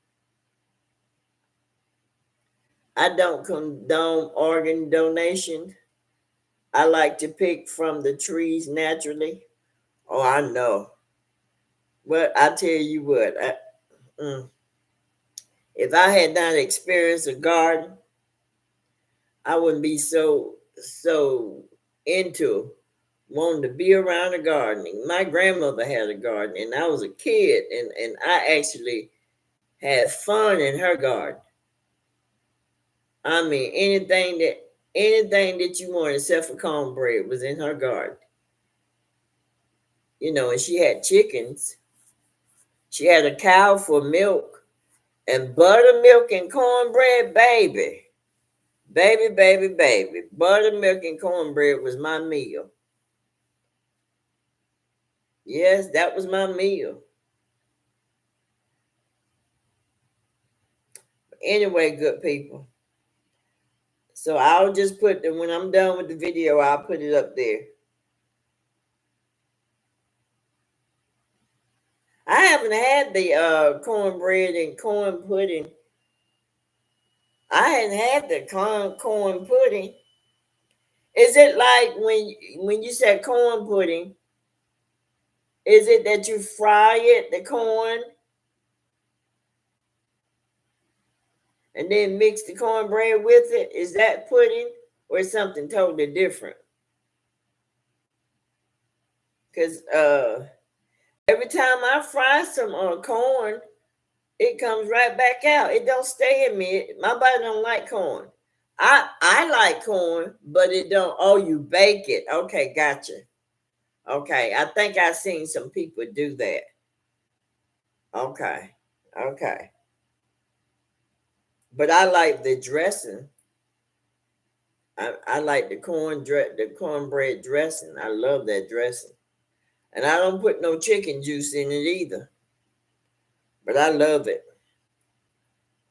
Speaker 1: I don't condone organ donation. I like to pick from the trees naturally. Oh, I know. But I tell you what, if I had not experienced a garden, I wouldn't be so into wanting to be around the gardening. My grandmother had a garden, and I was a kid, and I actually had fun in her garden. I mean, anything that you wanted except for cornbread was in her garden. And she had chickens. She had a cow for milk, and buttermilk and cornbread, baby. Baby, baby, baby. Buttermilk and cornbread was my meal. Yes, that was my meal. Anyway, good people. So I'll just when I'm done with the video, I'll put it up there. I haven't had the cornbread and corn pudding. I hadn't had the corn pudding. Is it like when you said corn pudding? Is it that you fry it, the corn, and then mix the cornbread with it? Is that pudding or something totally different? Because every time I fry some corn, it comes right back out. It don't stay in me. My body don't like corn. I like corn, but it don't. Oh, you bake it. Okay, gotcha. Okay, I think I've seen some people do that. Okay, okay. But I like the dressing. I like the cornbread dressing. I love that dressing, and I don't put no chicken juice in it either. But I love it.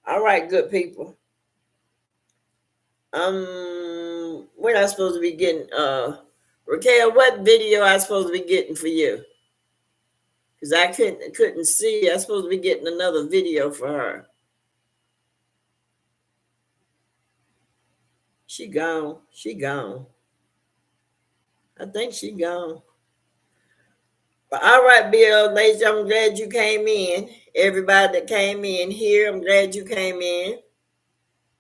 Speaker 1: All right, good people. What I supposed to be getting? Raquel, what video I supposed to be getting for you? Because I couldn't see. I supposed to be getting another video for her. She gone. She gone. I think she gone. But all right, Bill, ladies, I'm glad you came in. Everybody that came in here, I'm glad you came in.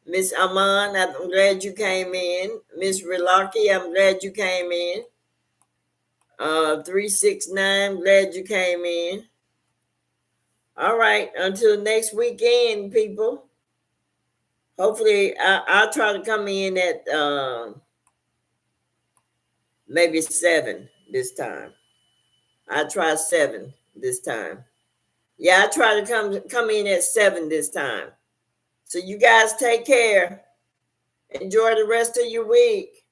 Speaker 1: Miss Aman, I'm glad you came in. Miss Relaki, I'm glad you came in. 369, glad you came in. All right, until next weekend, people. Hopefully, I'll try to come in at maybe 7 this time. I try 7 this time. Yeah, I try to come in at 7 this time. So you guys take care. Enjoy the rest of your week.